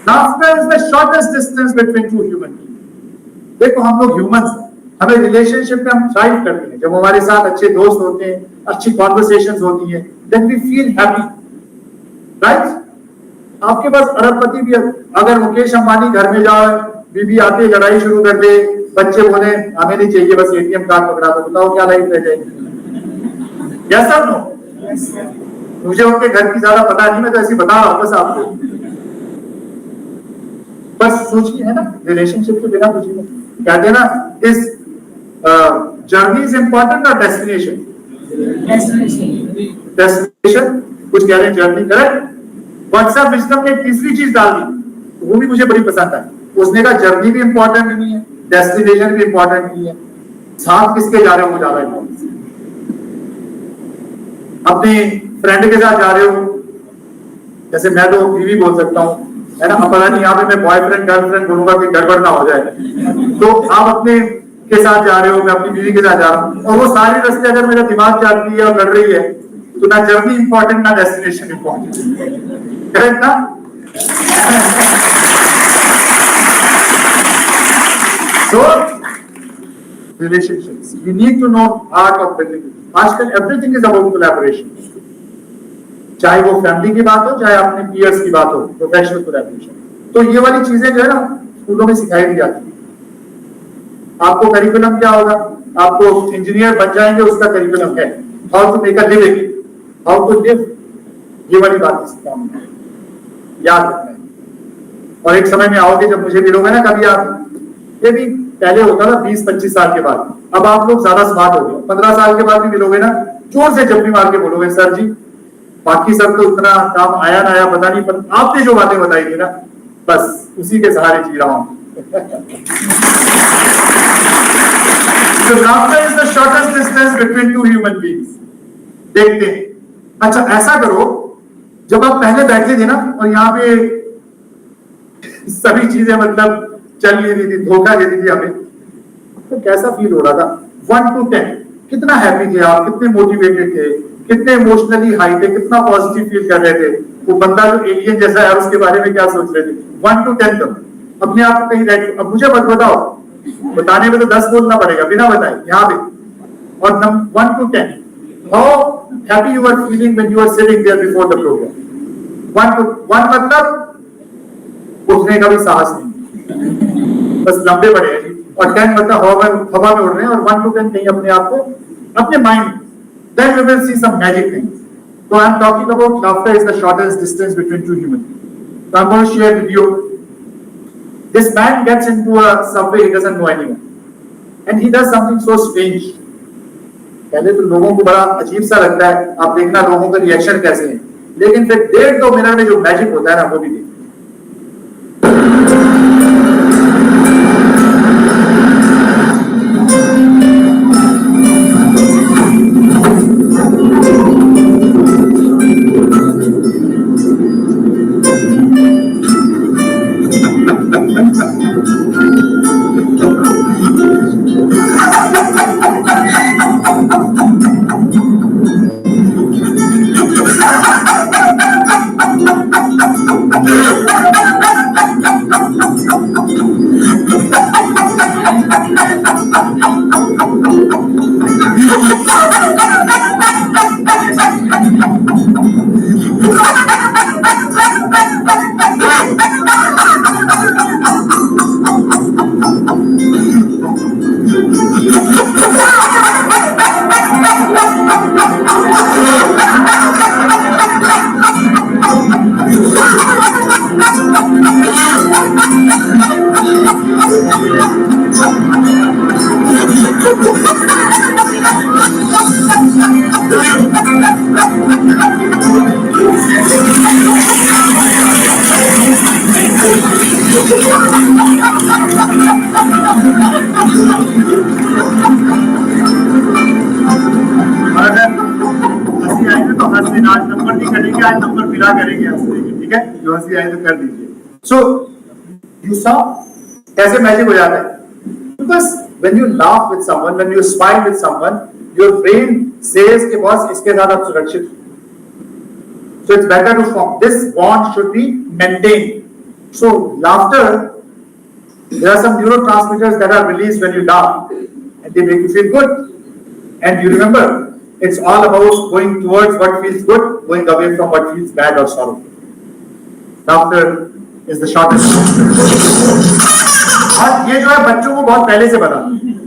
Laughter is the shortest distance between two human beings. देखो हम लोग ह्यूमंस, हमें रिलेशनशिप में हम थ्राइव करते हैं. जब हमारे साथ अच्छे दोस्त होते हैं, अच्छी कॉन्वर्सेशंस होती हैं, then we feel happy, right? आपके पास अरबपति भी, अगर मुकेश अंबानी घर में जाए, बीबी आती लड़ाई शुरू कर दे, बच्चे बोले हमें नहीं चाहिए, बस एटीएम कार्ड पकड़ा दो, बताओ क्या लाइफ रह जाएगी? Yes sir no? मुझे उनके घर की ज्यादा पता नहीं, मैं तो ऐसे बता रहा हूं बस आपको. बस सोचिए, है ना, रिलेशनशिप के बिना कुछ नहीं. कहते हैं ना, इस जर्नी इज इंपॉर्टेंट और डेस्टिनेशन? डेस्टिनेशन कुछ कह रहे हैं, जर्नी करेक्ट. व्हाट्सएप विजडम ने तीसरी चीज डाल दी, वो भी मुझे बड़ी पसंद आई. उसने कहा जर्नी भी इंपॉर्टेंट नहीं है, डेस्टिनेशन भी इंपॉर्टेंट नहीं है, साथ किसके जा रहे हो वो ज्यादा इंपॉर्टेंट. अपने फ्रेंड के साथ जा रहे हो, जैसे मैं तो बीवी बोल सकता हूँ, है ना, अब पता नहीं यहाँ पे मैं बॉयफ्रेंड गर्लफ्रेंड बोलूंगा कि गड़बड़ ना हो जाए। तो आप अपने के साथ जा रहे हो, मैं अपनी बीवी के साथ जा रहा हूँ, और वो सारी रास्ते अगर मेरा दिमाग जाती है और लड़ रही है, तो ना जर्नी इंपॉर्टेंट ना डेस्टिनेशन इंपॉर्टेंट, करेक्ट ना? So, relationships. We need to know art of building. आजकल everything is about collaboration. चाहे वो फैमिली की बात हो, चाहे अपने पीयर्स की बात हो, प्रोफेशनल कोलैबोरेशन। तो ये वाली चीजें जो है ना स्कूलों में सिखाई नहीं जाती। आपको करिकुलम क्या होगा? आपको इंजीनियर बन जाएंगे, उसका करिकुलम है how to make a living, how to live, ये वाली बात सिखाऊंगा, याद रखना है। और एक समय में आओगे जब मुझे मिलोगे ना कभी आप, ये भी पहले होता था 20-25 साल के बाद, अब आप लोग ज्यादा स्मार्ट हो गए, 15 साल के बाद भी मिलोगे ना, जोर से जबली मार के बोलोगे सर जी बाकी सब तो इतना काम आया ना आया पता नहीं, पर आपने जो बातें बताई थी ना, बस उसी के सहारे जी रहा हूं। So laughter is the shortest distance between two human beings. देखते हैं। अच्छा ऐसा करो, जब आप पहले बैठे थे ना और यहाँ पे सभी चीजें मतलब चल नहीं रही थी, धोखा दे रही थी हमें, तो कैसा फील हो रहा था? 1 to 10 कितना हैप्पी थे आप, कितने मोटिवेटेड थे, कितने इमोशनली हाई थे, कितना पॉजिटिव फील कर रहे थे? वो बंदा जो एलियन जैसा है उसके बारे में क्या सोच रहे थे? 1 to 10 तक अपने आप को कहीं रख। अब मुझे मत बताओ, बताने में तो 10 बोलना पड़ेगा बिना बताए यहाँ पे। और 1 to 10 how happy you are feeling when you are sitting there before the program. 1 मतलब उठने का भी साहस नहीं, बस लंबे पड़े हैं। और 10 मतलब हवा में उड़ रहे हैं। और 1 to 10 कहीं अपने आप को, अपने mind, then we will see some magic things. So I am talking about laughter is the shortest distance between two humans. So I am going to share with you. This man gets into a subway, he doesn't know anyone, and he does something so strange. पहले तो लोगों को बड़ा अजीब सा लगता है, आप देखना लोगों का रिएक्शन कैसे है, लेकिन फिर 1.5-2 मिनट में जो मैजिक होता है ना वो भी देखिए। So, you saw कैसे मैजिक हो जाता है? Because when you laugh with someone, when you smile with someone, your brain says कि बॉस इसके साथ आप सुरक्षित। So it's better to form. This bond should be maintained. So laughter, there are some neurotransmitters that are released when you laugh, and they make you feel good. And you remember, it's all about going towards what feels good, going away from what feels bad or sorrowful. Laughter is the shortest. और ये जो है बच्चों को बहुत पहले से पता।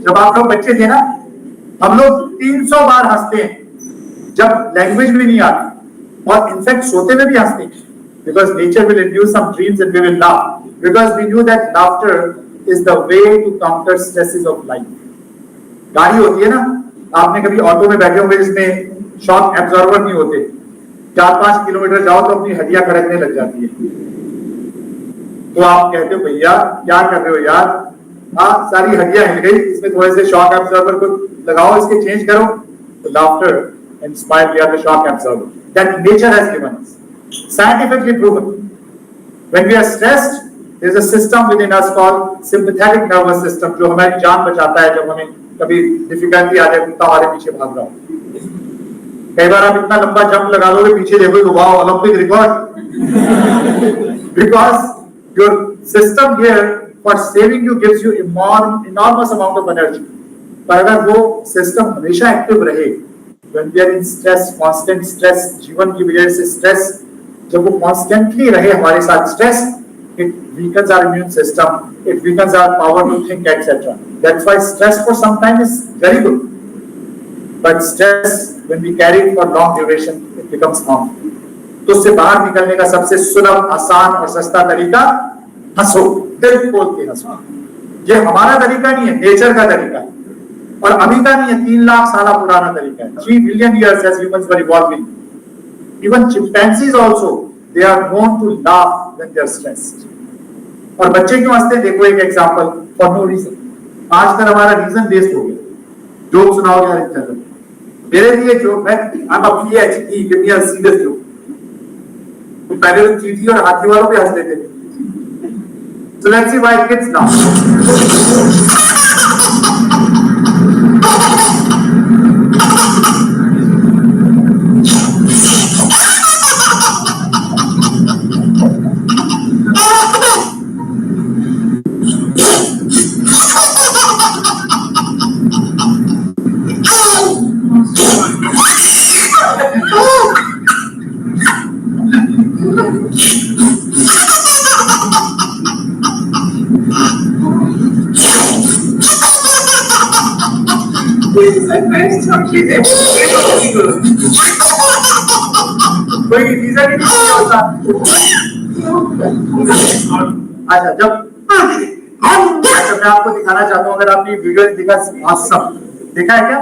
जब आप लोग बच्चे थे ना, हम लोग 300 बार हंसते हैं जब लैंग्वेज भी नहीं आती, और इनफैक्ट सोते में भी हंसते हैं, because nature will induce some dreams and we will laugh, because we knew that laughter is the way to counter stresses of life. गाड़ी होती है ना, आपने कभी ऑटो में बैठे होंगे जिसमें शॉक एब्जॉर्बर नहीं होते, 4-5 किलोमीटर जाओ तो अपनी हड्डियां खड़कने लग जाती है, तो आप कहते हो भैया क्या कर रहे हो यार, हाँ सारी हड्डियां हिल गई, इसमें थोड़े से शॉक एब्जॉर्बर को लगाओ, इसके चेंज करो। तो laughter and smile we are the shock absorber that nature has given us. Scientifically proven. When we are stressed, there is a system within us called sympathetic nervous system जो हमारी जान बचाता है जब हमें कभी डिफिकल्टी आ जाए कुत्ता हमारे पीछे भाग रहा हो. कई बार आप इतना लंबा जंप लगा दोगे पीछे देखोगे वाह Olympic record because your system here for saving you gives you enormous amount of energy. पर अगर वो सिस्टम हमेशा एक्टिव रहे, when we are in stress, constant stress, जीवन की वजह से stress, जब वो constantly रहे हमारे साथ stress, it weakens our immune system, it weakens our power to think, etc. That's why stress for some time is very good. But stress, when we carry it for long duration, it becomes harmful. तो उससे बाहर निकलने का सबसे सुलभ, आसान और सस्ता तरीका हंसो, दिल खोल के हंसो. ये हमारा तरीका नहीं है, नेचर का तरीका है. और अभी का नहीं है, 3 लाख साल पुराना तरीका है. 3 billion years as humans were evolving. Even chimpanzees also, they are known to laugh when they are stressed. और बच्चे क्यों हंसते हैं? देखो एक एग्जांपल, for no reason. आजकल हमारा रीजन बेस्ड हो गया. जोक सुनाओगे हर एक तरह. मेरे लिए जो मैं I'm a PhD, give me a serious joke. तो पहले तो चींटी और हाथी वालों पे हंस लेते थे. So let's see why kids now. कोई रीजन ही नहीं होता. अच्छा जब मैं आपको दिखाना चाहता हूँ, अगर आपने वीडियो देखा awesome, देखा है क्या?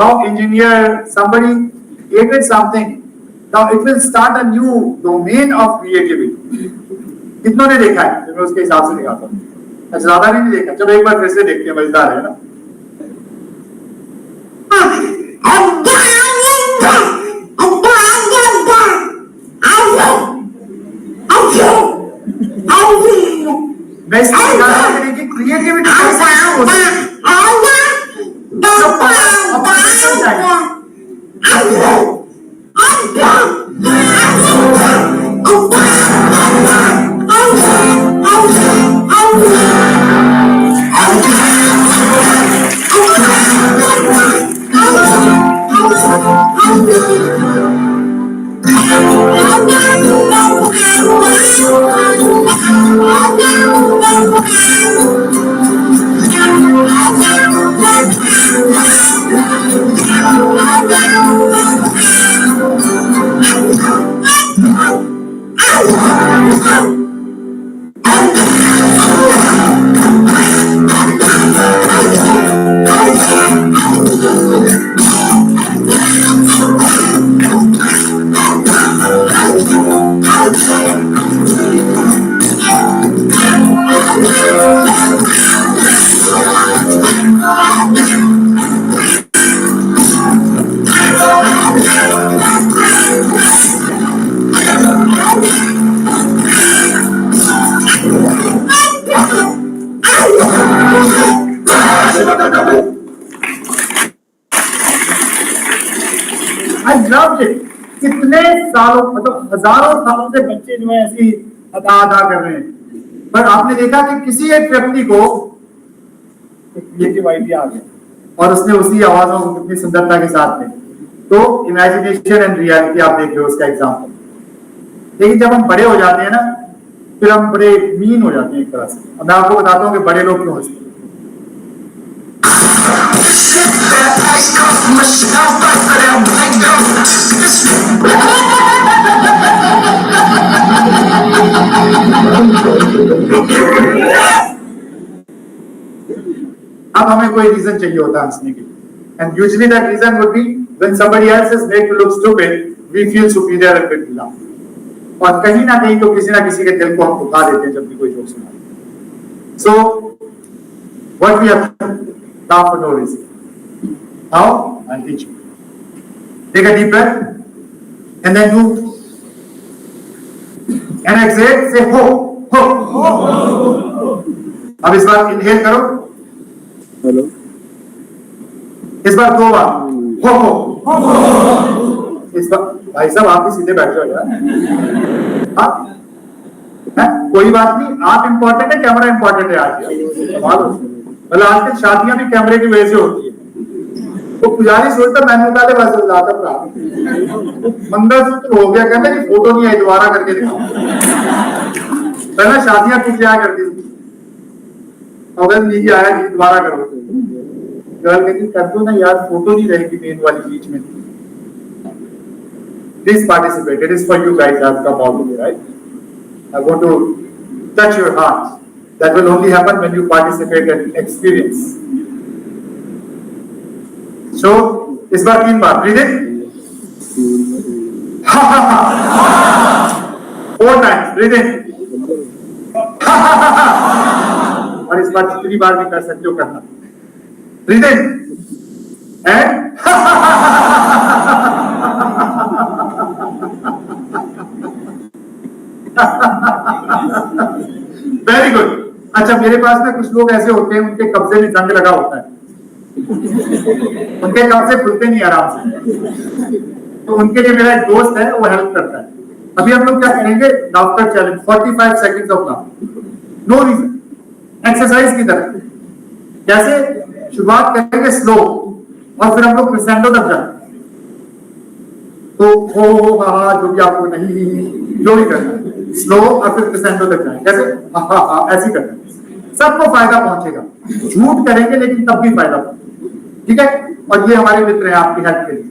How engineer somebody created something, now it will start a new domain of creativity. कितनों ने देखा है? तो मैं उसके हिसाब से दिखाता हूँ. अच्छा ज्यादा नहीं देखा, चलो एक बार फिर से देखते हैं, मजेदार है ना. मैं इसको दिखाना चाहती कि क्रिएटिविटी कैसे हो सकती है. I loved it. कितने सालों, मतलब हजारों सालों से बच्चे जो है ऐसी अदा कर रहे हैं, पर आपने देखा कि किसी एक व्यक्ति को क्रिएटिव आइडिया आ गया और उसने उसी आवाजों को कितनी सुंदरता के साथ में. तो इमेजिनेशन एंड रियलिटी आप देख रहे हो उसका एग्जाम्पल. लेकिन जब हम बड़े हो जाते हैं ना, फिर हम बड़े मीन हो जाते हैं एक तरह से. अब मैं आपको बताता हूँ कि बड़े लोग क्यों हंसते हैं. अब हमें कोई रीजन चाहिए होता है हंसने के लिए. And usually that reason would be when somebody else is made to look stupid, we feel superior and we laugh. और कहीं ना कहीं तो किसी ना किसी के दिल को हम दुखा देते हैं जब भी कोई जोक सुनाते हैं. So what we have to laugh for no reason. How? I'll teach you. Take a deep breath and then do And exhale, say ho, ho. अब इस बार inhale करो. हेलो. इस बार 2 बार हो. इस बार भाई साहब आप भी सीधे बैठ जाओ यार. हाँ? कोई बात नहीं, आप इम्पोर्टेंट है, कैमरा इम्पोर्टेंट है आज. मतलब आजकल शादियां भी कैमरे की वजह से होती है. तो पुजारी सोचता मैंने डाले बस ज्यादा प्रा मंगलसूत्र हो गया, कहते कि फोटो नहीं आई दोबारा करके दिखाओ. पहले शादियां कुछ जाया करती थी, अगर नहीं आया नहीं दोबारा करो. गर्ल कहती कर दो ना यार, फोटो नहीं रहेगी मेन वाली बीच में. Please participate. It is for you guys. I've come all the way, right? I want to touch your heart. That will only happen when you participate and experience. So, इस बार 3 बार. Breathe in. 4 times. Breathe in. और इस बार जितनी बार भी कर सकते हो करना. Breathe in. And very good. अच्छा, मेरे पास में कुछ लोग ऐसे होते हैं उनके कब्जे में जंग लगा होता है, उनके कब्जे खुलते नहीं आराम से. तो उनके लिए मेरा एक दोस्त है, वो हेल्प करता है. अभी हम लोग क्या करेंगे, laughter challenge 45 seconds of laughter, no reason, exercise की तरह. कैसे? शुरुआत करेंगे स्लो और फिर हम लोग क्रिसेंडो तक जाएंगे. तो हो हा जो भी आपको नहीं जो भी करना है, स्लो और फिर क्रिसेंडो तक जाएंगे. कैसे? हा ऐसे करना है. सबको फायदा पहुंचेगा. झूठ करेंगे लेकिन तब भी फायदा पहुंचेगा. ठीक है? और ये हमारे मित्र हैं आपकी हेल्प के लिए.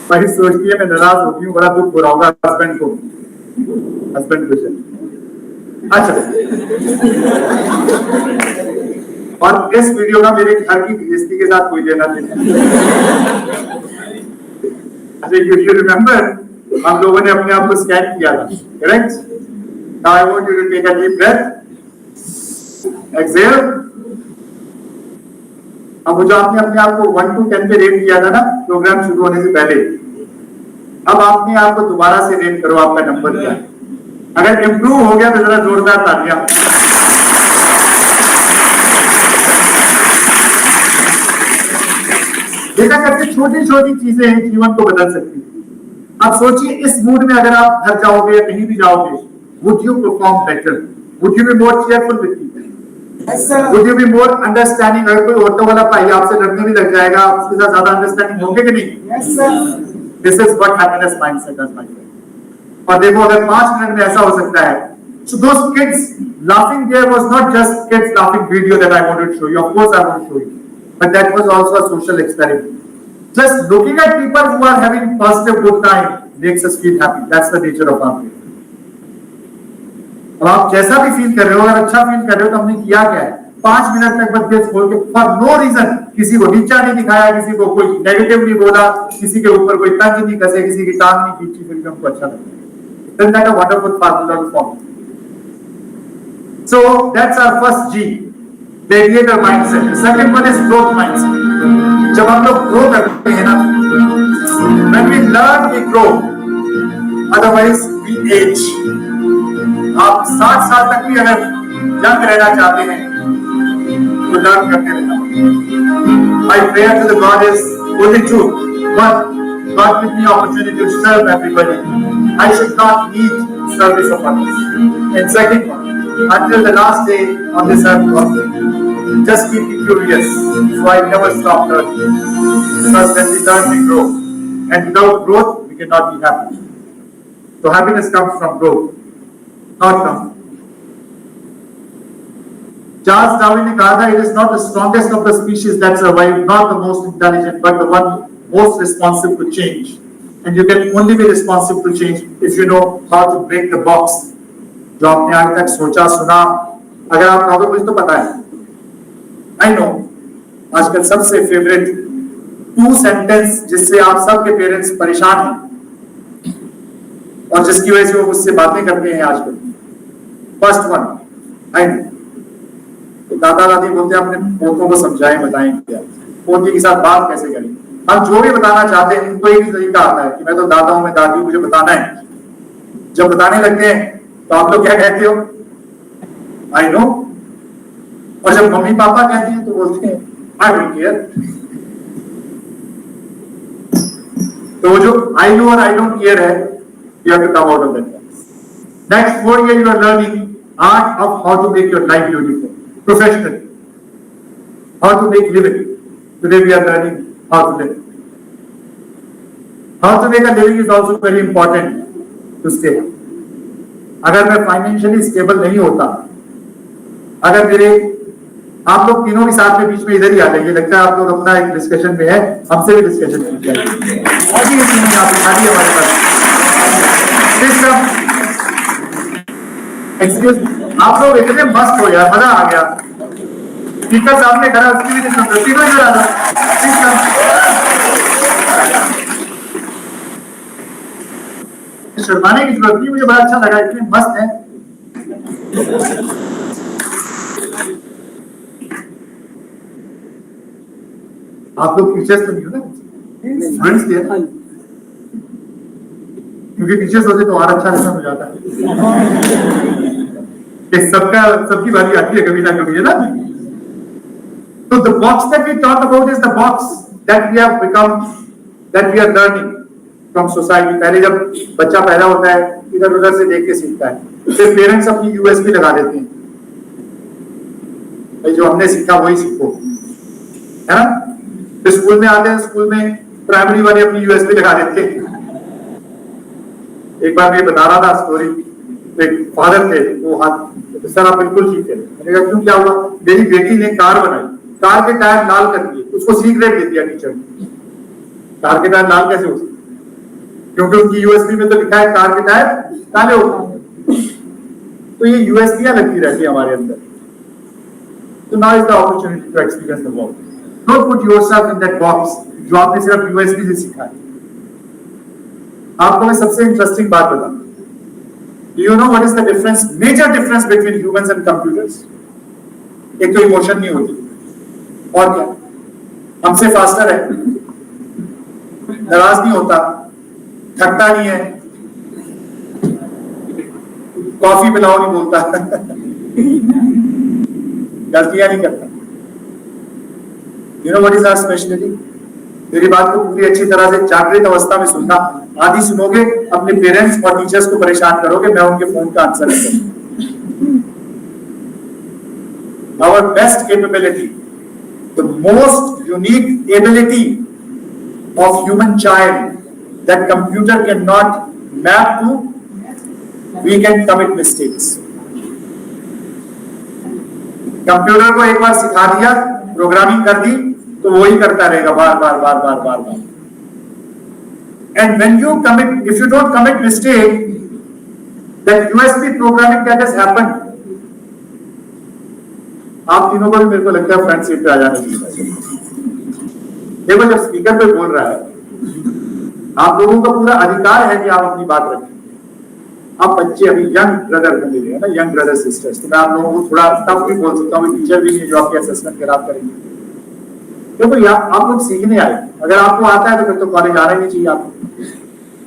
भाई सोचती है मैं नाराज होती हूँ, बड़ा दुख हो रहा होगा हस्बैंड को. अच्छा, और इस वीडियो का मेरे घर की बेइज्जती के साथ कोई लेना नहीं. अच्छा, यू रिमेम्बर हम लोगों ने अपने आप को स्कैन किया था, correct? Now I want you to take a deep breath, exhale. अब जो आपने अपने आप को 1 to 10 पे रेट किया था ना प्रोग्राम शुरू होने से पहले, अब आपने आपको दोबारा से रेट करो आपका नंबर क्या है. अगर इंप्रूव हो गया तो जरा जोरदार तालियां. देखा करके छोटी छोटी चीजें हैं जीवन को बदल सकती है. अब सोचिए इस मूड में अगर आप घर जाओगे या कहीं भी जाओगे, would you perform better? Would you be more cheerful with people? Would you be more understanding? अगर कोई ऑटो वाला भाई आपसे लड़ने भी लग जाएगा, आप उसके साथ ज्यादा अंडरस्टैंडिंग होंगे कि नहीं? Yes, sir. This is what happiness mindset does, my friend. और देखो अगर 5 मिनट में ऐसा हो सकता है. So those kids laughing there was not just kids laughing video that I wanted to show you. Of course I want to show you, but that was also a social experiment. Just looking at people who are having positive good time makes us feel happy. That's the nature of our brain. अब आप जैसा भी feel कर रहे हो, अगर अच्छा feel कर रहे हो तो हमने किया क्या है, 5 मिनट तक बस फेस खोल के फॉर नो रीजन किसी को नीचा नहीं दिखाया, किसी को कोई नेगेटिव नहीं बोला, किसी के ऊपर कोई तंज नहीं कसे, किसी की टांग नहीं खींची, फिर भी हमको अच्छा लगा. Isn't that a wonderful formula to form? So that's our first G, radiator mindset. The second one is growth mindset. जब हम लोग ग्रो करते हैं ना, when we learn we grow, otherwise we age. आप 60 साल तक भी अगर यंग रहना चाहते हैं तो लर्न करते रहना. My prayer to the God is only two. One, God give me opportunity to serve everybody. I should not need service of others. And second one, until the last day on this earth walking. Just keep me curious, so I never stop learning. Because when we learn, we grow. And without growth, we cannot be happy. So happiness comes from growth, not from. Charles Darwin ने कहा था, it is not the strongest of the species that survive, not the most intelligent, but the one most responsive to change. And you can only be responsive to change if you know how to break the box. जो आपने आज तक सोचा सुना, अगर आप कहोगे मुझे तो पता है. I know. आजकल सबसे फेवरेट 2 सेंटेंस जिससे आप सबके पेरेंट्स परेशान हैं और जिसकी वजह से वो मुझसे बातें करते हैं आजकल. First one, I know. तो दादा दादी बोलते हैं अपने पोतों को समझाएं बताएं क्या, पोते के साथ बात कैसे करें. हम जो भी बताना चाहते हैं उनको एक ही तरीका आता है कि मैं तो दादा हूं, मैं दादी हूं, मुझे बताना है. जब बताने लगते हैं तो आप लोग क्या कहते हो? आई नो. और जब मम्मी पापा कहते हैं तो बोलते हैं आई डोंट केयर. तो वो जो आई नो और आई डोंट केयर है, you have to come out of that. Next 4 year you are learning art of how to make your life beautiful professionally, how to make living. Today we are learning how to live. How to make a living is also very important to stay. अगर मैं financially stable नहीं होता, अगर मेरे, आप लोग तीनों के साथ में बीच में इधर ही आ जाइए, लगता है आप लोग अपना एक डिस्कशन में है, हमसे भी डिस्कशन कीजिए. अभी ये तीनों आप खाली हमारे पास. एक्सक्यूज, आप लोग इतने मस्त हो यार, मजा आ गया. स्पीकर सामने खड़ा, उसकी भी सुन, तीनों इधर आ रहा. शर्माने की जरूरत नहीं, मुझे बड़ा अच्छा लगा, इतने मस्त है. आप लोग टीचर्स तो नहीं हो ना, स्टूडेंट्स थे, क्योंकि टीचर्स होते तो और अच्छा रिजल्ट हो जाता है. सबकी बारी आती है कभी ना कभी, है ना. तो the box that we talk about is the box that we have become, that we are learning from society. पहले जब बच्चा पैदा होता है इधर उधर से देख के सीखता है, फिर पेरेंट्स अपनी यूएसबी लगा देते हैं, भाई जो हमने सीखा वही सीखो, है ना. फिर स्कूल में आते हैं, स्कूल में प्राइमरी वाले अपनी यूएसबी लगा देते हैं. एक बार मैं बता रहा था स्टोरी, एक फादर थे, वो हाथ, सर आप बिल्कुल ठीक है. मैंने कहा क्यों, क्या हुआ? मेरी बेटी ने कार बनाई, कार के टायर लाल कर दिए, उसको सीक्रेट दे दिया टीचर ने. कार के टायर लाल कैसे हो सकते? क्योंकि उनकी यूएसबी में तो लिखा है कार के टायर काले होते. तो ये यूएसबी लगती रहती है हमारे अंदर. तो now is the opportunity to experience the world. Don't put yourself in that box जो आपने सिर्फ यूएसबी से सीखा है. आपको मैं सबसे इंटरेस्टिंग बात बताऊं. Do you know what is the difference, major difference between humans and computers? एक तो इमोशन नहीं होती, और क्या, हमसे फास्टर है, नाराज नहीं होता, थकता नहीं है, कॉफी पिलाओ नहीं बोलता, गलतियां नहीं करता. You know what is our specialty? मेरी बात को पूरी अच्छी तरह से जागृत अवस्था में सुनना. आधी सुनोगे, अपने पेरेंट्स और टीचर्स को परेशान करोगे, मैं उनके फोन का आंसर करूंगा. Our best capability, the most unique ability of human child that computer cannot map to, we can commit mistakes. Computer को एक बार सिखा दिया, प्रोग्रामिंग कर दी, तो वही करता रहेगा बार बार बार बार बार बार. And when you commit, if you don't commit mistake, that USB programming that has happened, आप तीनों को भी मेरे को लगता है फ्रंट सीट पे आ जाना चाहिए. देखो जब स्पीकर पे बोल रहा है, आप लोगों का पूरा अधिकार है कि आप अपनी बात रखें. आप बच्चे अभी यंग ब्रदर को मिले हैं ना, यंग ब्रदर सिस्टर्स, तो मैं आप लोगों को थोड़ा टफ भी बोल सकता हूँ, टीचर भी नहीं जो आपके असेसमेंट खराब करेंगे. देखो यार आप लोग सीखने आए, अगर आपको आता है तो फिर तो कॉलेज आना ही नहीं चाहिए आपको,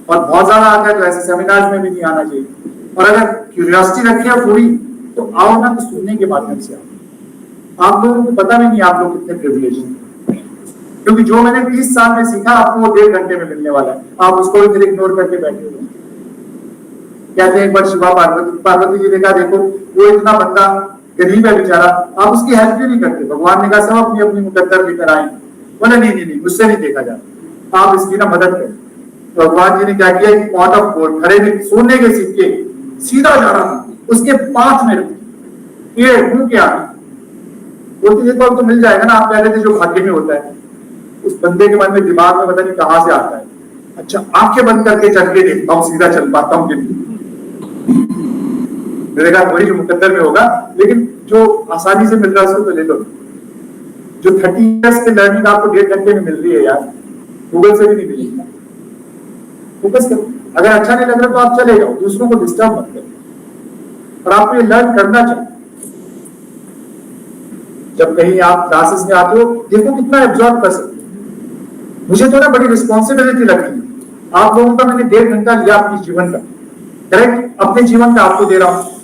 और बहुत ज्यादा आता है तो ऐसे सेमिनार्स में भी नहीं आना चाहिए. और अगर क्यूरियोसिटी रखी है पूरी, तो आओ ना, तो सुनने के माध्यम से आओ. आप लोगों को पता भी नहीं आप लोग कितने प्रिविलेज हैं, क्योंकि जो मैंने 20 साल में सीखा आपको वो 1.5 घंटे में मिलने वाला है. आप उसको भी फिर इग्नोर करके बैठे हुए. कहते हैं एक बार शिवा पार्वती जी ने कहा देखो वो इतना बंदा गरीब है बेचारा, आप उसकी हेल्प क्यों नहीं करते? भगवान ने कहा सब अपनी अपनी मुकद्दर लेकर आए। बोले नहीं नहीं नहीं, मुझसे नहीं देखा जाता, आप इसकी ना मदद करें। तो भगवान जी ने क्या किया, एक पॉट ऑफ गोल्ड, खड़े में सोने के सिक्के सीधा जा रहा था, उसके पास में रखे, ये मुंह के आगे बोलते थे तो मिल जाएगा ना, आप कह रहे थे जो भाग्य में होता है। उस बंदे के मन में दिमाग में पता नहीं कहां से आता है, अच्छा आंखें बंद करके चल के देखता हूँ सीधा चल पाता हूँ कि नहीं। मैंने कहा वही जो मुकद्दर में होगा, लेकिन जो आसानी से मिल रहा है उसको तो ले लो। जो 30 इयर्स की लर्निंग आपको 1.5 घंटे में मिल रही है यार, गूगल से भी नहीं मिलेगी। फोकस करो, अगर अच्छा नहीं लग रहा तो आप चले जाओ, दूसरों को डिस्टर्ब मत करो, और आपको ये लर्न करना चाहिए। जब कहीं आप क्लासेस में आते हो, देखो कितना एब्जॉर्ब कर सकते हो। मुझे तो ना बड़ी रिस्पॉन्सिबिलिटी लगती है, आप लोगों का मैंने 1.5 घंटा लिया अपने जीवन का, करेक्ट, अपने जीवन का आपको दे रहा हूं।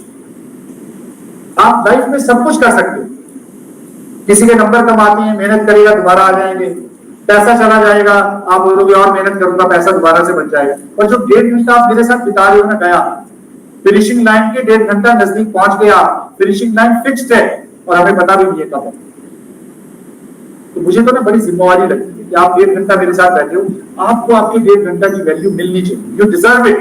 आप लाइफ में सब कुछ कर सकते हो, किसी के नंबर कम आते हैं, मेहनत करेगा दोबारा आ जाएंगे, पैसा चला जाएगा, आप बोलोगे और मेहनत करूंगा पैसा दोबारा से बच जाएगा। और जो 1.5 घंटा आप मेरे साथ बिता रहे हो ना, गया फिनिशिंग लाइन के 1.5 घंटा नजदीक पहुंच गया, फिनिशिंग लाइन फिक्स्ड है और हमें पता भी नहीं है कब है। तो मुझे तो ना बड़ी जिम्मेवारी लगती है कि आप 1.5 घंटा मेरे साथ बैठे हो, आपको आपके 1.5 घंटा की वैल्यू मिलनी चाहिए, यू डिजर्व इट,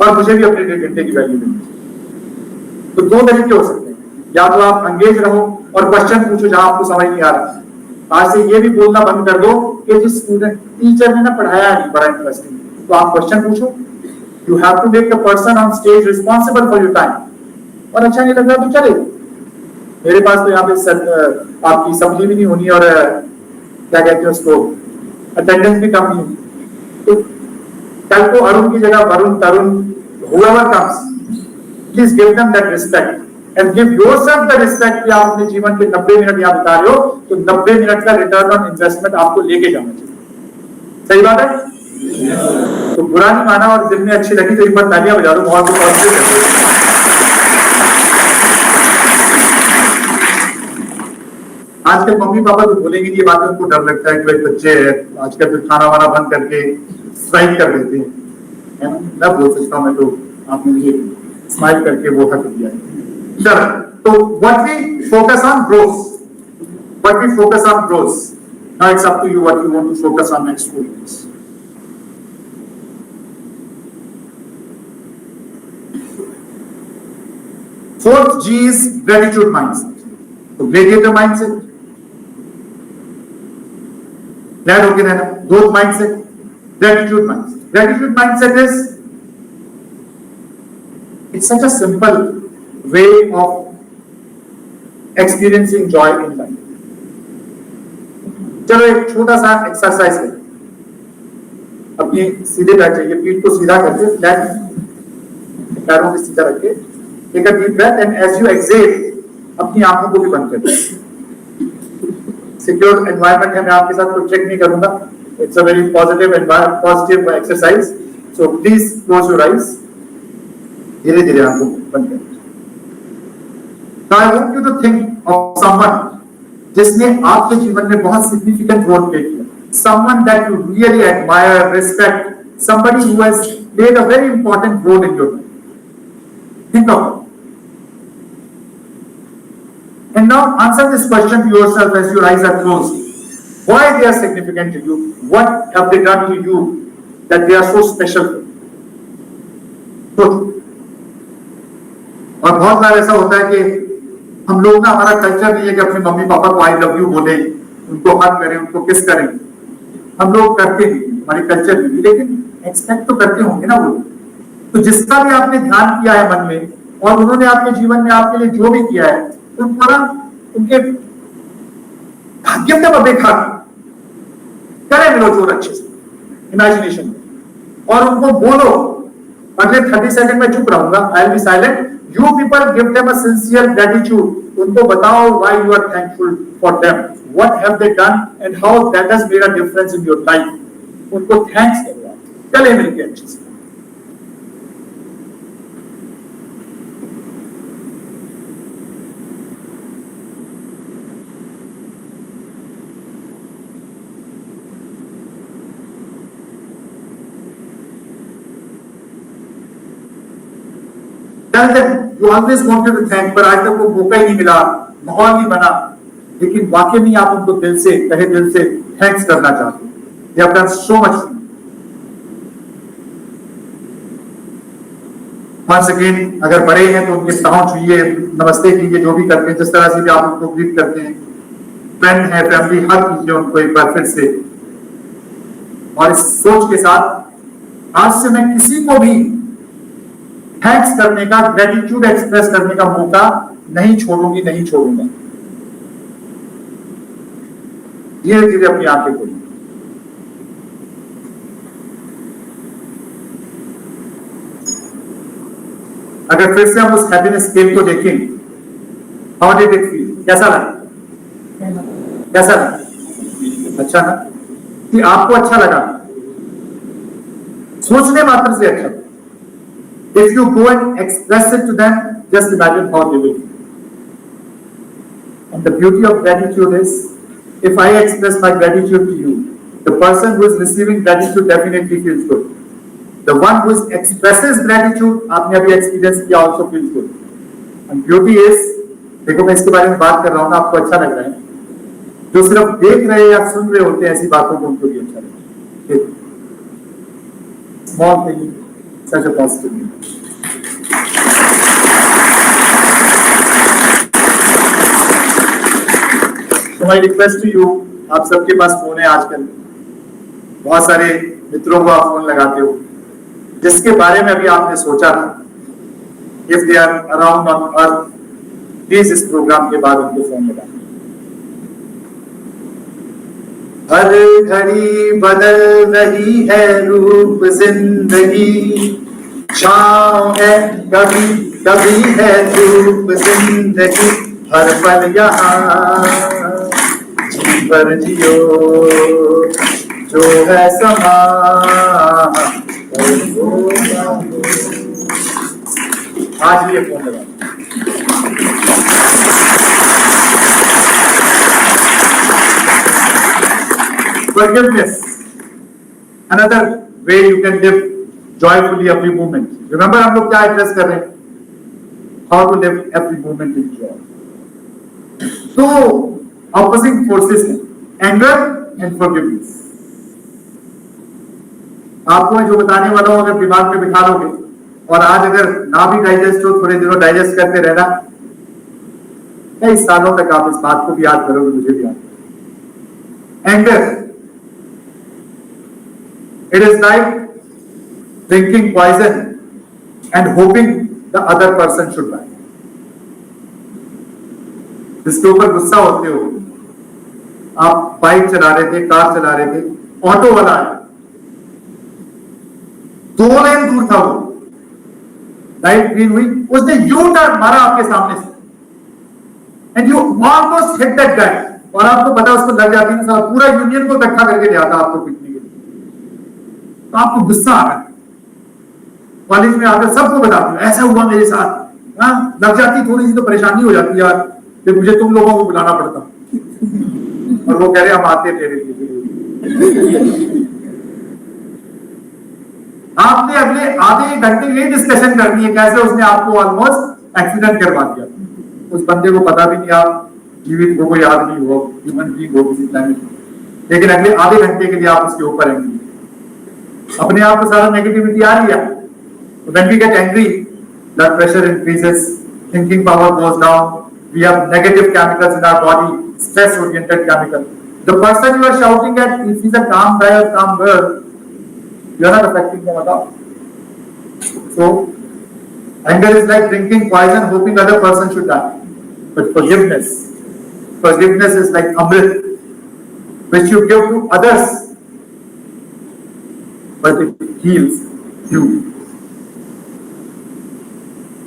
और मुझे भी अपने 1.5 घंटे की वैल्यू मिलनी चाहिए। तो 2 तरीके हो सकते हैं, या तो आप अंगेज रहो और क्वेश्चन पूछो जहां आपको समझ नहीं आ रहा। आज से ये भी बोलना बंद कर दो कि जिस स्टूडेंट टीचर ने ना पढ़ाया नहीं बड़ा इंटरेस्टिंग, तो आप क्वेश्चन पूछो। You have to make the person on stage responsible for your time. और अच्छा नहीं लग रहा तो चले, मेरे पास तो यहाँ पे आपकी सब्जी भी नहीं होनी और क्या कहते हैं उसको, अटेंडेंस भी कम नहीं होनी। तो कल को अरुण की जगह वरुण, तरुण, whoever comes, please give them that respect and give yourself the respect कि आप अपने जीवन के 90 मिनट यहाँ बिता रहे हो, तो 90 मिनट का रिटर्न ऑन इन्वेस्टमेंट आपको लेके जाना चाहिए। सही बात है? तो बुरा नहीं माना और दिल में अच्छी लगी तो एक बार तालियां बजा दो, बहुत पॉजिटिव। आजकल मम्मी पापा तो बोलेंगे ये बात, उनको डर लगता है कि भाई बच्चे आजकल तो खाना वाना बंद करके स्ट्राइक कर देते हैं, मैं बोल सकता हूँ, मैं तो आपने मुझे स्माइल करके वो हक दिया है। चलो, तो what we focus on growth, what we focus on growth, now it's up to you what you want to focus on next 4 years। Fourth G is gratitude mindset. तो ग्रेटिट्यूड माइंडसेट, ग्लैड होके रहना, growth mindset, gratitude mindset. Gratitude mindset is, it's such a simple way of experiencing joy in life. चलो एक छोटा सा exercise करें, अपनी सीधे बैठ जाइए, पीठ को सीधा करके, फ्लैट पैरों को सीधा रख के, take a deep breath and as you exhale अपनी आंखों को भी बंद कर दीजिए। सिक्योर एनवायरनमेंट है, मैं आपके साथ कोई चेक नहीं करूंगा, it's a very positive exercise, so please close your eyes, धीरे धीरे आंखों को बंद कर दीजिए। Now I want you to think of someone जिसने आपके जीवन में बहुत सिग्निफिकेंट रोल प्ले किया, someone that you really admire, respect, somebody who has played a very important role in your life. Think of it. And now answer this question to yourself as your eyes are closed. Why they are significant to you? What have they done to you that they are so special to you? So, और बहुत बार ऐसा होता है कि हम लोग ना, हमारा कल्चर नहीं है कि अपने मम्मी पापा को आई लव यू बोले, उनको हग करें, उनको किस करें। हम लोग करते नहीं, हमारी कल्चर नहीं, लेकिन एक्सपेक्ट तो करते होंगे ना वो। तो जिसका भी आपने ध्यान किया है मन में, और उन्होंने आपके जीवन में आपके लिए जो भी किया है, उनका उनके भाग्य देखा करें, मिलो जोर अच्छे से इमेजिनेशन में, और उनको बोलो, अगले 30 सेकंड में चुप रहूंगा, I will be silent, you people give them a sincere gratitude, उनको बताओ why you are thankful for them, what have they done and how that has made a difference in your life, उनको thanks करो, चले मिलके अच्छे से। tell them you always wanted to thank, पर आज तक वो मौका ही नहीं मिला, माहौल नहीं बना, लेकिन वाकई में आप उनको दिल से कहे दिल से थैंक्स करना चाहते हैं. They have done so much. Once again, अगर बड़े हैं तो उनके पाँव छूइए, नमस्ते कीजिए, जो भी करते हैं, जिस तरह से भी आप उनको ग्रीट करते हैं. फ्रेंड है, फैमिली, हर कीजिए उनको एक बार फिर से. और इस सोच के साथ आज से मैं किसी को भी थैंक्स करने का, ग्रेटिट्यूड एक्सप्रेस करने का मौका नहीं छोड़ूंगी, नहीं छोड़ूंगा. धीरे धीरे अपनी आंखें खोलिए. अगर फिर से हम उस हैप्पीनेस स्केल को देखें, हाउ डिड इट फील? कैसा लगा? कैसा लगा? अच्छा ना? कि आपको अच्छा लगा, सोचने मात्र से अच्छा. If you go and express it to them, just imagine how they will feel. And the beauty of gratitude is, if I express my gratitude to you, the person who is receiving gratitude definitely feels good. The one who expresses gratitude, आपने अभी experience किया, also feels good. And beauty is, देखो मैं इसके बारे में बात कर रहा हूँ ना, आपको अच्छा लग रहा है. जो सिर्फ देख रहे या सुन रहे होते हैं ऐसी बातों को, उनको भी अच्छा लगता है. Small thing, such a positive thing. So my request to you, आप सबके पास फोन है आजकल, बहुत सारे मित्रों को आप फोन लगाते हो, जिसके बारे में अभी आपने सोचा था, if they are around on earth, please इस प्रोग्राम के बाद उनको फोन लगाएं. हर घड़ी बदल रही है रूप जिंदगी, छाँव है कभी कभी है धूप जिंदगी, हर पल यहाँ जी भर जियो, जो है समा आज भी ये फोन लगा. Forgiveness, another way you can live joyfully every moment. Remember हम लोग क्या एड्रेस कर रहे हैं? How to live every moment in joy. तो opposing forces हैं, anger and forgiveness. आपको मैं जो बताने वाला हूँ अगर दिमाग में बिठा लोगे, और आज अगर ना भी डाइजेस्ट हो, थोड़े दिनों डाइजेस्ट करते रहना, कई सालों तक आप इस बात को भी याद करोगे, मुझे भी याद. Anger, it is like drinking poison and hoping the other person should die. जिसके ऊपर गुस्सा होते हो, आप बाइक चला रहे थे, कार चला रहे थे, ऑटो वाला आया, 2 लेन दूर था वो, लाइट ग्रीन हुई, उसने यू टर्न मारा आपके सामने से, and you almost hit that guy, और आपको पता उसको लग जाती है, पूरा यूनियन को इकट्ठा करके ले आता आपको पीटने के लिए. तो आपको गुस्सा आ रहा है, कॉलेज में आकर सबको बताती हूँ ऐसा हुआ मेरे साथ, हाँ लग जाती, थोड़ी सी तो परेशानी हो जाती है यार, फिर मुझे तुम लोगों को बुलाना पड़ता, और वो कह रहे हम आते तेरे लिए. आपने अगले आधे घंटे ये डिस्कशन करनी है कैसे उसने आपको ऑलमोस्ट एक्सीडेंट करवा दिया. उस बंदे को पता भी नहीं आप जीवित हो, याद नहीं हो, ह्यूमन बीइंग हो किसी प्लैनेट, लेकिन अगले आधे घंटे के लिए आप उसके ऊपर आएंगे. अपने आप को सारा नेगेटिविटी आ रही है. When we get angry, blood pressure increases, thinking power goes down, we have negative chemicals in our body, stress oriented chemical. The person you are shouting at, if he's a calm guy or calm girl, you are not affecting them at all. So anger is like drinking poison hoping other person should die. But forgiveness is like amrit, which you give to others, but it heals you.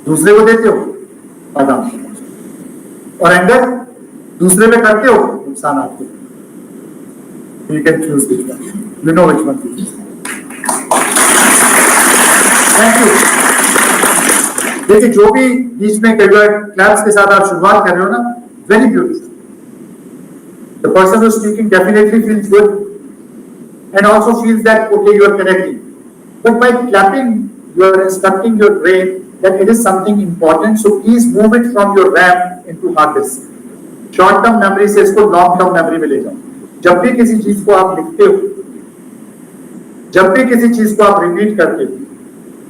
दूसरे को देते हो आराम, और anger दूसरे पे करते हो नुकसान आपको. You can choose which one. You know which one to choose. Thank you. देखिए जो भी बीच में कई बार क्लैप्स के साथ आप शुरुआत कर रहे हो ना, very beautiful. The person who is speaking definitely feels good and also feels that okay you are correcting. But by clapping you are instructing your brain that it is something important, so please move it from your RAM into hard disk. Short term memory से इसको long term memory में ले जाओ. जब भी किसी चीज को आप लिखते हो, जब भी किसी चीज को आप रिपीट करते हो,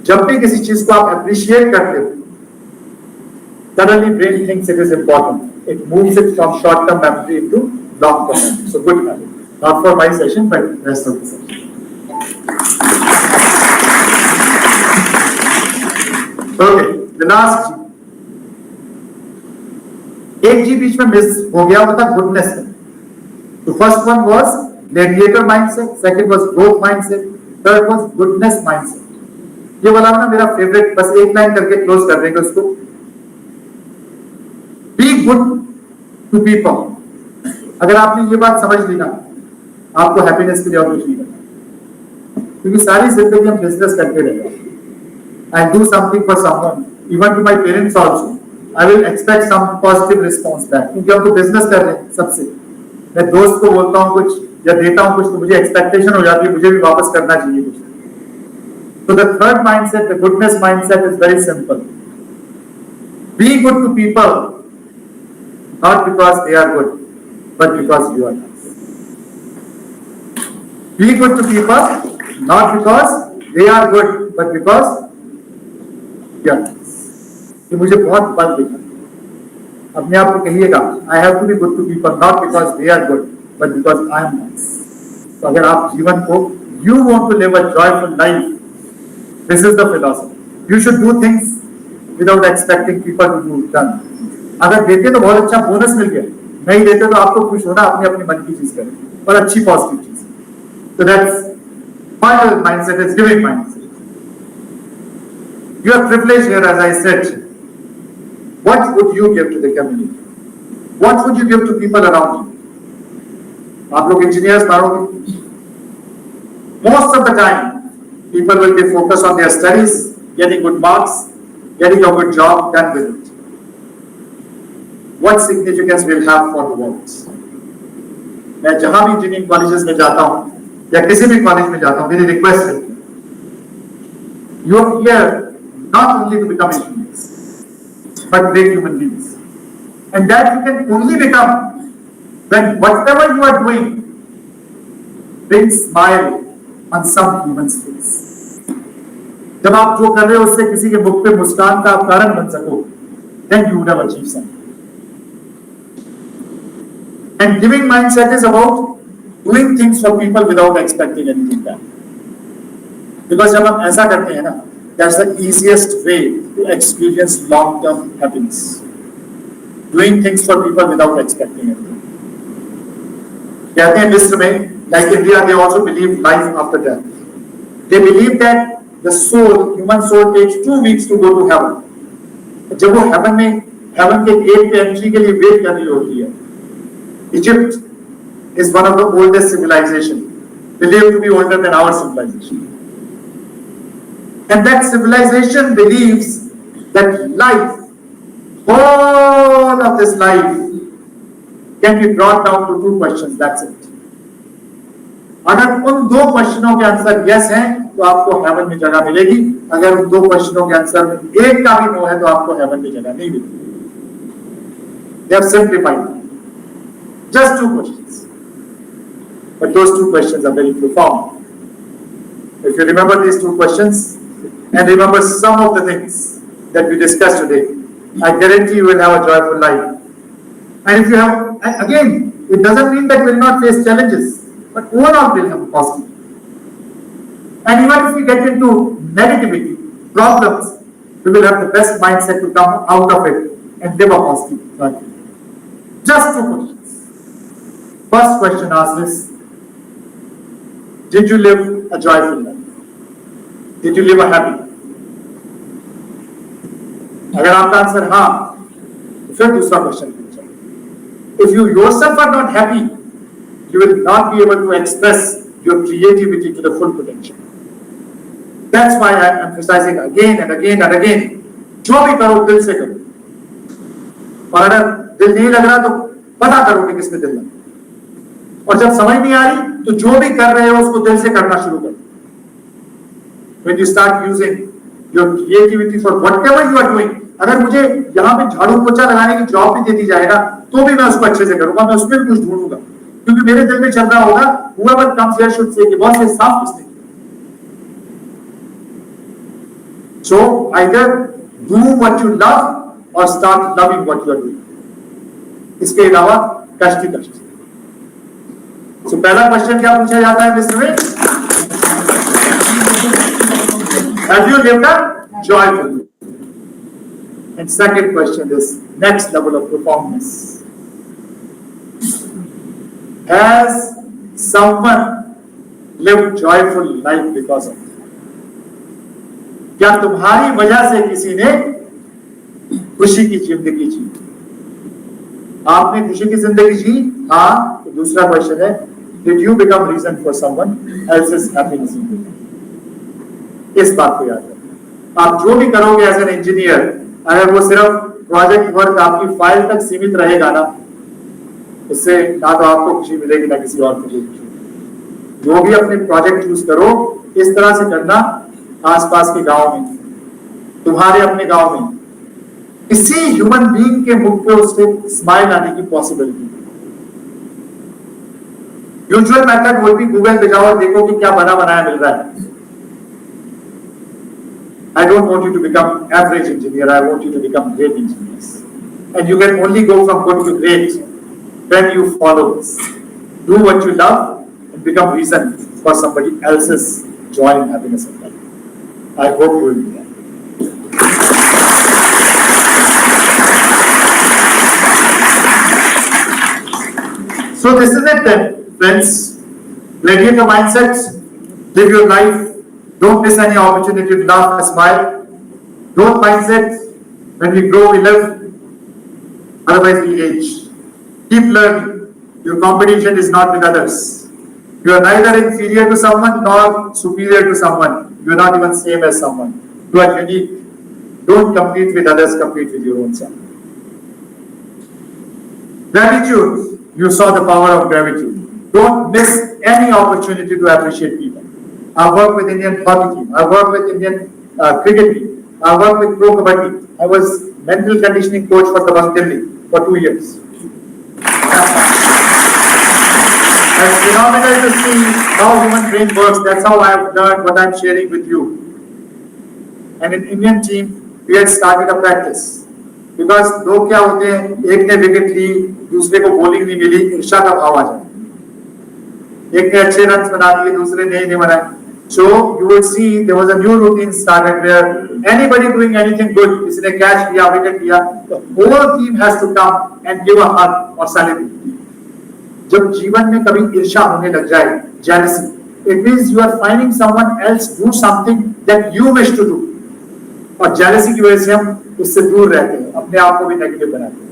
जब भी किसी चीज को आप अप्रिशिएट करते हो, suddenly brain thinks it is important. It moves it from short term memory into long term memory. So good habit. Not for my session, but rest of the session. Okay, the last G. एक जी बीच में miss हो गया, वो था goodness. तो first one was gladiator mindset, second was growth mindset, third was goodness mindset. ये वाला ना मेरा फेवरेट, बस एक लाइन करके क्लोज कर देंगे उसको. Be good to people. अगर आपने ये बात समझ ली ना, आपको हैप्पीनेस के लिए और कुछ नहीं करना, क्योंकि सारी जिंदगी हम बिजनेस करते रहते हैं. I do something for someone, even to my parents also. I will expect some positive response back. क्योंकि हम तो बिजनेस कर रहे हैं सबसे. मैं दोस्त को बोलता हूँ कुछ या देता हूँ कुछ, तो मुझे एक्सपेक्टेशन हो जाती है, मुझे भी वापस करना चाहिए कुछ. So the third mindset, the goodness mindset, is very simple. Be good to people, not because they are good, but because you are nice. Be good to people, not because they are good, but because you are nice. ये मुझे बहुत बल दिखा. अपने आप को कहिएगा, I have to be good to people, not because they are good, but because I am nice. तो अगर आप जीवन को, you want to live a joyful life, this is the philosophy. You should do things without expecting people to do done. अगर देते तो बहुत अच्छा बोनस मिल गया, नहीं देते तो आपको खुश होना, अपने अपने मन की चीज करें और अच्छी पॉजिटिव चीज. So that's final mindset, is giving mindset. You are privileged here, as I said. What would you give to the community? What would you give to people around you? आप लोग इंजीनियर्स मारोगे. Most of the time, people will be focused on their studies, getting good marks, getting a good job, done with it. What significance will have for the world? मैं जहां भी engineering colleges में जाता हूं या किसी भी कॉलेज में जाता हूं, मेरी रिक्वेस्ट है, you are here not only to become engineers, but great human beings. And that you can only become when whatever you are doing brings smile on some human's face. जब आप जो कर रहे हो उससे किसी के मुख पे मुस्कान का आप कारण बन सको, then you would have achieved something. And giving mindset is about doing things for people without expecting anything back. Because जब हम ऐसा करते हैं ना, that's the easiest way to experience long-term happiness. Doing things for people without expecting anything. कहते हैं मिस्र में, like India, they also believe life after death. They believe that the soul, human soul, takes 2 weeks to go to heaven. जब वो heaven के gate पे entry के लिए वेट कर रही होती है. Egypt is one of the oldest civilization, believed to be older than our civilization. And that civilization believes that life, all of this life, can be brought down to 2 questions, that's it. अगर उन 2 क्वेश्चनों के answer yes हैं तो आपको haven में जगह मिलेगी. अगर उन 2 क्वेश्चनों के आंसर में एक का भी नो है तो आपको हेवन में जगह नहीं मिलेगी. They have simplified it. Just 2 questions. But those 2 questions are very profound. If you remember these 2 questions and remember some of the things that we discussed today, I guarantee you will have a joyful life. And if you have, again, it doesn't mean that you will not face challenges, but overall will have positive. And even if we get into negativity, problems, we will have the best mindset to come out of it and live a positive life. Just 2 questions. First question asks this: did you live a joyful life? Did you live a happy life? अगर आपका answer हाँ, तो फिर दूसरा question पूछो. If you yourself are not happy, you will not be able to express your creativity to the full potential. That's why I am emphasizing again and again and again. जो भी करो दिल से करो. और अगर दिल नहीं लग रहा तो पता करो कि किसमें दिल लग. और जब समझ नहीं आ रही तो जो भी कर रहे हो उसको दिल से करना शुरू करो. When you start using your creativity for whatever you are doing. अगर मुझे यहाँ पे झाड़ू पोछा लगाने की जॉब भी दे दी जाएगा तो भी मैं उसको अच्छे से करूंगा, मैं उसमें भी कुछ ढूंढूंगा, क्योंकि मेरे दिल में चल रहा होगा whoever comes here should say कि बहुत से साफ किसने किया. So either do what you love or start loving what you are doing. इसके अलावा कष्ट ही कष्ट. So पहला क्वेश्चन क्या पूछा जाता है मिस्टर में? Have you lived a joyful life? And second question is next level of performance. Has someone lived joyful life because of you? क्या तुम्हारी वजह से किसी ने खुशी की जिंदगी जी? आपने खुशी की जिंदगी जी? हाँ. तो दूसरा क्वेश्चन है, did you become reason for someone else's happiness? इस बात को याद रखना. आप जो भी करोगे एज एन इंजीनियर, अगर वो सिर्फ प्रोजेक्ट वर्क आपकी फाइल तक सीमित रहेगा ना, उससे ना तो आपको खुशी मिलेगी ना किसी और को खुशी. जो भी अपने प्रोजेक्ट चूज करो, इस तरह से करना आसपास के गांव में, तुम्हारे अपने गांव में किसी ह्यूमन बीइंग के मुख पे उससे स्माइल आने की पॉसिबिलिटी. यूजुअल मेथड वो भी गूगल पे जाओ और देखो कि क्या बना बनाया मिल रहा है. I don't want you to become average engineer. I want you to become great engineers. And you can only go from good to great when you follow this. Do what you love and become reason for somebody else's joy and happiness in life. I hope you will do that. So this is it then, friends. Radiate your mindset, live your life. Don't miss any opportunity to laugh and smile. Growth mindset, when we grow, we live. Otherwise, we age. Keep learning. Your competition is not with others. You are neither inferior to someone nor superior to someone. You are not even same as someone. You are unique. Don't compete with others, compete with your own self. Gratitude. You saw the power of gratitude. Don't miss any opportunity to appreciate people. I work with Indian hockey team. I work with Indian cricket team. I work with pro kabaddi. I was mental conditioning coach for the Delhi for 2 years. It's phenomenal to see how human brain works. That's how I have learned what I'm sharing with you. And in Indian team, we had started a practice. Because लोग क्या होते हैं, एक ने wicket ली, दूसरे को bowling नहीं मिली, ईर्ष्या का भाव आ जाए. एक ने अच्छे रन बना दिए, दूसरे ने नहीं बनाए. So you will see there was a new routine started where anybody doing anything good, किसी ने कैच लिया, विकेट लिया, the whole team has to come and give a hug or celebrate. जब जीवन में कभी ईर्ष्या होने लग जाए, jealousy, it means you are finding someone else do something that you wish to do. और jealousy की वजह से हम उससे दूर रहते हैं, अपने आप को भी नेगेटिव बनाते हैं.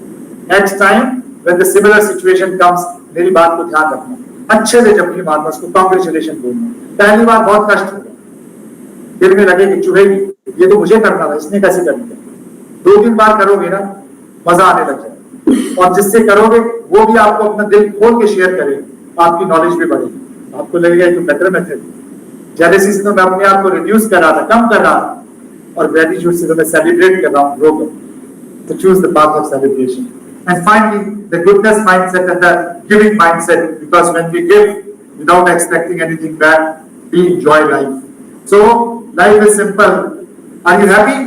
Next time when the similar situation comes, मेरी बात को ध्यान रखना. अच्छे से जब भी मारना, उसको कांग्रेचुलेशन बोलना. पहली बार बहुत कष्ट होगा, दिल में लगे कि चुभेगी, ये तो मुझे करना था, इसने कैसे कर लिया. 2-3 बार करोगे ना, मजा आने लग जाए. और जिससे करोगे वो भी आपको अपना दिल खोल के शेयर करे, आपकी नॉलेज भी बढ़ेगी. आपको लगेगा ये तो बेटर मेथड. जेलसी से तो मैं अपने आप को रिड्यूस कर रहा था, कम कर रहा था, और ग्रेटिट्यूड से तो मैं सेलिब्रेट कर रहा हूँ, ग्रो कर. तो choose the path of celebration. And finally, the goodness mindset and the giving mindset, because when we give without expecting anything back, we enjoy life. So, life is simple. Are you happy?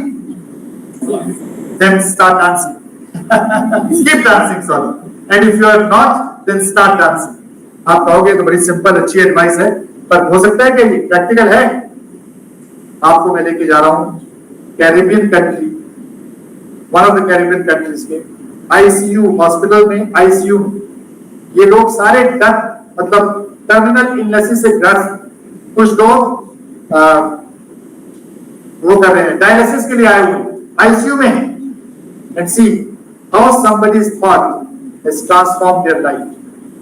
Then start dancing. Keep dancing, sorry. And if you are not, then start dancing. आप कहोगे तो बड़ी simple अच्छी advice है, पर हो सकता है कि प्रैक्टिकल है. आपको मैं लेके जा रहा हूँ Caribbean country, one of the Caribbean countries के आईसीयू हॉस्पिटल में. आईसीयू ये लोग सारे मतलब टर्मिनल इलनेस से ग्रस्त, कुछ लोग वो कर रहे हैं, डायलिसिस के लिए आए हुए आईसीयू में हैं. And see how somebody's thought has transformed their life,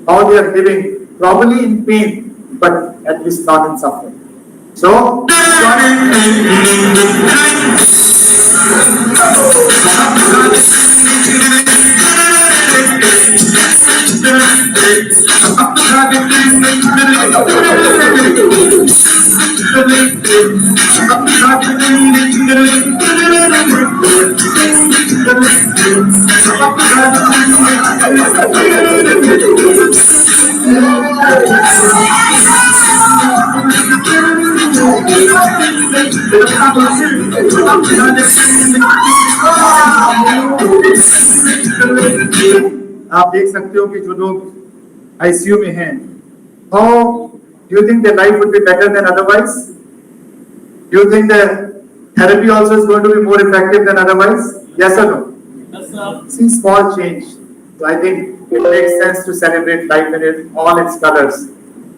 how they are living, probably in pain, but at least not in suffering. So आप देख सकते हो कि जो लोग आईसीयू में हैं, how do you think their life would be better than otherwise? Do you think the therapy also is going to be more effective than otherwise? Yes or no? Yes, sir. See, small change. So I think it makes sense to celebrate life in all its colors.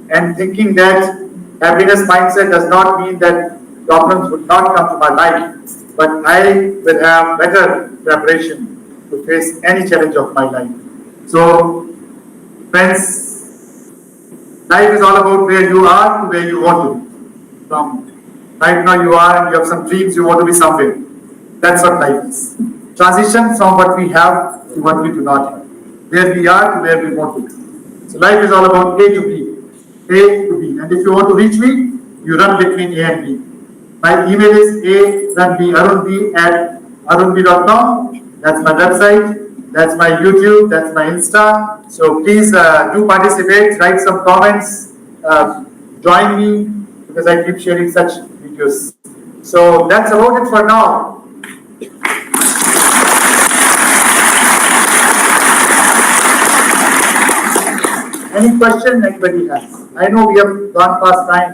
And thinking that happiness mindset does not mean that problems would not come to my life, but I will have better preparation to face any challenge of my life. So, friends, life is all about where you are to where you want to be. From right now you are and you have some dreams, you want to be somewhere. That's what life is. Transition from what we have to what we do not have. Where we are to where we want to be. So life is all about A to B. A to B. And if you want to reach me, you run between A and B. My email is arunb@arunb.com. That's my website. That's my YouTube. That's my Insta. So please do participate. Write some comments. Join me because I keep sharing such videos. So that's about it for now. Any question anybody has? I know we have gone past time.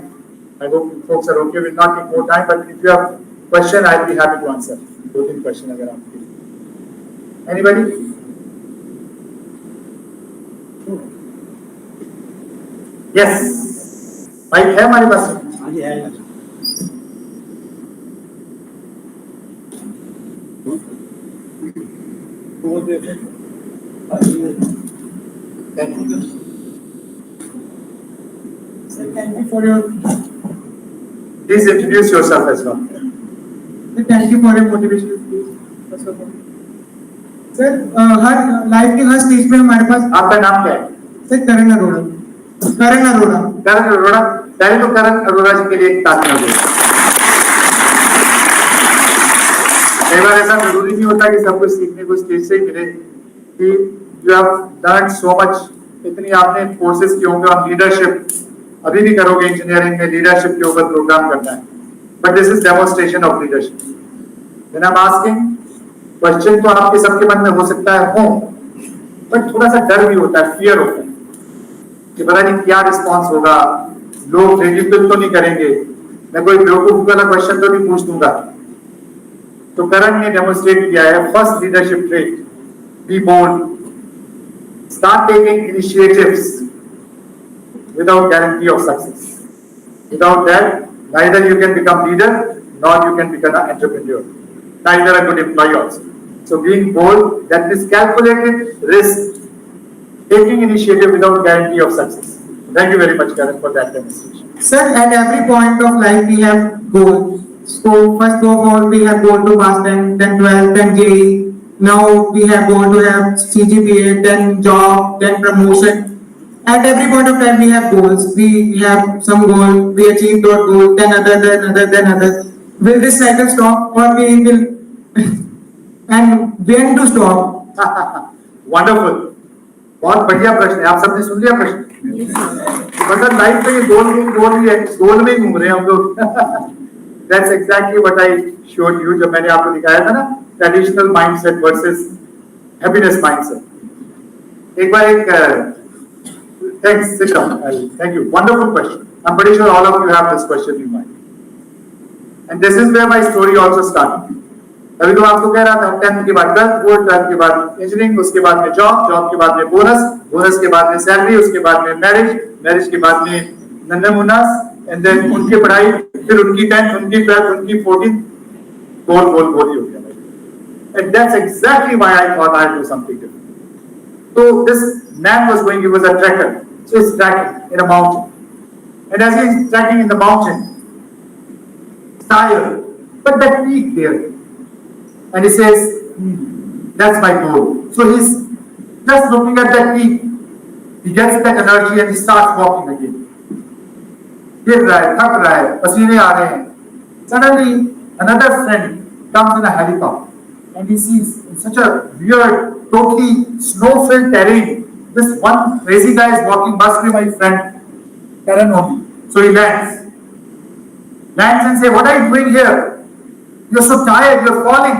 I hope you folks are okay. We'll not take more time, but if you have question, I'll be happy to answer. दो तीन question अगर आपके. Anybody? Yes. Mic है हमारे पास? Thank you. Thank you for your Please introduce yourself as well. thank you for your motivational speech. First of all, sir her life के हर stage पे हमारे पास आपका नाम क्या है? सर करण अरोड़ा करण अरोड़ा, पहले तो करण अरोड़ा जी के लिए एक तालियां दो। कई बार ऐसा जरूरी नहीं होता कि सब कुछ सीखने को स्टेज से ही मिले, कि you have learn so much, इतनी आपने कोर्सेज किए होंगे और लीडरशिप अभी भी करोगे, इंजीनियरिंग में लीडरशिप के ऊपर प्रोग्राम करना है, but this is demonstration of leadership. When I am asking question तो आपके सबके मन में हो सकता है हो, बट थोड़ा सा डर भी होता है, फियर होता है कि पता नहीं क्या रिस्पॉन्स होगा, लोग रिडिक्यूल तो नहीं करेंगे, मैं कोई बेवकूफ वाला क्वेश्चन तो नहीं पूछ दूंगा। तो करण ने डेमोन्स्ट्रेट किया है, first leadership trait, be bold, start taking initiatives without guarantee of success. Without that, neither you can become leader nor you can become an entrepreneur, neither a good employee also. So being bold, that is calculated risk, taking initiative without guarantee of success. Thank you very much, Karan, for that demonstration. Sir, at every point of life we have goals. So first of all we have goal to pass 10, then 12, then JEE. Now we have goal to have CGPA, then job, then promotion. At every point of time we have goals. We have some goal, we achieve that goal, then other. Will this cycle stop or we will and when to stop? Wonderful. बहुत बढ़िया प्रश्न है, आप सबने सुन लिया प्रश्न? मतलब life में ये गोल में घूम रहे हैं हम लोग। That's exactly what I showed you जब मैंने आपको दिखाया था ना, traditional mindset versus happiness mindset। एक बार एक thanks, sit down. Thank you. Wonderful question. I'm pretty sure all of you have this question in mind. And this is where my story also started. अभी तो आपको कह रहा था 10th के बाद 12th बोर्ड, 12th के बाद इंजीनियरिंग, उसके बाद में जॉब, जॉब के बाद में बोनस, बोनस के बाद में सैलरी, उसके बाद में मैरिज, मैरिज के बाद में नन्हे मुन्नास, एंड देन उनकी पढ़ाई, फिर उनकी 10th, उनकी 12th, उनकी 14th, गोल ही हो गया। And that's exactly why I thought I'd do something different. So this man was going, he was a trekker. So he's trekking in a mountain. And as he's trekking in the mountain, tired, but that peak there. And he says, that's my goal. So he's just looking at that peak. He gets that energy and he starts walking again. गिर रहा है, थक रहा है, पसीने आ रहे हैं. Suddenly, another friend comes in a helicopter. And he sees such a weird, totally snow-filled terrain. This one crazy guy is walking, must be my friend, Karan only. So he lands and say, what are you doing here? You're so tired, you're falling.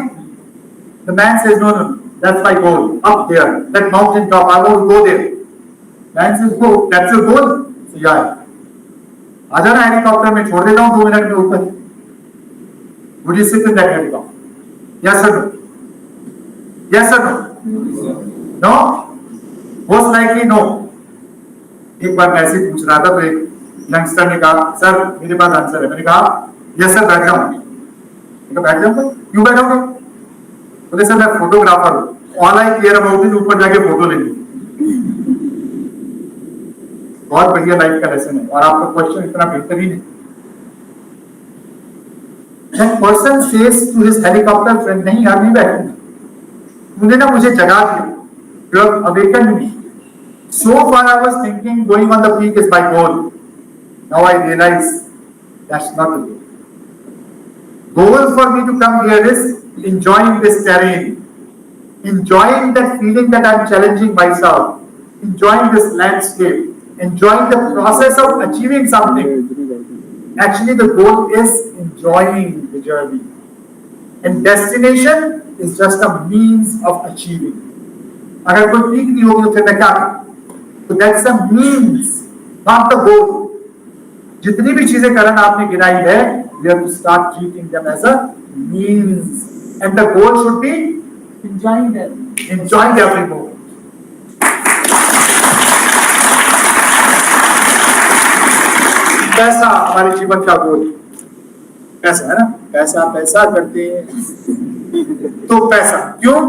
The man says, no, no, that's my goal, up there, that mountain top, I want to go there. Man says, oh, that's your goal? So, yeah. आजा ना helicopter में छोड़ देता हूँ 2 minute में ऊपर. Would you sit in that helicopter? Yes or no? Yes or no? No? Most likely no. एक बार मैं ऐसे पूछ रहा था तो एक यंगस्टर ने कहा, सर मेरे पास आंसर है. मैंने कहा, यस सर बैठ जाऊँ. बैठ जाऊँ? क्यों बैठोगे? बोले सर मैं फोटोग्राफर हूँ. All I care about is ऊपर जाके फोटो लेनी. बहुत बढ़िया लाइफ का लेसन है और आपका क्वेश्चन इतना बेहतरीन है. That person says to his helicopter friend, नहीं यार नहीं बैठूंगा. मुझे ना मुझे जगा दिया. You have awakened me. So far I was thinking going on the peak is my goal. Now I realize that's not the goal. Goal for me to come here is enjoying this terrain, enjoying that feeling that I'm challenging myself, enjoying this landscape, enjoying the process of achieving something. Actually, the goal is enjoying the journey, and destination is just a means of achieving. अगर कोई peak नहीं होगी तो फिर मैं क्या करूं? तो that's a means, not the goal. जितनी भी चीजें करण आपने गिनाई है, we have to start treating them as a means, and the goal should be enjoying them, enjoying every moment. पैसा हमारे जीवन का गोल. पैसा है ना, पैसा पैसा करते हैं तो पैसा क्यों?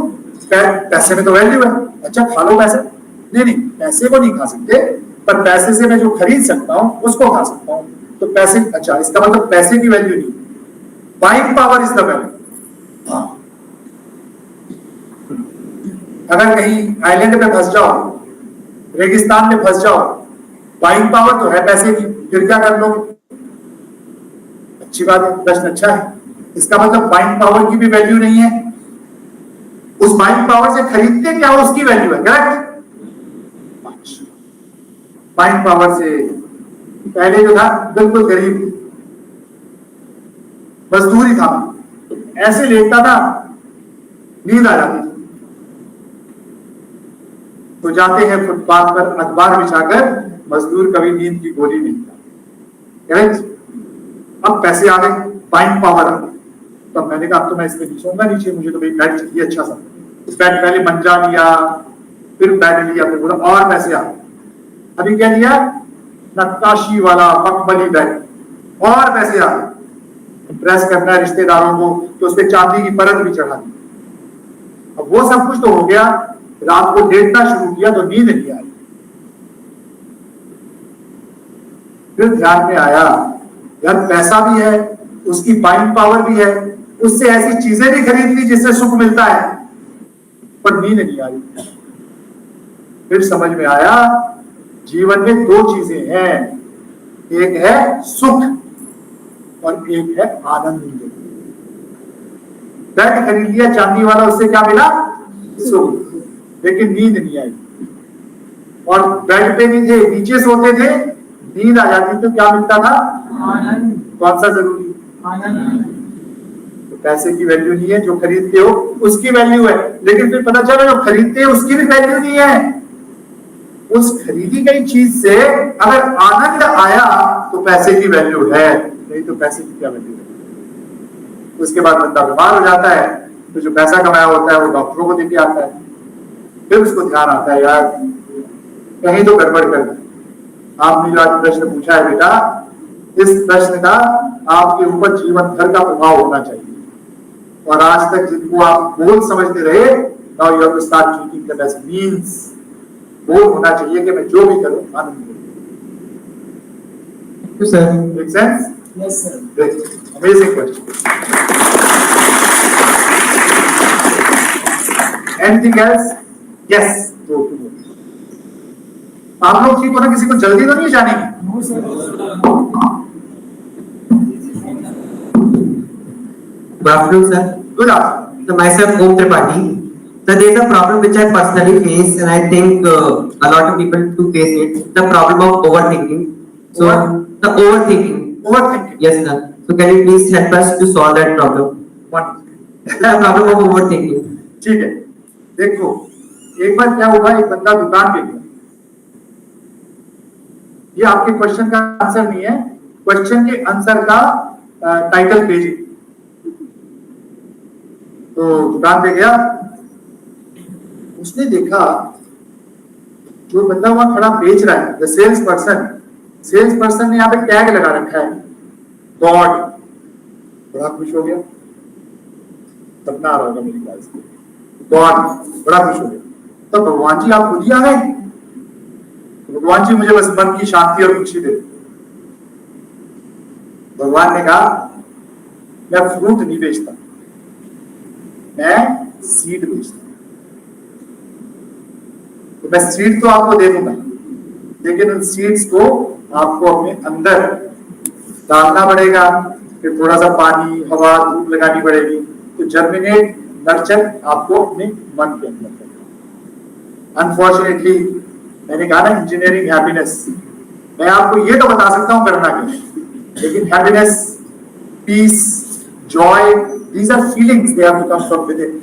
पैसे में तो वैल्यू है. अच्छा खा लो पैसे. नहीं नहीं, पैसे को नहीं खा सकते, पर पैसे से मैं जो खरीद सकता हूँ उसको खा सकता हूँ. तो पैसे, अच्छा इसका मतलब पैसे की वैल्यू नहीं, buying power is the value. अगर कहीं आइलैंड पे फंस जाओ, रेगिस्तान में फंस जाओ, बाइंग पावर तो है पैसे की, फिर क्या कर लोगे? अच्छी बात है, प्रश्न अच्छा है. इसका मतलब बाइंग पावर की भी वैल्यू नहीं है. उस बाइंग पावर से खरीदते क्या हो उसकी वैल्यू है. करेक्ट? बाइंग पावर से पहले जो था बिल्कुल गरीब मजदूरी था, ऐसे लेटता था नींद आ जाती थी. तो जाते हैं फुटपाथ पर अखबार बिछाकर, मजदूर कभी नींद की गोली नहीं था. करेक्ट? अब पैसे आ गए, बाइंग पावर आ गई. तो मैंने कहा अब तो मैं इसमें नहीं सोऊंगा नीचे, मुझे तो भाई बेड चाहिए अच्छा सा. उस बेड पहले मंजा लिया, फिर बेड लिया, फिर बोला और पैसे आ गए. अभी क्या लिया? नक्काशी वाला मखमली बेड, और पैसे आ गए. प्रेस करना है रिश्तेदारों को तो उस पर चांदी की परत भी चढ़ा दी. अब वो सब कुछ तो हो गया, रात को लेटना शुरू किया तो नींद नहीं आई. फिर ध्यान में आया यार पैसा भी है, उसकी बाइंग पावर भी है, उससे ऐसी चीजें भी खरीद ली जिससे सुख मिलता है, पर नींद नहीं आई. फिर समझ में आया जीवन में 2 चीजें हैं, एक है सुख और एक है आनंद. बेड खरीद लिया चांदी वाला, उससे क्या मिला? सुख, लेकिन नींद नहीं आई. और बेड पे नहीं थे, नीचे सोते थे, नींद आ जाती तो क्या मिलता था? आनंद. कौन सा जरूरी? आनंद. तो पैसे की वैल्यू नहीं है, जो खरीदते हो उसकी वैल्यू है. लेकिन फिर पता चला जो खरीदते हैं उसकी भी वैल्यू नहीं है. उस खरीदी गई चीज से अगर आनंद आया तो पैसे की वैल्यू है, नहीं तो पैसे की क्या वैल्यू है. उसके बाद बंदा बीमार हो जाता है, तो जो पैसा कमाया होता है वो डॉक्टरों को देके आता है. फिर उसको ध्यान आता है यार कहीं तो गड़बड़ कर दी. आपने जो आज प्रश्न पूछा है बेटा, इस प्रश्न का आपके ऊपर जीवन भर का प्रभाव होना चाहिए. और आज तक जिनको आप गोल समझते रहे, now you have to start treating them as means. Goal होना चाहिए कि मैं जो भी करूं आनंद करूं. Sir make sense? Yes, sir. Great. Amazing question. Anything else? Yes. Go. आप लोग ठीक हो ना? किसी को जल्दी तो नहीं जाने की? No, sir. Good afternoon, sir. Good afternoon. So myself, Om Tripathi. So there is a problem which I personally face, and I think a lot of people to face it. The problem of overthinking. So the overthinking. Overthinking. Yes, sir. So can you please help us to solve that problem? One. The problem of overthinking. ठीक है, देखो एक बार क्या हुआ, एक बंदा दुकान पे गया। ये आपके क्वेश्चन का आंसर नहीं है, क्वेश्चन के आंसर का टाइटल पेज। तो दुकान पे गया, उसने देखा जो बंदा वहां खड़ा बेच रहा है, द सेल्स पर्सन ने यहाँ पे टैग लगा रखा है गॉड। बड़ा खुश हो गया, सपना आ रहा होगा मेरी बात से, गॉड बड़ा खुश हो गया। तो भगवान जी आप खुद ही आ गए, भगवान जी मुझे बस मन की शांति और खुशी दे। भगवान ने कहा मैं फ्रूट नहीं बेचता, मैं सीड बेचता। तो मैं सीड तो आपको दे दूंगा, लेकिन उन सीड्स को आपको अपने अंदर डालना पड़ेगा, फिर थोड़ा सा पानी, हवा, धूप लगानी पड़ेगी। तो जर्मिनेट, नर्चर आपको अपने मन के अंदर करना। अनफॉर्चुनेटली मैंने कहा ना, इंजीनियरिंग हैप्पीनेस, मैं आपको ये तो बता सकता हूं करना क्या, लेकिन happiness, peace, joy, these are feelings, they have to come from within.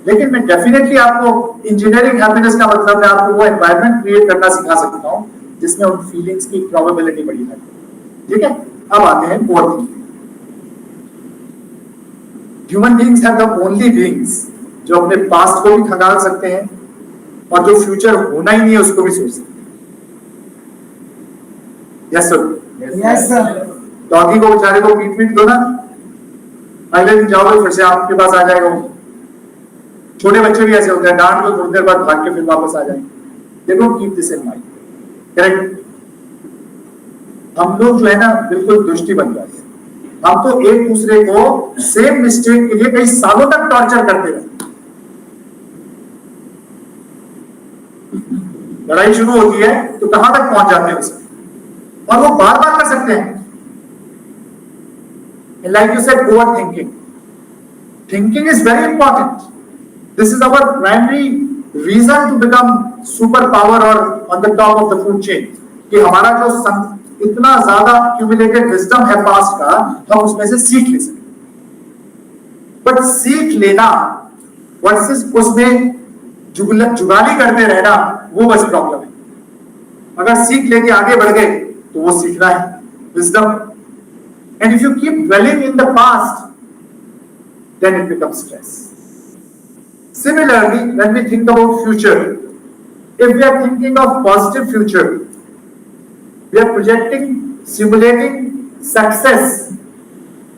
लेकिन मैं डेफिनेटली आपको इंजीनियरिंग हैप्पीनेस का मतलब मैं आपको वो एनवायरनमेंट क्रिएट करना सिखा सकता हूं जिसमें उन फीलिंग्स की प्रोबेबिलिटी बड़ी है। ठीक है, अब आते हैं overthinking. Human beings have the only beings जो अपने पास्ट को भी खंगाल सकते हैं और जो फ्यूचर होना ही नहीं है उसको भी सोच सकते हैं। Yes sir, yes sir. Doggy को बेचारे को पीट दो ना, अगले दिन जाओगे फिर से आपके पास आ जाएगा। छोटे बच्चे भी ऐसे होते हैं, डांट को थोड़ी देर बाद भाग के फिर वापस आ जाएंगे। They don't keep this in mind. Correct. हम लोग जो है ना बिल्कुल दुष्टी बन जाते हैं। हम तो एक दूसरे को सेम मिस्टेक के लिए कई सालों तक टॉर्चर करते रहे। लड़ाई शुरू होती है तो कहां तक पहुंच जाते हैं उसमें, और वो बार बार कर सकते हैं। Like you said, over thinking. Thinking is very important. This is our primary reason to become super power और on the top of the food chain, कि हमारा जो इतना ज्यादा एक्यूमुलेटेड विजडम है पास्ट का, हम उसमें से सीख ले सकें। बट सीख लेना वर्सेस उसमें जुगाली करते रहना, वो बस प्रॉब्लम है। अगर सीख लेके आगे बढ़ गए तो वो सीखना है wisdom. And if you keep dwelling in the past, then it becomes stress. Similarly, when we think about future, if we are thinking of positive future, we are projecting, simulating success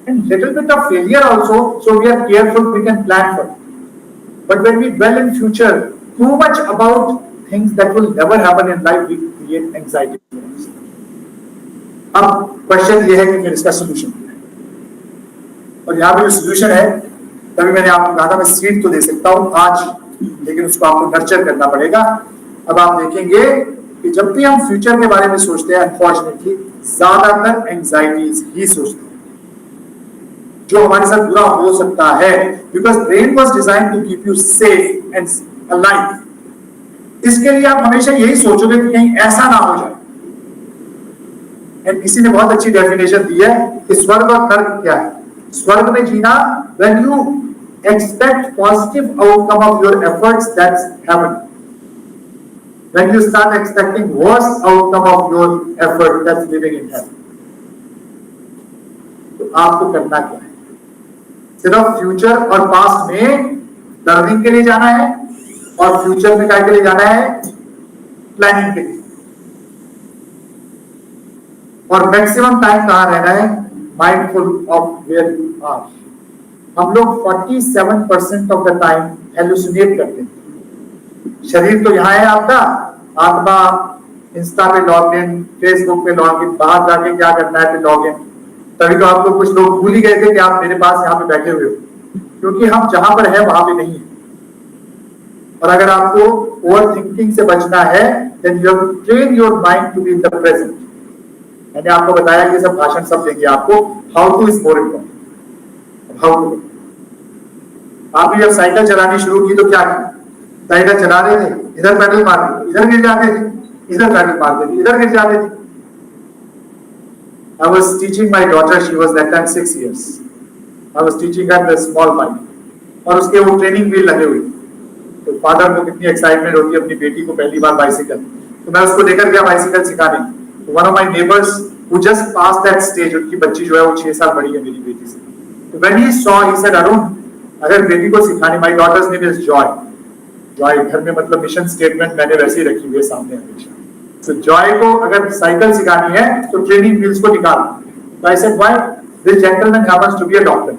and little bit of failure also, so we are careful, we can plan for it. But when we dwell in future too much about things that will never happen in life, we create anxiety. अब question ये है कि फिर इसका solution क्या है, और यहाँ पे जो सोल्यूशन है, तभी मैंने आपको कहा था मैं सीड तो दे सकता हूँ आज, लेकिन उसको आपको नर्चर करना पड़ेगा। अब आप देखेंगे कि जब भी हम फ्यूचर के बारे में सोचते हैं, अनफॉर्चुनेटली ज्यादातर एंजाइटीज ही सोचते हैं, जो हमारे साथ बुरा हो सकता है, because brain was design to keep you safe and alive. इसके लिए आप हमेशा यही सोचोगे कि कहीं ऐसा ना हो जाए। एंड किसी ने बहुत अच्छी डेफिनेशन दी है कि स्वर्ग और नर्क क्या है। स्वर्ग में जीना when you expect positive outcome of your efforts, that's heaven. When you start expecting worst outcome of your effort, that's living in hell. तो आपको करना क्या है? सिर्फ फ्यूचर और पास्ट में लर्निंग के लिए जाना है, और फ्यूचर में क्या के लिए जाना है? प्लानिंग के लिए। और मैक्सिमम टाइम कहां रहना है? Mindful of where you are. हम लोग 47% ऑफ द टाइम हेलुसिनेट करते हैं। शरीर तो यहाँ है आपका, आत्मा इंस्टा पे लॉग इन, फेसबुक पे लॉग इन, बाहर जाके क्या करना है लॉग इन। तभी तो आपको कुछ लोग भूल ही गए थे कि आप मेरे पास यहाँ पे बैठे हुए हो, क्योंकि हम जहां पर है वहां पे नहीं है। और अगर आपको ओवर थिंकिंग से बचना है, then you have to train your mind to be in the present. मैंने आपको बताया कि सब भाषण सब देंगे आपको, how to is more important. How to, आपने जब साइकिल चलानी शुरू की तो क्या किया? साइकिल चला रहे थे, इधर पैडल मारते थे, इधर गिर जाते थे, इधर पैडल मारते थे, इधर गिर जाते थे। I was teaching my daughter, she was that time 6 years. I was teaching her the small bike. और उसके वो ट्रेनिंग व्हील लगे हुए, तो फादर को कितनी एक्साइटमेंट होती है अपनी बेटी को पहली बार बाइसिकल, तो मैं उसको लेकर गया बाइसिकल सिखाने। तो one of my neighbours who just pass that stage, उनकी बच्ची जो है वो 6 साल बड़ी है मेरी बेटी से, तो when he saw he said Arun, अगर बेटी को सिखाने, my daughter's name is Joy, Joy घर में मतलब मिशन स्टेटमेंट मैंने वैसे ही रखी हुई है सामने हमेशा, तो जॉय को अगर साइकिल सिखानी है तो ट्रेनिंग व्हील्स को निकाल। तो I said why, this gentleman happens to be a doctor.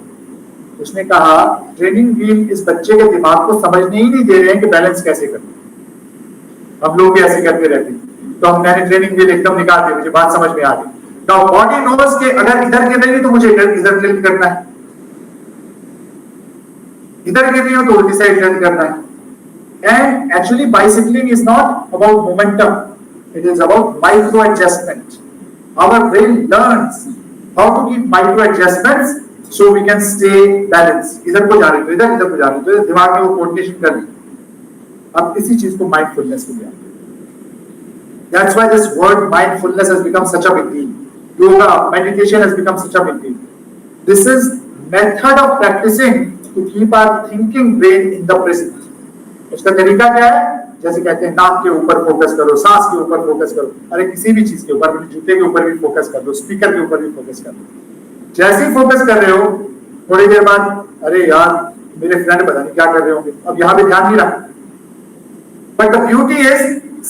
उसने कहा ट्रेनिंग व्हील इस बच्चे के दिमाग को समझने ही नहीं दे रहे हैं कि बैलेंस कैसे करना, हम लोग भी ऐसे करते रहते हैं, तो हम मैंने ट्रेनिंग व्हील एकदम निकाल दिया, मुझे बात समझ में आ गई। नाउ बॉडी नोज के अगर इधर गिर रही है तो मुझे इधर टिल्ट करना है, इधर गिर रही हो तो उल्टी साइड टिल्ट करना है। And actually bicycling is not about momentum, it is about micro adjustment. Our brain learns how to give micro adjustments so we can stay balanced. इधर को जा रहे तो इधर को जा रहे तो इधर, दिमाग में वो कोऑर्डिनेशन कर रही है। अब इसी चीज को माइंडफुलनेस में लिया। That's why this word mindfulness has become such a big deal. Yoga, meditation has become such a big deal. This is method of practicing to keep our thinking brain in the present. उसका तरीका क्या है, जैसे कहते हैं नाक के ऊपर फोकस करो, सांस के ऊपर फोकस करो, अरे किसी भी चीज के ऊपर, जूते के ऊपर भी फोकस कर लो, स्पीकर के ऊपर भी फोकस कर लो। जैसे ही फोकस कर रहे हो थोड़ी देर बाद अरे यार मेरे फ्रेंड पता नहीं क्या कर रहे होंगे, अब यहाँ पे ध्यान नहीं रहा। But the beauty is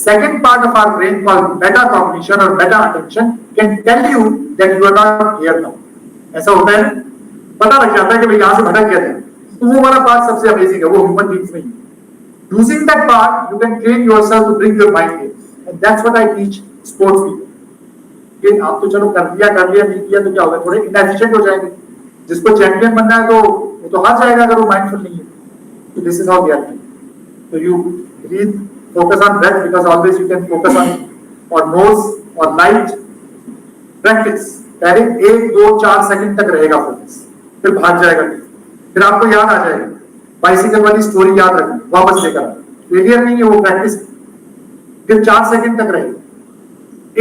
second part of our brain called meta cognition और meta attention can tell you that you are not here now. ऐसा होता है, पता लग जाता है कि भाई यहाँ से भटक गए थे, तो वो वाला पार्ट सबसे अमेजिंग है, वो ह्यूमन बीइंग्स में ही। Using that part, you can train yourself to bring your mind in, and that's what I teach sports people. कि आप तो चलो कर लिया नहीं किया तो क्या होगा, थोड़े इनएफिशिएंट हो जाएंगे। जिसको चैंपियन बनना है तो वो तो हार जाएगा अगर वो माइंडफुल नहीं है। तो this is how we are train. So you breathe, focus on breath because always you can focus on or nose or light. Practice. पहले 1-2-4 सेकंड तक रहेगा फोकस, फिर भाग जाएगा, फिर आपको याद आ जाएगा। बाइसिकल वाली स्टोरी याद रखना, वापस लेकर आना, फेलियर नहीं है वो, प्रैक्टिस। फिर 4 सेकंड तक रहे,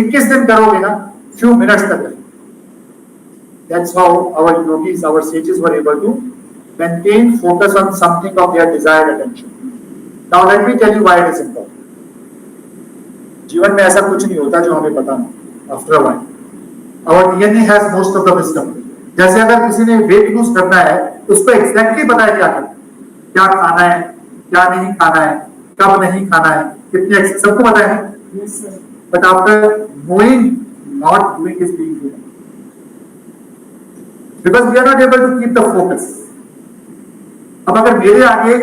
21 दिन करोगे ना, few minutes तक रहे। That's how our yogis, our sages were able to maintain focus on something of their desired attention. Now let me tell you why it is important. जीवन में ऐसा कुछ नहीं होता जो हमें पता नहीं। After a while, our DNA has most of the wisdom. जैसे अगर किसी ने वेट लूज करना है, उसको एग्जैक्टली पता है क्या करना, क्या खाना है, क्या नहीं खाना है, कब नहीं खाना है, कितनी एक्सरसाइज, सबको पता है। But after knowing, not doing is being human, because we are not able to keep the focus. अब अगर मेरे आगे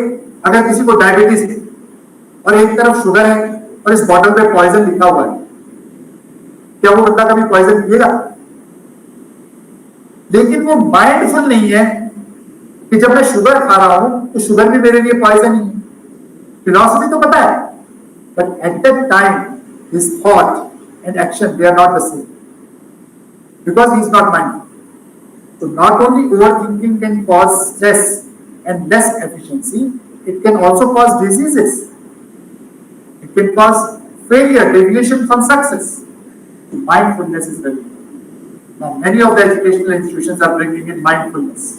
अगर किसी को डायबिटीज है और एक तरफ शुगर है और इस बॉटल पे पॉइजन लिखा हुआ है, क्या वो बंदा कभी पॉइजन पिएगा? लेकिन वो माइंडफुल नहीं है कि जब मैं शुगर खा रहा हूं तो शुगर भी मेरे लिए पॉइजन ही है। फिलॉसफी तो पता है, but at that time his thought and action they are not the same, because he is not mindful. So not only overthinking can cause stress and less efficiency, it can also cause diseases. It can cause failure, deviation from success. Mindfulness is very important. Now many of the educational institutions are bringing in mindfulness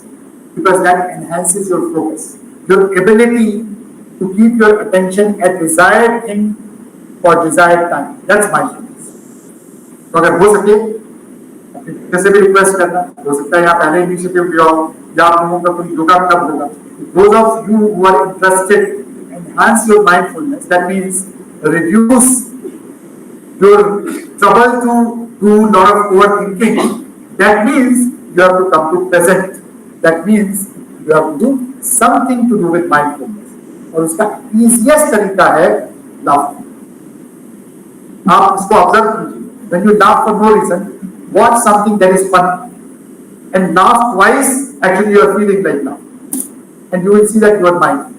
because that enhances your focus, your ability to keep your attention at desired thing for desired time. That's mindfulness. तो अगर हो सके कैसे भी request करना, हो सकता है यहाँ पहले इनिशिएटिव लिया हो या आप लोगों का कोई योगा क्लब होगा। Those of you who are interested, enhance your mindfulness. That means reduce your trouble to do lot of overthinking. That means you have to come to present. That means you have to do something to do with mindfulness. और उसका easiest तरीका है laughter. आप इसको observe कीजिए। When you laugh for no reason, watch something that is fun and laugh twice. Actually, you are feeling like now, and you will see that you are mindful.